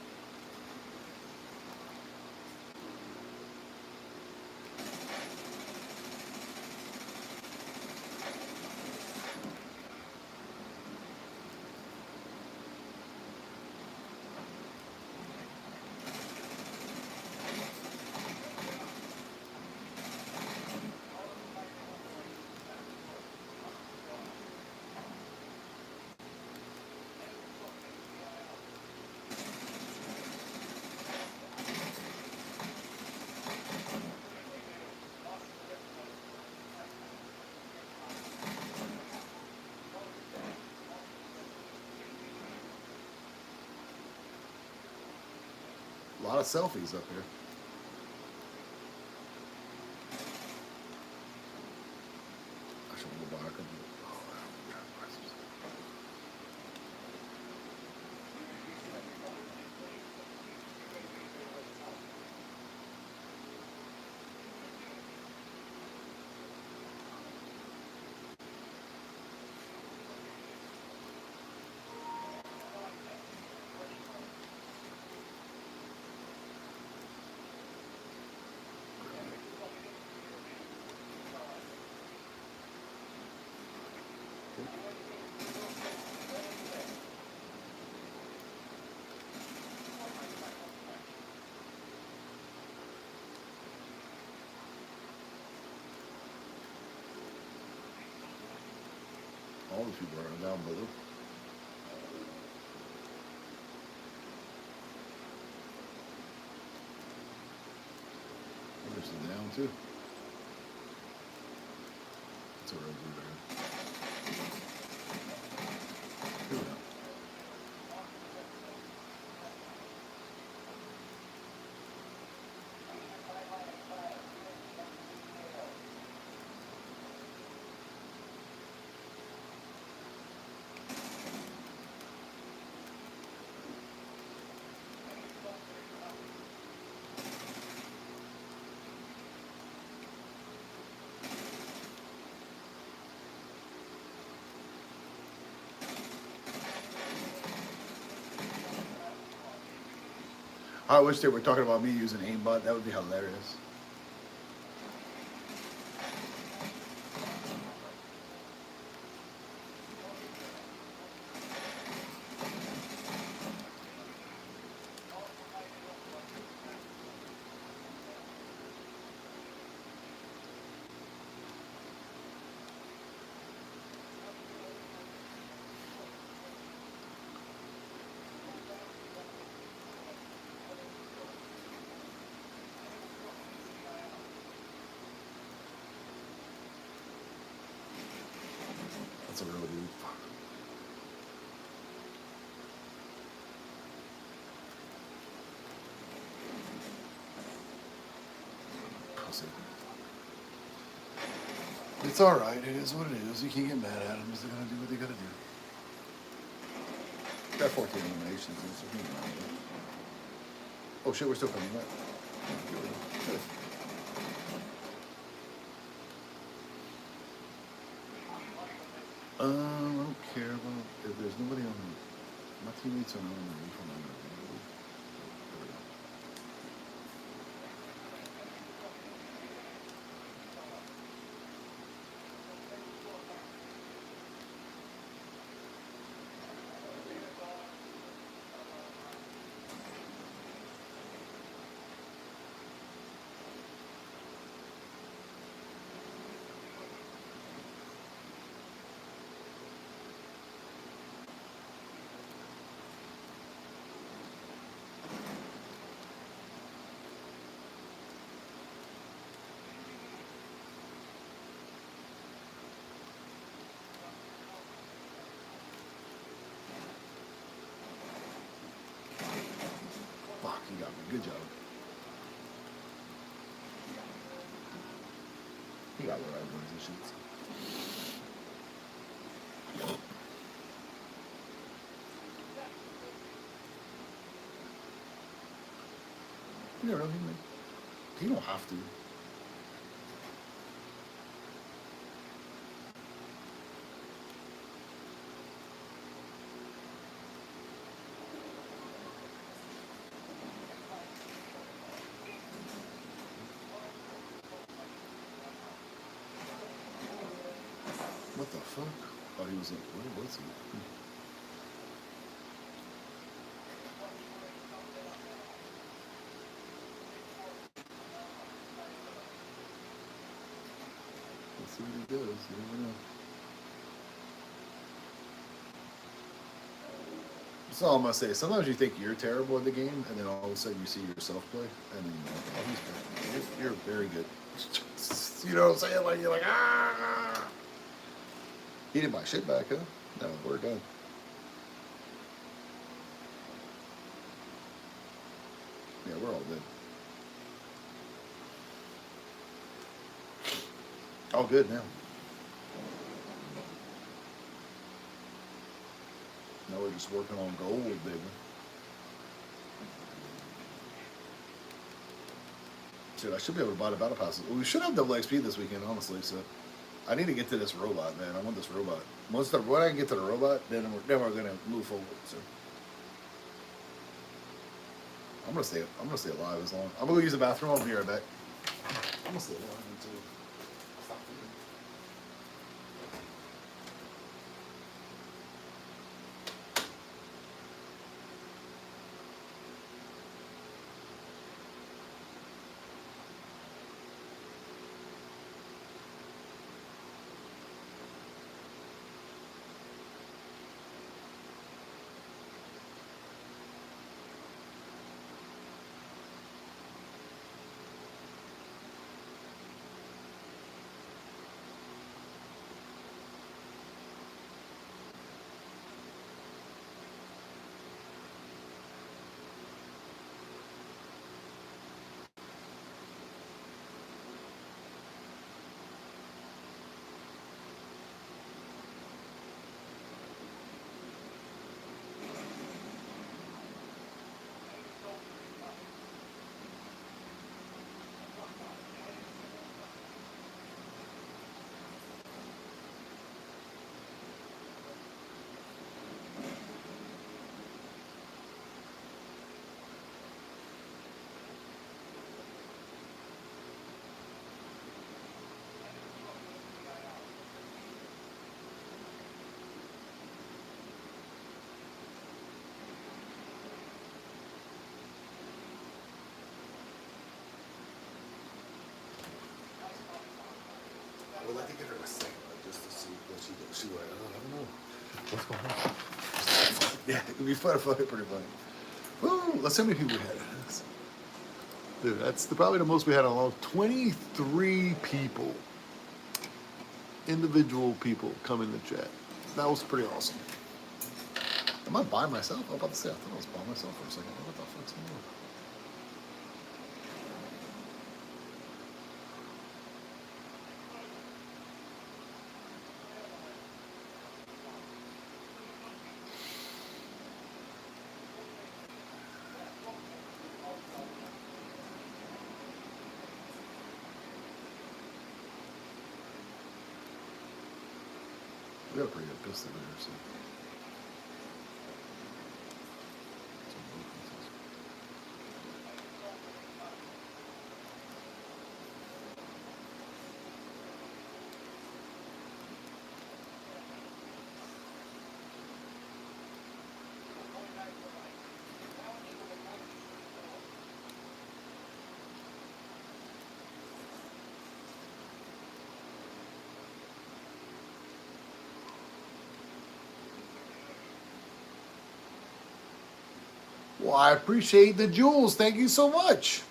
A lot of selfies up here. I should go back and all the people are down below. There's some down too. It's a real blue there. Here we go. I wish they were talking about me using aimbot. That would be hilarious. a real dude. Fuck. Pussy. It's alright, it is what it is. You can't get mad at them. They're gonna do what they gotta do. Got 14 eliminations, so he can mind it. Oh shit, we're still coming, right? Good. I don't care about if there's nobody on my teammates are not on the roof. I'm not gonna be able to. There we go. Fuck, you got me. Good job. You got the right positions. You never know, he don't have to. What the fuck? Oh, he was like, where was he? Let's see what he does. You never know. That's all I'm gonna say. Sometimes you think you're terrible at the game, and then all of a sudden you see yourself play, and then you're like, oh, he's you're very good. You know what I'm saying? Like, you're like, ah! He didn't buy shit back, huh? No, we're done. Yeah, we're all dead. All good now. Now we're just working on gold, baby. Shit, I should be able to buy the battle passes. Well, we should have double XP this weekend, honestly. So I need to get to this robot, man. I want this robot. When I can get to the robot, then we're gonna move forward. So I'm gonna stay alive as long. I'm gonna go use the bathroom. I'll be right back. I'm gonna stay alive until. I would like to get her a second, just to see what she does. She's like, oh, I don't know. What's going on? Yeah, it would be fun, pretty funny. Woo! Let's see how many people we had. Dude, that's probably the most we had in a long 23 people. Individual people come in the chat. That was pretty awesome. Am I by myself? I was about to say, I thought I was by myself for a second. What the fuck's going on? We got a pretty good pistol there, so. Well, I appreciate the jewels. Thank you so much.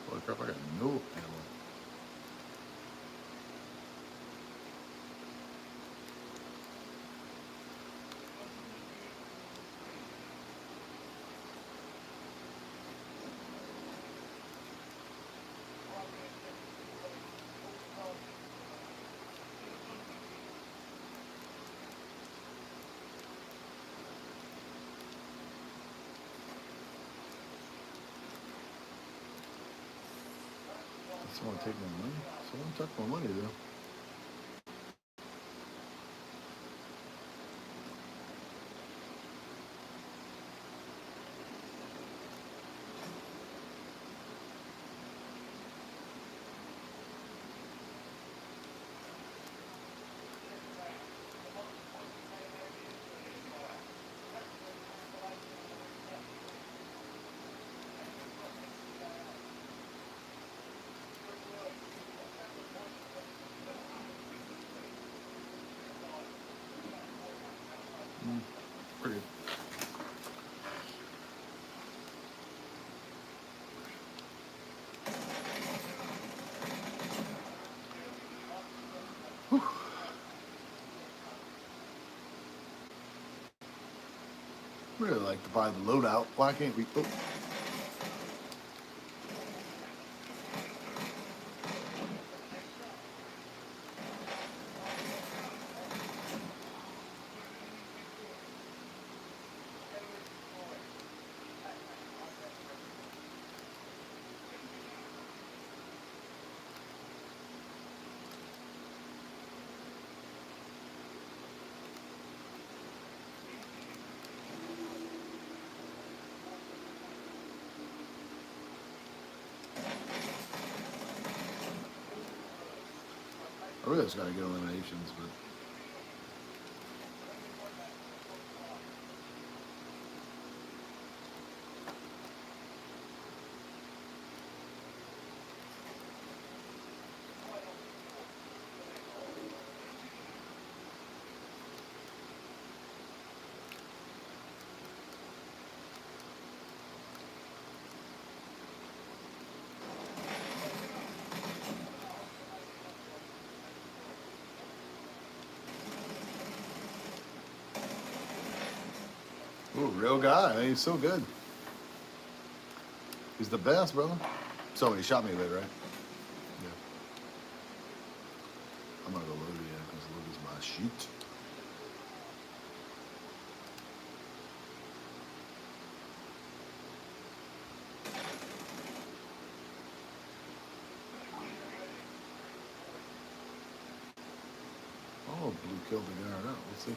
Holy crap, I got no ammo. Someone take my money? Someone took my money, though. Pretty good. Whew. Really like to buy the loadout. Why can't we? Oh. I really just got to get eliminations, but. Ooh, real guy. He's so good. He's the best, brother. So he shot me a bit, right? Yeah. I'm gonna go load it in because load is my shit. Oh, blue killed the guy. Right, let's see.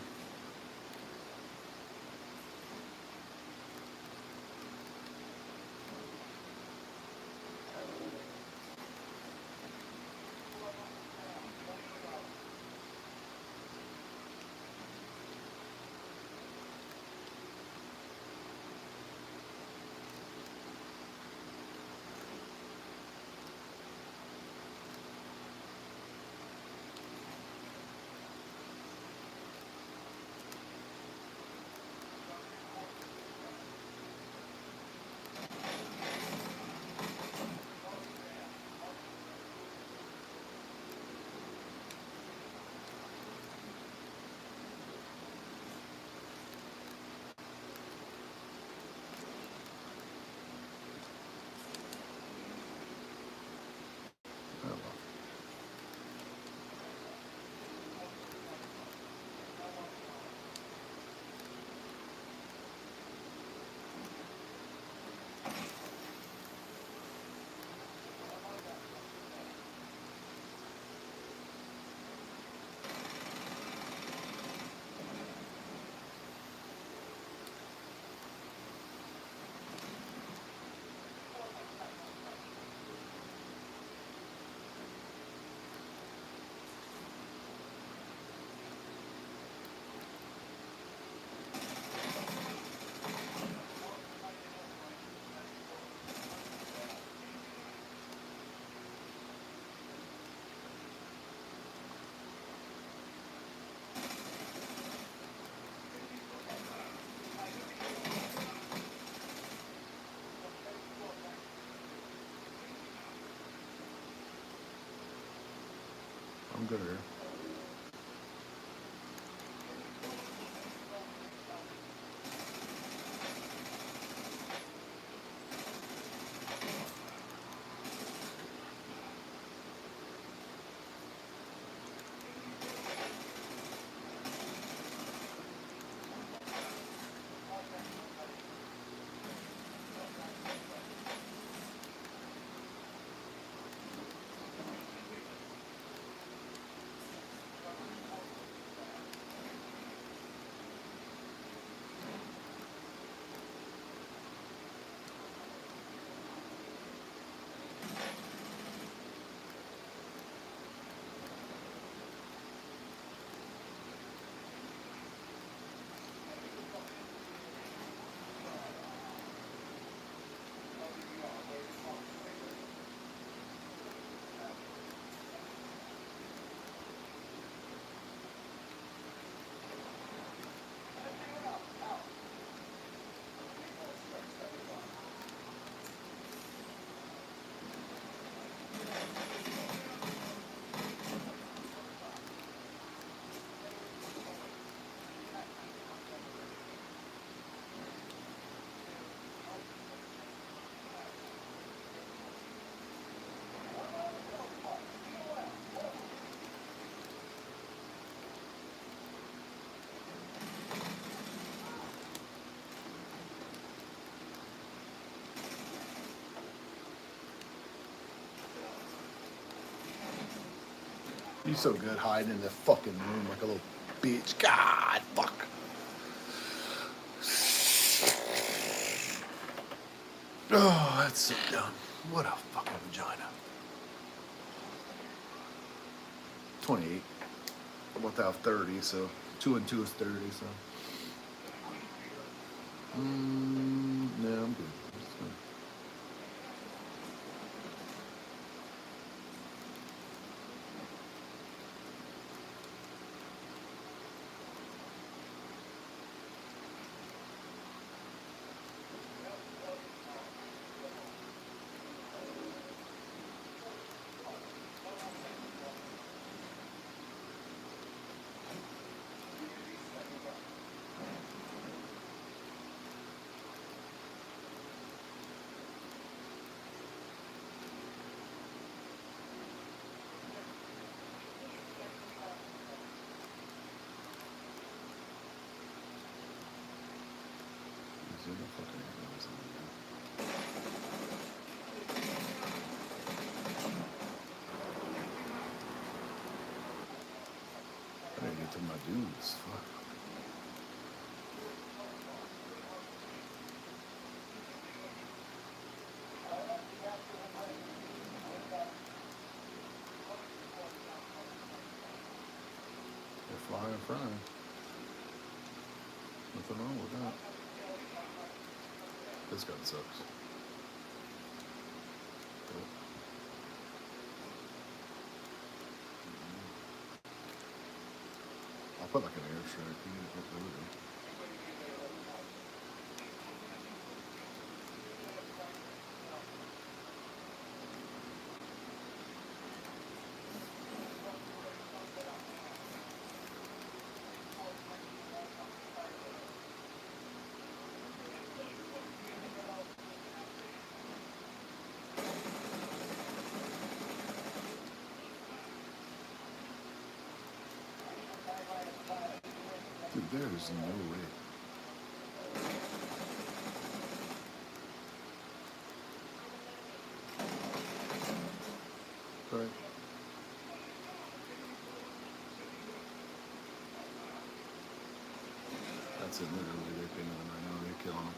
good here. You're so good hiding in the fucking room like a little bitch. God, fuck. Oh, that's so dumb. What a fucking vagina. 28. I'm about to have 30, so 2 and 2 is 30, so. No, I'm good. That's fine. Is there no fucking animals in there? I didn't get to my dudes. Fuck. They're flying, frying. Nothing wrong with that. This gun sucks. Cool. I'll put like an airstrike. You need to put it. Dude, there is no way. Right. That's it, literally. They're pinging them right now. They're killing them.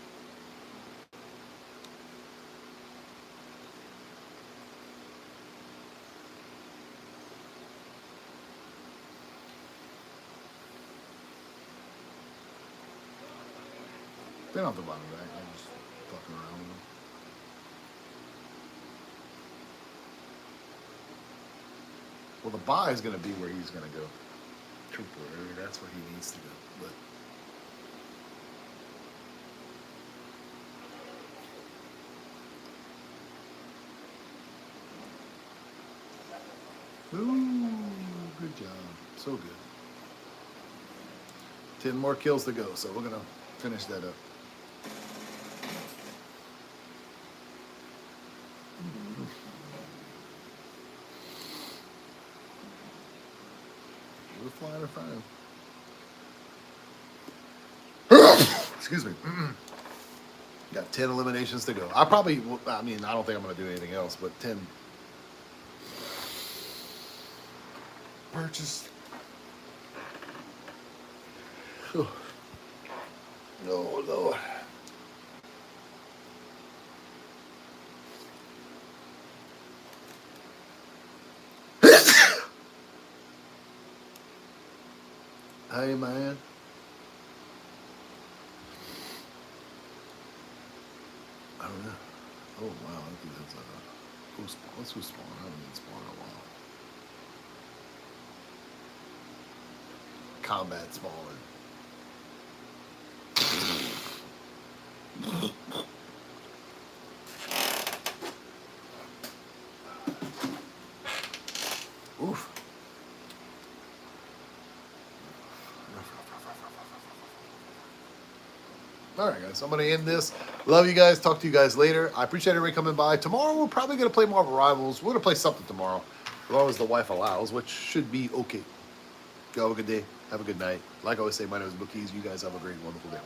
They don't have to buy me back. I'm just fucking around with them. Well, the buy is going to be where he's going to go. Trooper, that's where he needs to go. But ooh, good Good job. So good. 10 more kills to go, so we're gonna finish that up. We're flying fine. Excuse me. Got 10 eliminations to go. I don't think I'm gonna do anything else, but 10. Purchased. Oh, Lord. Hey, man. I don't know. Oh, wow. I think that's what's who spawned? I haven't been spawned in a while. Combat spawning. Oof. All right, guys. I'm going to end this. Love you guys. Talk to you guys later. I appreciate everybody coming by. Tomorrow, we're probably going to play Marvel Rivals. We're going to play something tomorrow, as long as the wife allows, which should be okay. Go have a good day. Have a good night. Like I always say, my name is BillKeyz. You guys have a great, wonderful day.